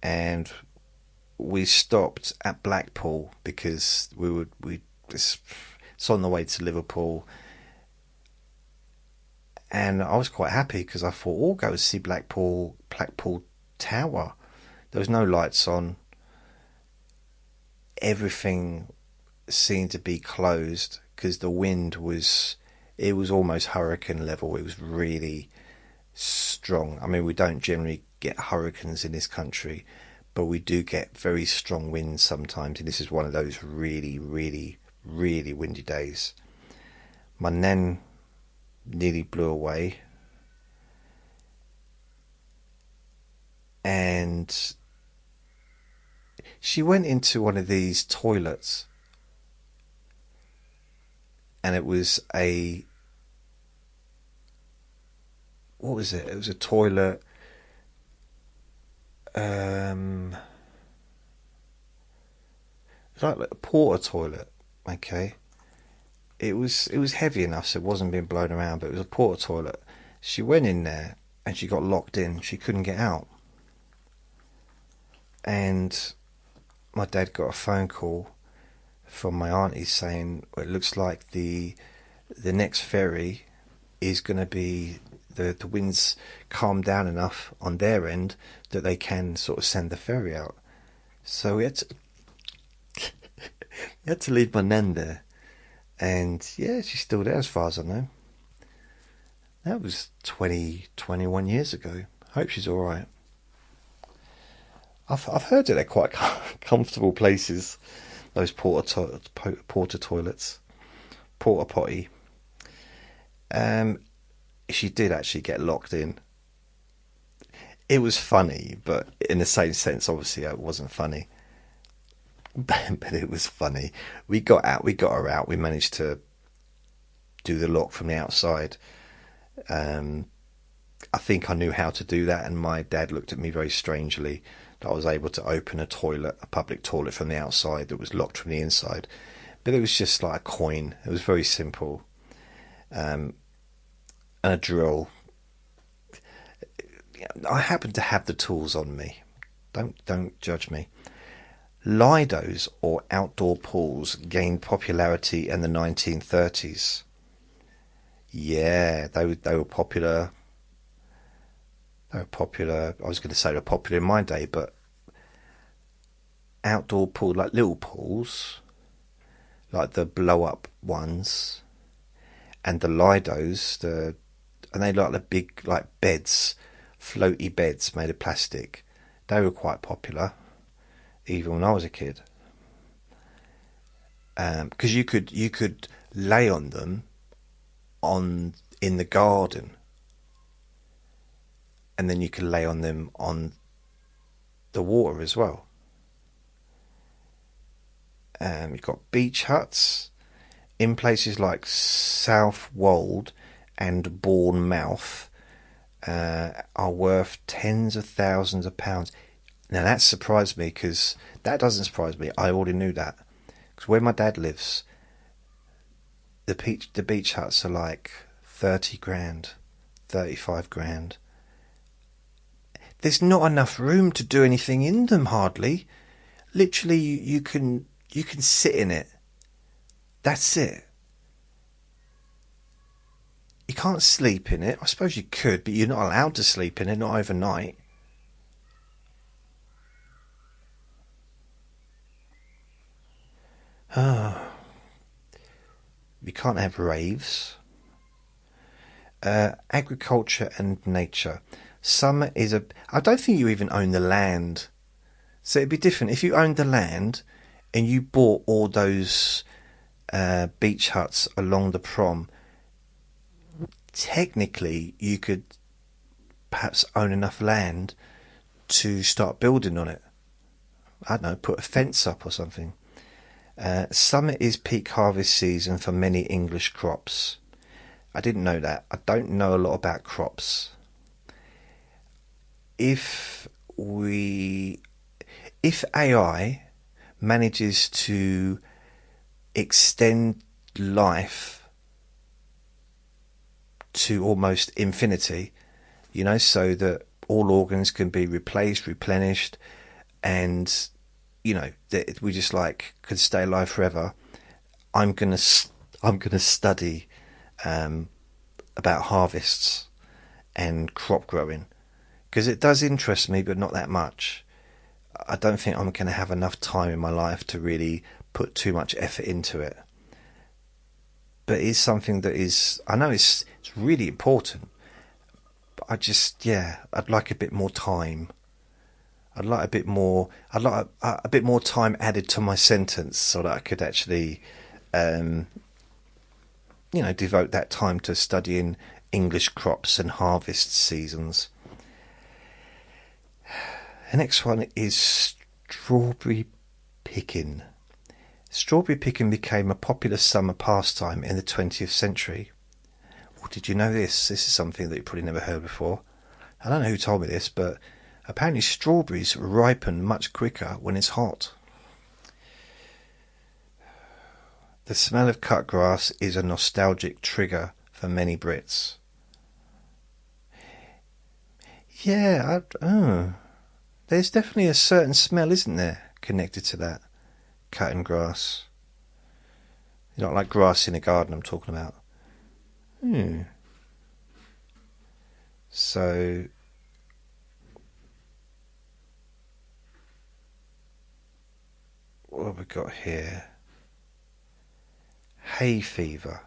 And we stopped at Blackpool because it's on the way to Liverpool. And I was quite happy because I thought, we'll go see Blackpool Tower. There was no lights on. Everything seemed to be closed because the wind was almost hurricane level. It was really strong. I mean, we don't generally get hurricanes in this country, but we do get very strong winds sometimes, and this is one of those really, really, really windy days. My nan nearly blew away, and she went into one of these toilets, and it was what was it? It was a toilet. Like a porta toilet. Okay. It was heavy enough so it wasn't being blown around, but it was a porta toilet. She went in there and she got locked in. She couldn't get out. And my dad got a phone call from my auntie saying, well, it looks like the next ferry is going to be, the winds calm down enough on their end that they can sort of send the ferry out. So we had to leave my nan there. And yeah, she's still there as far as I know. That was 21 years ago. Hope she's alright. I've heard that they're quite comfortable places, those porta toilets. Porta potty. She did actually get locked in. It was funny, but in the same sense, obviously, it wasn't funny. But it was funny. We got her out. We managed to do the lock from the outside. I think I knew how to do that, and my dad looked at me very strangely that I was able to open a public toilet from the outside that was locked from the inside. But it was just like a coin. It was very simple. And a drill. I happen to have the tools on me. Don't judge me. Lidos, or outdoor pools, gained popularity in the 1930s. Yeah, they were popular. They were popular. I was going to say they were popular in my day, but outdoor pool, like little pools, like the blow-up ones, and the Lidos, and they like the big like beds, floaty beds made of plastic. They were quite popular, even when I was a kid, because you could lay on them in the garden, and then you could lay on them on the water as well. You've got beach huts in places like South Wold and Bournemouth, are worth tens of thousands of pounds. Now that surprised me, because that doesn't surprise me. I already knew that, because where my dad lives, the beach huts are like 30 grand, 35 grand. there's not enough room to do anything in them hardly. Literally, you can sit in it. That's it. You can't sleep in it. I suppose you could, but you're not allowed to sleep in it, not overnight. You can't have raves. Agriculture and nature. Summer is I don't think you even own the land. So it'd be different if you owned the land and you bought all those beach huts along the prom. Technically, you could perhaps own enough land to start building on it. I don't know, put a fence up or something. Summer is peak harvest season for many English crops. I didn't know that. I don't know a lot about crops. If AI manages to extend life to almost infinity, so that all organs can be replaced, replenished, and that we just could stay alive forever, I'm gonna study about harvests and crop growing, because it does interest me, but not that much. I don't think I'm going to have enough time in my life to really put too much effort into it. But it's something that I know it's really important, but I'd like a bit more time. I'd like a bit more time added to my sentence so that I could actually devote that time to studying English crops and harvest seasons. The next one is strawberry picking. Strawberry picking became a popular summer pastime in the 20th century. Well, did you know this? This is something that you probably never heard before. I don't know who told me this, but apparently strawberries ripen much quicker when it's hot. The smell of cut grass is a nostalgic trigger for many Brits. Yeah, there's definitely a certain smell, isn't there, connected to that, cutting grass. Not like grass in a garden I'm talking about. So, what have we got here? Hay fever.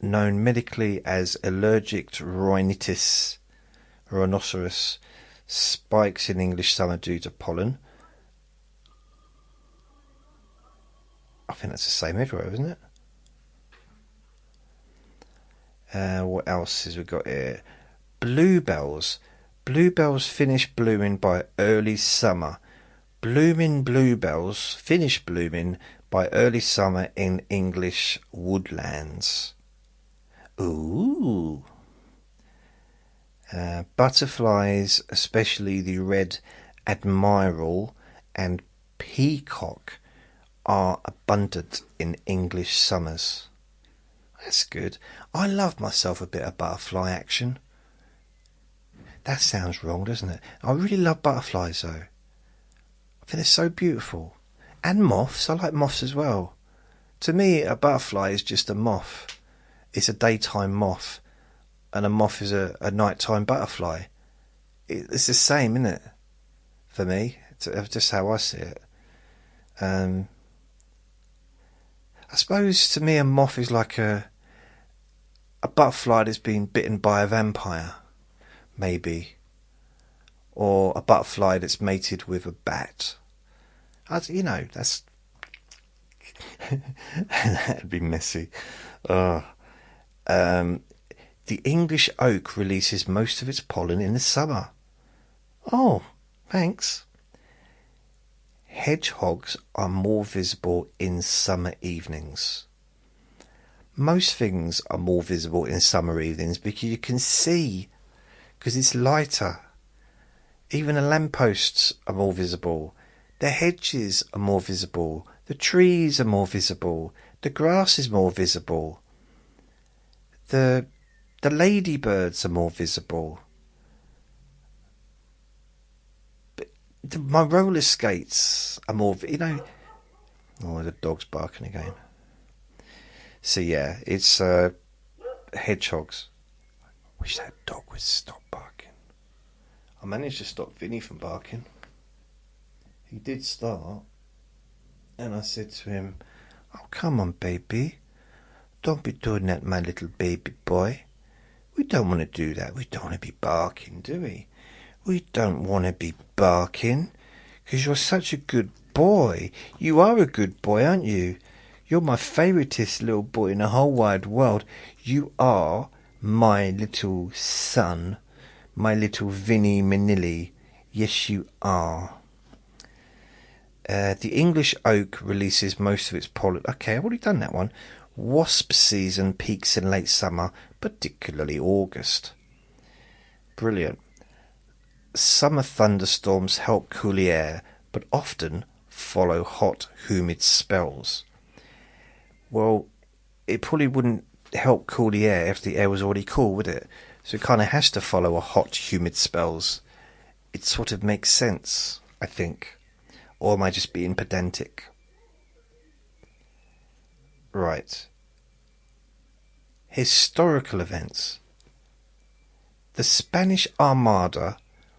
Known medically as allergic rhinitis, rhinoceros, spikes in English summer due to pollen. I think that's the same everywhere, isn't it? What else has we got here? Bluebells. Bluebells finish blooming by early summer. Blooming bluebells finish blooming by early summer in English woodlands. Ooh. Butterflies, especially the red admiral and peacock, are abundant in English summers. That's good. I love myself a bit of butterfly action. That sounds wrong, doesn't it? I really love butterflies though. I think they're so beautiful. And moths. I like moths as well. To me, a butterfly is just a moth. It's a daytime moth. And a moth is a nighttime butterfly. It's the same, isn't it? For me. It's just how I see it. I suppose to me a moth is like a butterfly that's been bitten by a vampire. Maybe. Or a butterfly that's mated with a bat. That's... That'd be messy. The English oak releases most of its pollen in the summer. Oh, thanks. Hedgehogs are more visible in summer evenings. Most things are more visible in summer evenings because you can see, because it's lighter. Even the lampposts are more visible. The hedges are more visible. The trees are more visible. The grass is more visible. The The ladybirds are more visible. But my roller skates are more, you know. Oh, the dog's barking again. So yeah, it's hedgehogs. Wish that dog would stop barking. I managed to stop Vinny from barking. He did start, and I said to him, "Oh, come on, baby. Don't be doing that, my little baby boy. We don't want to do that. We don't want to be barking, do we? We don't want to be barking, because you're such a good boy. You are a good boy, aren't you? You're my favouriteest little boy in the whole wide world. You are my little son, my little Vinny Manilli. Yes, you are." The English oak releases most of its pollen. Okay, I've already done that one. Wasp season peaks in late summer, particularly August. Brilliant. Summer thunderstorms help cool the air, but often follow hot, humid spells. Well, it probably wouldn't help cool the air if the air was already cool, would it? So it kind of has to follow a hot, humid spells. It sort of makes sense, I think. Or am I just being pedantic? Right. Historical events. The Spanish Armada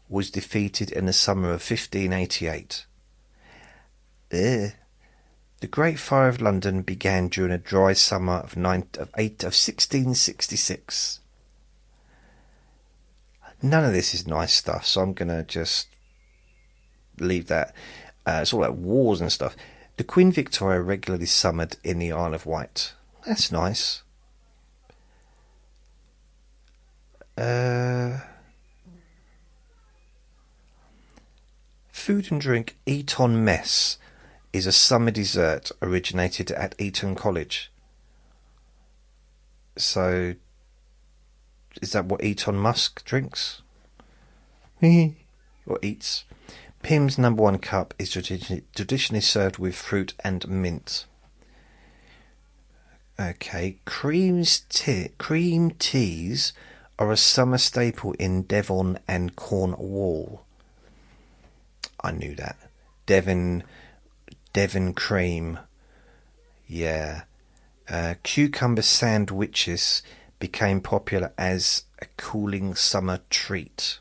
was defeated in the summer of 1588. The Great Fire of London began during a dry summer of 1666. None of this is nice stuff, so I'm going to just leave that. It's all about wars and stuff. The Queen Victoria regularly summered in the Isle of Wight. That's nice. Food and drink Eton Mess is a summer dessert originated at Eton College. So, is that what Eton Musk drinks? Or eats? Pim's #1 cup is traditionally served with fruit and mint. Okay, cream teas are a summer staple in Devon and Cornwall. I knew that. Devon cream. Yeah. Cucumber sandwiches became popular as a cooling summer treat.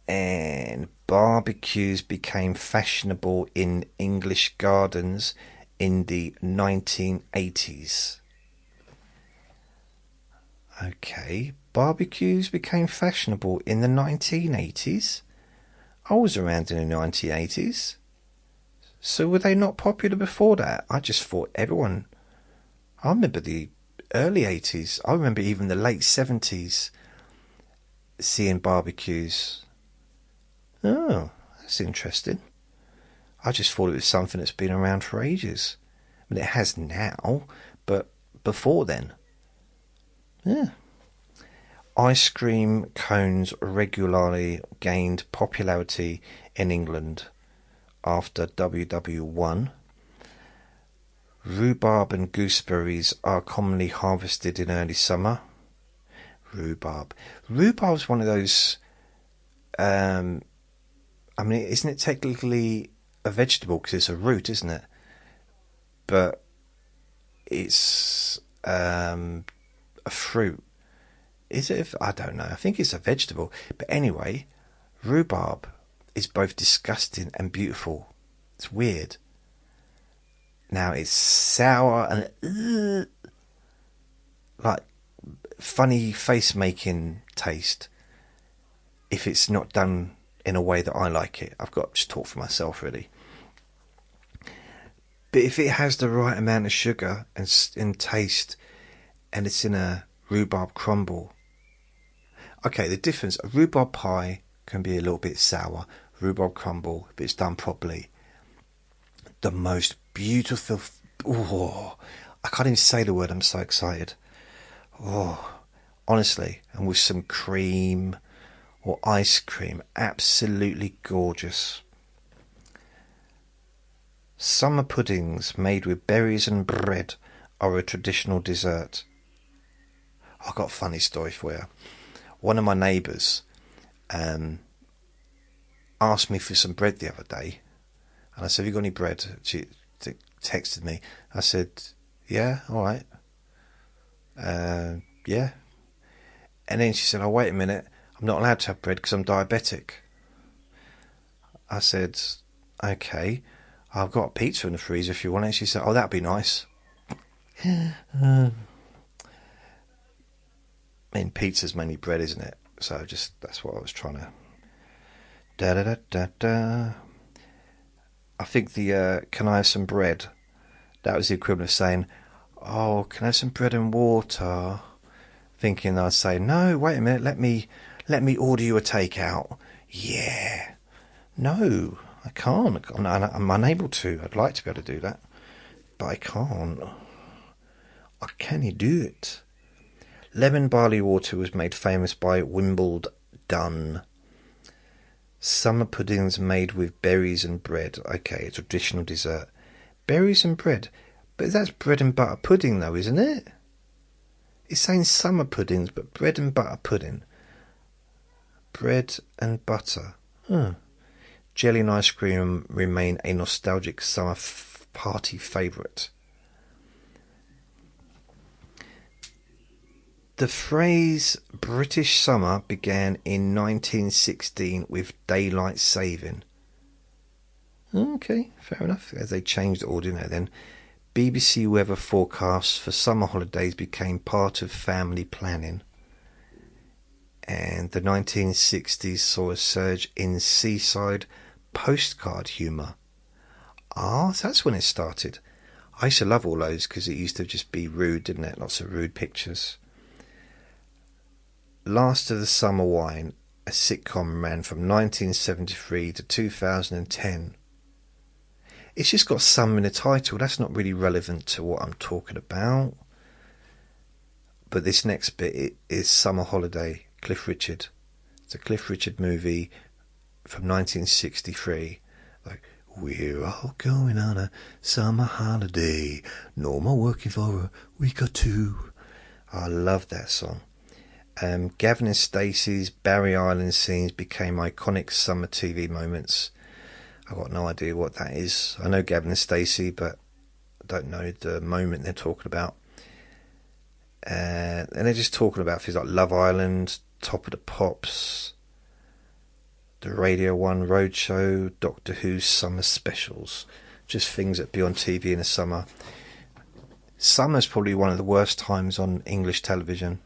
And barbecues became fashionable in English gardens in the 1980s. Okay, barbecues became fashionable in the 1980s? I was around in the 1980s. So were they not popular before that? I just thought everyone... I remember the early 80s. I remember even the late 70s seeing barbecues. Oh, that's interesting. I just thought it was something that's been around for ages. I mean, it has now, but before then. Yeah. Ice cream cones regularly gained popularity in England after WW1. Rhubarb and gooseberries are commonly harvested in early summer. Rhubarb's one of those... I mean, isn't it technically a vegetable because it's a root, isn't it? But it's a fruit. Is it? I don't know. I think it's a vegetable. But anyway, rhubarb is both disgusting and beautiful. It's weird. Now it's sour and like funny face making taste. If it's not done in a way that I like it, I've got to just talk for myself really. But if it has the right amount of sugar and taste, and it's in a rhubarb crumble. Okay, the difference: a rhubarb pie can be a little bit sour. Rhubarb crumble, if it's done properly, the most beautiful. Oh, I can't even say the word. I'm so excited. Oh, honestly, and with some cream or ice cream, absolutely gorgeous. Summer puddings made with berries and bread are a traditional dessert. I've got a funny story for you. One of my neighbours asked me for some bread the other day, and I said, "Have you got any bread?" She texted me. I said, "Yeah, all right, yeah." And then she said, "Oh, wait a minute, I'm not allowed to have bread because I'm diabetic." I said, "Okay, I've got pizza in the freezer if you want it." She said, "Oh, that'd be nice." I mean, pizza's mainly bread, isn't it? So that's what I was trying to. Da da da da da. I think the "can I have some bread?" That was the equivalent of saying, "Oh, can I have some bread and water?" Thinking I'd say, "No, wait a minute, let me order you a takeout." Yeah. No, I can't. I'm unable to. I'd like to be able to do that, but I can't. I can't do it. Lemon barley water was made famous by Wimbledon. Summer puddings made with berries and bread. Okay, a traditional dessert. Berries and bread. But that's bread and butter pudding though, isn't it? It's saying summer puddings, but bread and butter pudding. Bread and butter. Jelly and ice cream remain a nostalgic summer party favourite. The phrase British summer began in 1916 with daylight saving. Okay, fair enough. As they changed it all, didn't they then? BBC weather forecasts for summer holidays became part of family planning. And the 1960s saw a surge in seaside postcard humour. So that's when it started. I used to love all those because it used to just be rude, didn't it? Lots of rude pictures. Last of the Summer Wine, a sitcom, ran from 1973 to 2010. It's just got summer in the title. That's not really relevant to what I'm talking about. But this next bit is Summer Holiday, Cliff Richard. It's a Cliff Richard movie from 1963. Like, we're all going on a summer holiday. No more working for a week or two. I love that song. Gavin and Stacey's Barry Island scenes became iconic summer TV moments. I've got no idea what that is. I know Gavin and Stacey, but I don't know the moment they're talking about. And they're just talking about things like Love Island, Top of the Pops, the Radio 1 Roadshow, Doctor Who's summer specials. Just things that be on TV in the summer. Summer's probably one of the worst times on English television.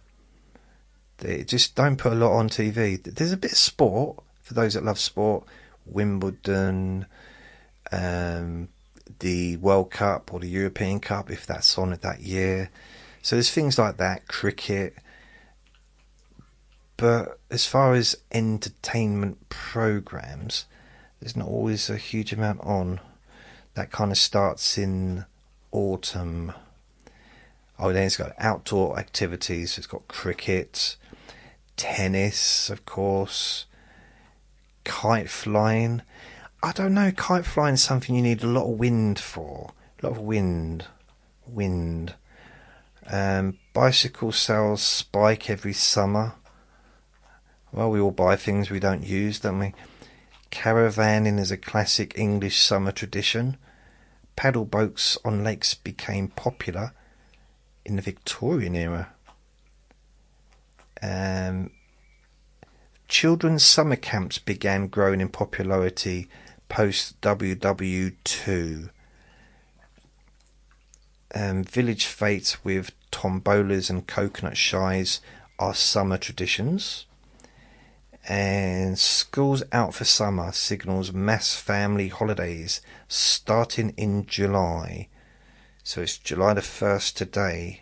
They just don't put a lot on TV. There's a bit of sport for those that love sport. Wimbledon, the World Cup or the European Cup, if that's on it that year. So there's things like that, cricket. But as far as entertainment programmes, there's not always a huge amount on. That kind of starts in autumn. Oh, then it's got outdoor activities. It's got cricket, tennis, of course, kite flying. I don't know, kite flying is something you need a lot of wind for. A lot of wind. Bicycle sales spike every summer. Well, we all buy things we don't use, don't we? Caravanning is a classic English summer tradition. Paddle boats on lakes became popular in the Victorian era. Children's summer camps began growing in popularity post WW2. Village fetes with tombolas and coconut shies are summer traditions. And schools out for summer signals mass family holidays starting in July. So it's July the 1st today.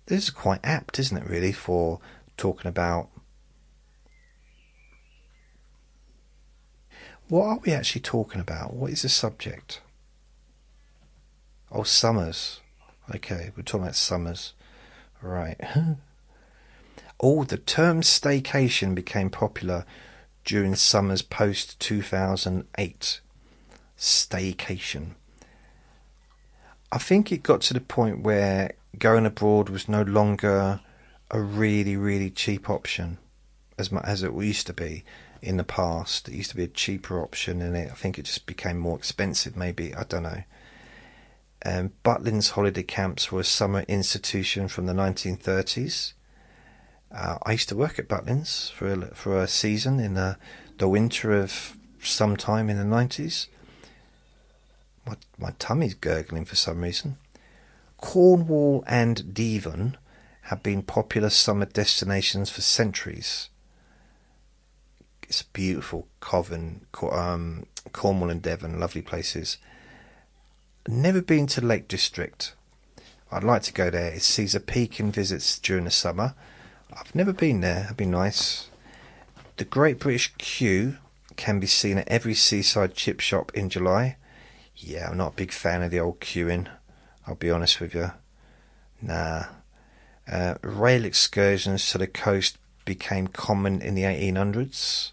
This is quite apt, isn't it, really, for talking about... What are we actually talking about? What is the subject? Oh, summers. Okay, we're talking about summers. Right. Oh, the term staycation became popular during summers post-2008. Staycation. I think it got to the point where going abroad was no longer a really, really cheap option, as much as it used to be in the past. It used to be a cheaper option, and I think it just became more expensive, maybe, I don't know. Butlins holiday camps were a summer institution from the 1930s. I used to work at Butlins for a season in the winter of sometime in the 90s. My tummy's gurgling for some reason. Cornwall and Devon have been popular summer destinations for centuries. It's beautiful, Cornwall and Devon, lovely places. Never been to Lake District. I'd like to go there. It sees a peak in visits during the summer. I've never been there. It'd be nice. The Great British Queue can be seen at every seaside chip shop in July. Yeah, I'm not a big fan of the old queuing, I'll be honest with you. Nah. Rail excursions to the coast became common in the 1800s.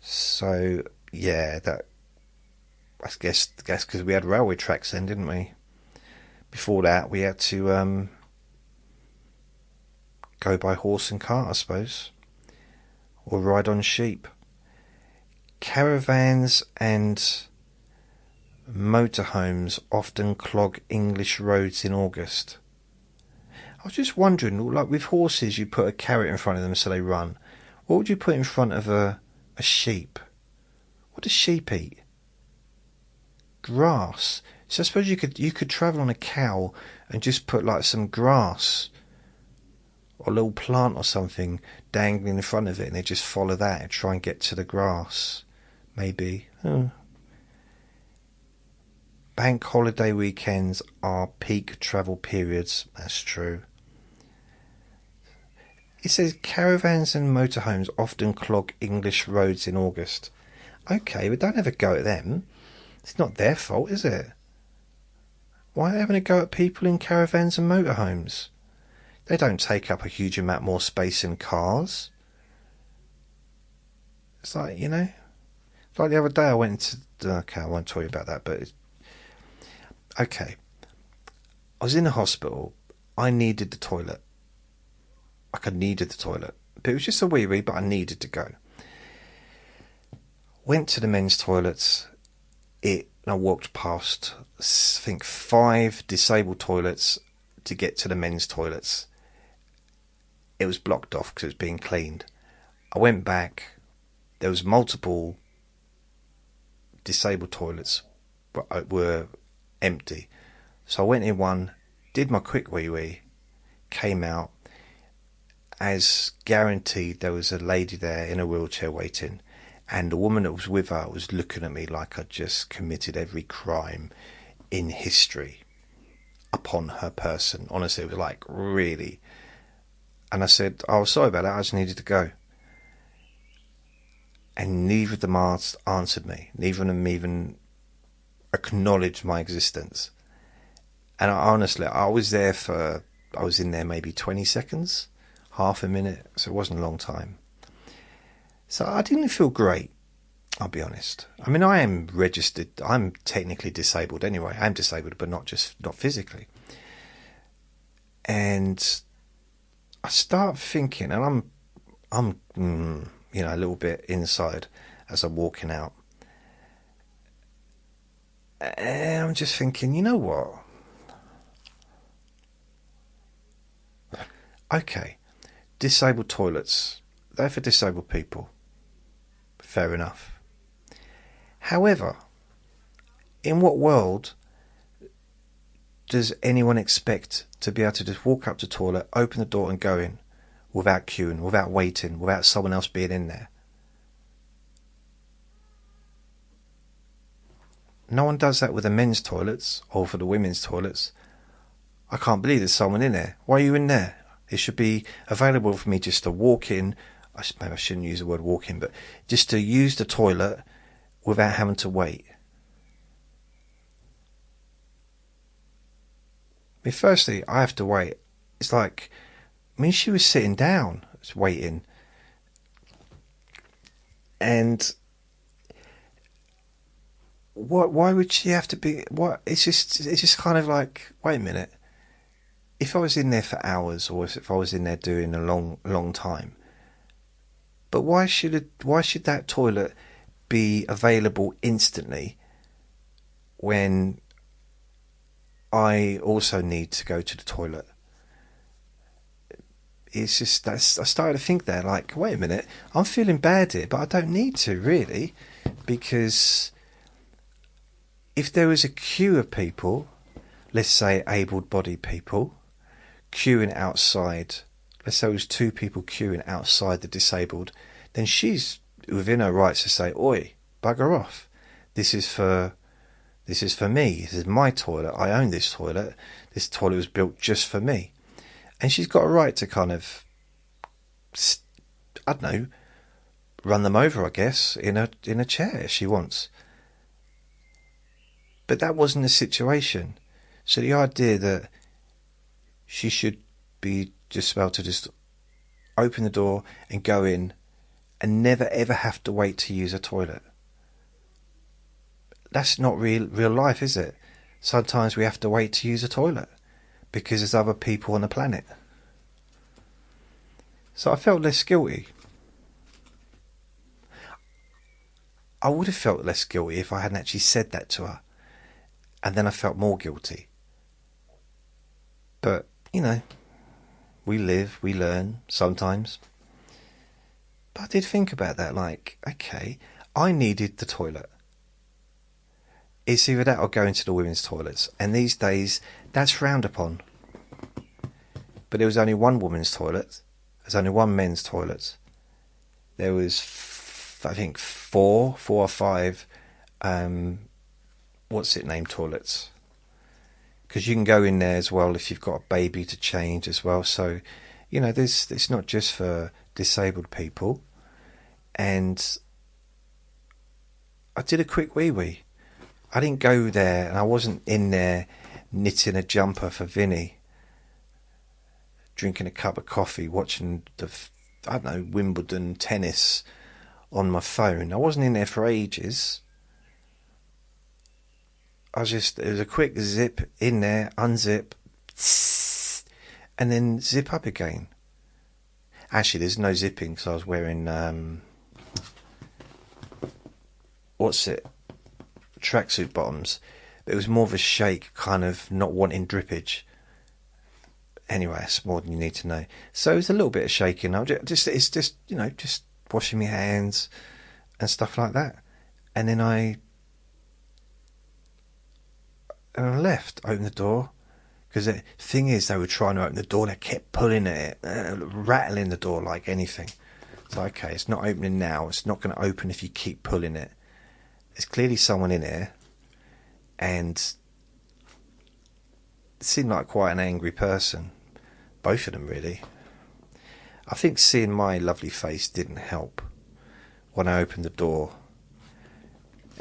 So, yeah, I guess because we had railway tracks then, didn't we? Before that, we had to go by horse and cart, I suppose, or ride on sheep. Caravans and motorhomes often clog English roads in August. I was just wondering, like with horses, you put a carrot in front of them so they run. What would you put in front of a sheep? What does sheep eat? Grass. So I suppose you could travel on a cow and just put like some grass or a little plant or something dangling in front of it, and they just follow that and try and get to the grass. Maybe. Bank holiday weekends are peak travel periods. That's true. It says caravans and motorhomes often clog English roads in August. Okay, but don't have a go at them. It's not their fault, is it? Why are they having a go at people in caravans and motorhomes? They don't take up a huge amount more space than cars. It's like, like the other day I went to... Okay, I won't tell you about that, but... Okay. I was in the hospital. I needed the toilet. Like, I needed the toilet. But it was just a wee, but I needed to go. Went to the men's toilets. I walked past, I think, 5 disabled toilets to get to the men's toilets. It was blocked off because it was being cleaned. I went back. There was multiple disabled toilets, but were empty. So I went in one, did my quick wee, came out. As guaranteed, there was a lady there in a wheelchair waiting. And the woman that was with her was looking at me like I'd just committed every crime in history upon her person. Honestly, it was like, really. And I said, oh, sorry about that, I just needed to go. And neither of them answered me. Neither of them even acknowledged my existence. And honestly, I was in there maybe 20 seconds, half a minute, so it wasn't a long time. So I didn't feel great, I'll be honest. I mean, I am registered, I'm technically disabled anyway. I'm disabled, but not physically. And I start thinking, and I'm a little bit inside as I'm walking out. And I'm just thinking, you know what? Okay, disabled toilets, they're for disabled people. Fair enough. However, in what world does anyone expect to be able to just walk up to the toilet, open the door and go in without queuing, without waiting, without someone else being in there? No one does that with the men's toilets or for the women's toilets. I can't believe there's someone in there. Why are you in there? It should be available for me just to walk in. Maybe I shouldn't use the word walk in, but just to use the toilet without having to wait. I mean, firstly, I have to wait. It's like, she was sitting down, just waiting. And why would she have to be? What? It's just kind of like, wait a minute. if I was in there for hours, or if I was in there doing a long time, but why should that toilet be available instantly when I also need to go to the toilet? It's just I started to think there, like, wait a minute, I'm feeling bad here, but I don't need to really, because if there was a queue of people, let's say able-bodied people, queuing outside, let's say it was 2 people queuing outside the disabled, then she's within her rights to say, oi, bugger off. This is for me. This is my toilet. I own this toilet. This toilet was built just for me. And she's got a right to kind of, I don't know, run them over, I guess, in a chair if she wants. But that wasn't the situation. So the idea that she should be just able to just open the door and go in and never ever have to wait to use a toilet. That's not real life, is it? Sometimes we have to wait to use a toilet because there's other people on the planet. So I felt less guilty. I would have felt less guilty if I hadn't actually said that to her. And then I felt more guilty. But, you know, we live, we learn sometimes. But I did think about that, like, okay, I needed the toilet. It's either that or go into the women's toilets. And these days, that's frowned upon. But there was only one women's toilet. There's only one men's toilet. There was, I think, four or five, toilets. Because you can go in there as well if you've got a baby to change as well. So, you know, it's not just for disabled people. And I did a quick wee-wee. I didn't go there, and I wasn't in there knitting a jumper for Vinny, drinking a cup of coffee, watching Wimbledon tennis on my phone. I wasn't in there for ages. It was a quick zip in there, unzip, and then zip up again. Actually, there's no zipping because I was wearing, tracksuit bottoms. But it was more of a shake, kind of not wanting drippage. Anyway, that's more than you need to know. So it was a little bit of shaking. It's just washing my hands and stuff like that. And then I left, opened the door. Because the thing is, they were trying to open the door, they kept pulling at it, rattling the door like anything. So, okay, it's not opening now, it's not going to open if you keep pulling it. There's clearly someone in here, and it seemed like quite an angry person. Both of them, really. I think seeing my lovely face didn't help when I opened the door.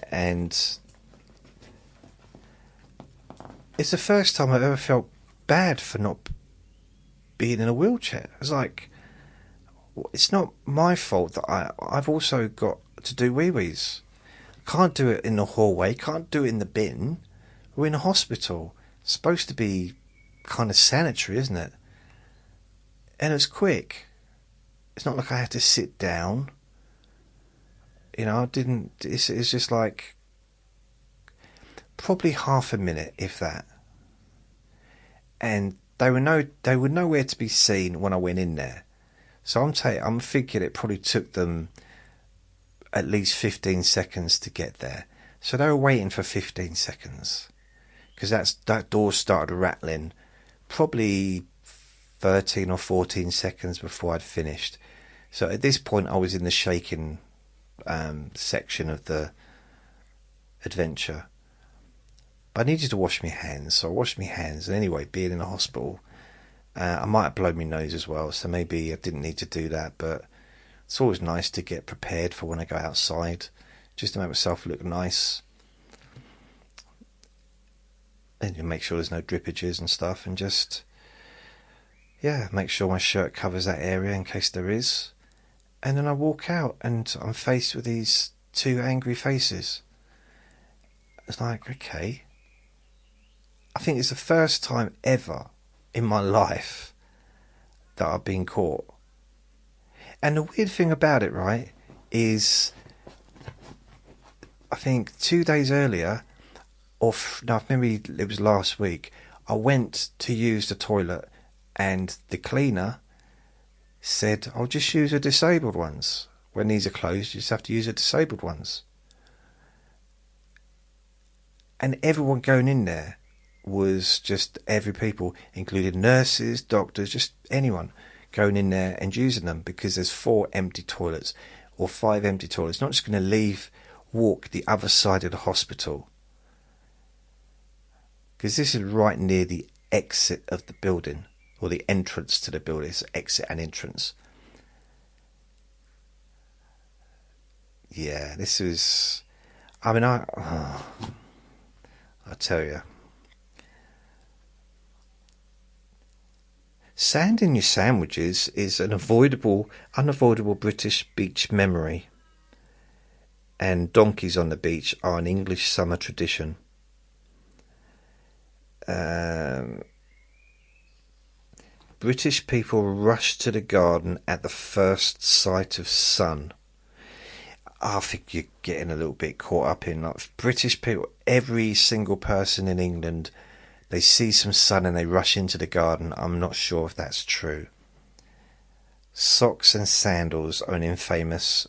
And it's the first time I've ever felt bad for not being in a wheelchair. It's like, it's not my fault that I've also got to do wee-wees. Can't do it in the hallway, can't do it in the bin. We're in a hospital. It's supposed to be kind of sanitary, isn't it? And it's quick. It's not like I had to sit down. You know, it's just like probably half a minute, if that. And they were nowhere to be seen when I went in there. So I'm thinking it probably took them at least 15 seconds to get there. So they were waiting for 15 seconds. Because that door started rattling probably 13 or 14 seconds before I'd finished. So at this point I was in the shaking section of the adventure. But I needed to wash my hands, so I washed my hands. And anyway, being in a hospital, I might have blown my nose as well, so maybe I didn't need to do that. But it's always nice to get prepared for when I go outside, just to make myself look nice. And you make sure there's no drippages and stuff, and just, make sure my shirt covers that area in case there is. And then I walk out, and I'm faced with these two angry faces. It's like, okay. I think it's the first time ever in my life that I've been caught. And the weird thing about it, right, is I think 2 days earlier, no, maybe it was last week, I went to use the toilet and the cleaner said, I'll just use the disabled ones. When these are closed, you just have to use the disabled ones. And everyone going in there was just every people, including nurses, doctors, just anyone going in there and using them, because there's 4 empty toilets or 5 empty toilets. Not just going to walk the other side of the hospital, because this is right near the exit of the building, or the entrance to the building. It's exit and entrance. Yeah, this was, I mean, I tell you, sand in your sandwiches is an unavoidable British beach memory, and donkeys on the beach are an English summer tradition. British people rush to the garden at the first sight of sun. I think you're getting a little bit caught up in, like, British people, every single person in England, they see some sun and they rush into the garden. I'm not sure if that's true. Socks and sandals are an infamous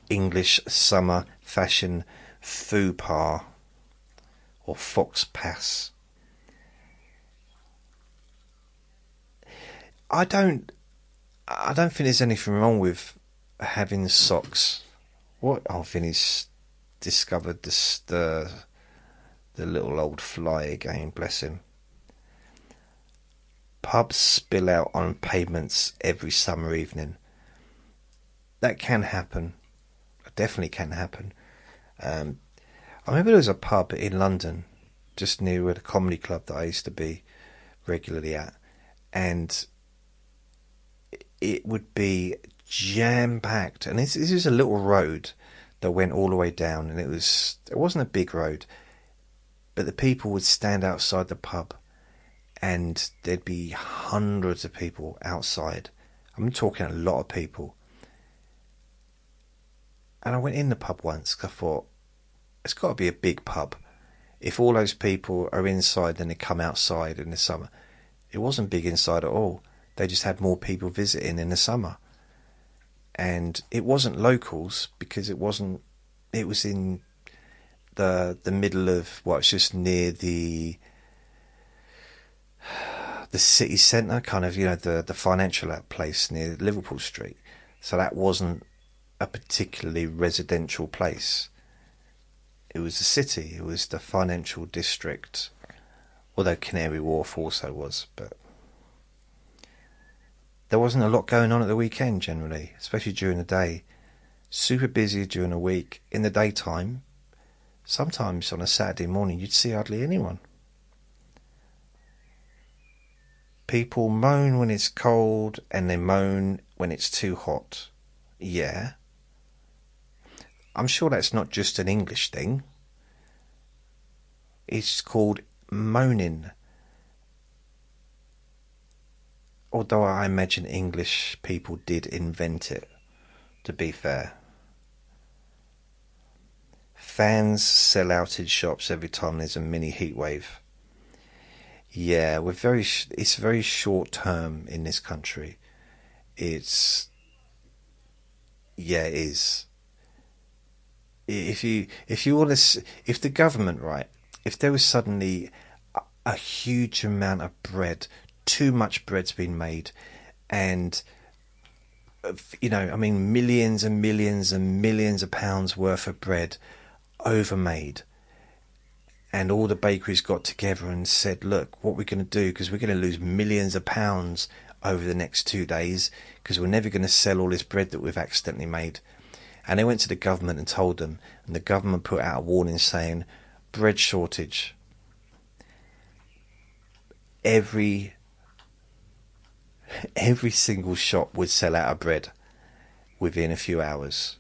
English summer fashion faux pas, or fox pass. I don't think there's anything wrong with having socks. What I think he's discovered the little old fly again, bless him. Pubs spill out on pavements every summer evening. That can happen. It definitely can happen. I remember there was a pub in London, just near the comedy club that I used to be regularly at, and it would be jam-packed. And this is a little road that went all the way down, and it wasn't a big road, but the people would stand outside the pub, and there'd be hundreds of people outside. I'm talking a lot of people. And I went in the pub once because I thought, it's got to be a big pub. If all those people are inside, then they come outside in the summer. It wasn't big inside at all. They just had more people visiting in the summer. And it wasn't locals, because it was in the middle of, well, it's just near the city centre, kind of, the financial place near Liverpool Street. So that wasn't a particularly residential place. It was the city, it was the financial district, although Canary Wharf also was, but there wasn't a lot going on at the weekend generally, especially during the day. Super busy during the week. In the daytime, sometimes on a Saturday morning, you'd see hardly anyone. People moan when it's cold, and they moan when it's too hot. Yeah. I'm sure that's not just an English thing. It's called moaning. Although I imagine English people did invent it, to be fair. Fans sell out in shops every time there's a mini heatwave. Yeah, it's very short term in this country. It is. If the government, right, if there was suddenly a huge amount of bread, too much bread's been made, and millions and millions and millions of pounds worth of bread overmade, and all the bakeries got together and said, look, what we're going to do, because we're going to lose millions of pounds over the next 2 days, because we're never going to sell all this bread that we've accidentally made. And they went to the government and told them, and the government put out a warning saying, bread shortage. Every single shop would sell out of bread within a few hours.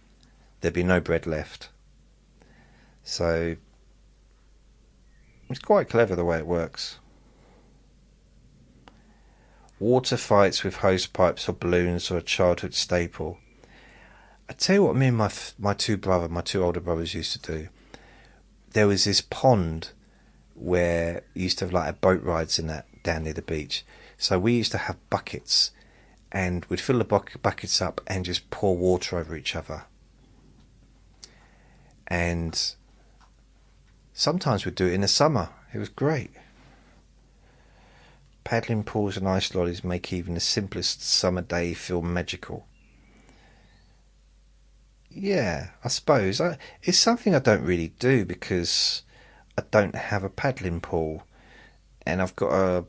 There'd be no bread left. So it's quite clever the way it works. Water fights with hose pipes or balloons are a childhood staple. I tell you what, me and my two older brothers used to do. There was this pond where you used to have like boat rides in that down near the beach. So we used to have buckets, and we'd fill the buckets up and just pour water over each other. And sometimes we'd do it in the summer. It was great. Paddling pools and ice lollies make even the simplest summer day feel magical. Yeah, I suppose. It's something I don't really do because I don't have a paddling pool. And I've got a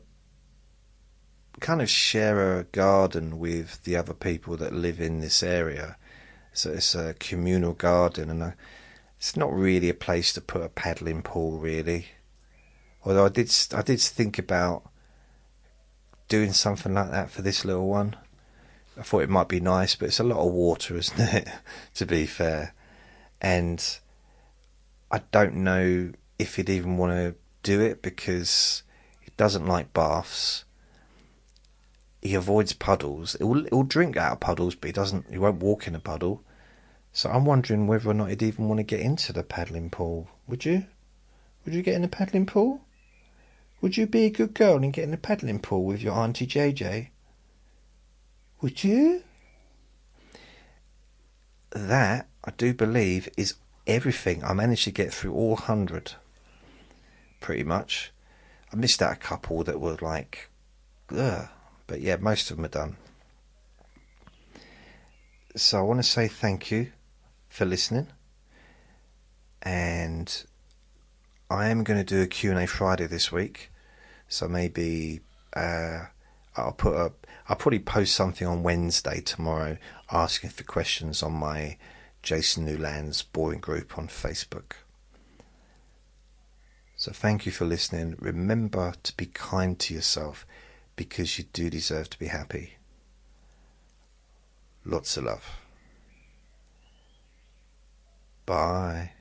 kind of share a garden with the other people that live in this area. So it's a communal garden, and it's not really a place to put a paddling pool, really. Although I did think about doing something like that for this little one. I thought it might be nice, but it's a lot of water, isn't it? To be fair. And I don't know if he'd even want to do it because he doesn't like baths. He avoids puddles. He'll drink out of puddles, but he won't walk in a puddle. So I'm wondering whether or not he'd even want to get into the paddling pool. Would you? Would you get in the paddling pool? Would you be a good girl and get in the paddling pool with your Auntie JJ? Would you? That, I do believe, is everything. I managed to get through all 100. Pretty much. I missed out a couple that were like, ugh. But yeah, most of them are done. So I want to say thank you for listening. And I am going to do a Q&A Friday this week. So maybe I'll probably post something on Wednesday tomorrow asking for questions on my Jason Newland's boring group on Facebook. So thank you for listening. Remember to be kind to yourself because you do deserve to be happy. Lots of love. Bye.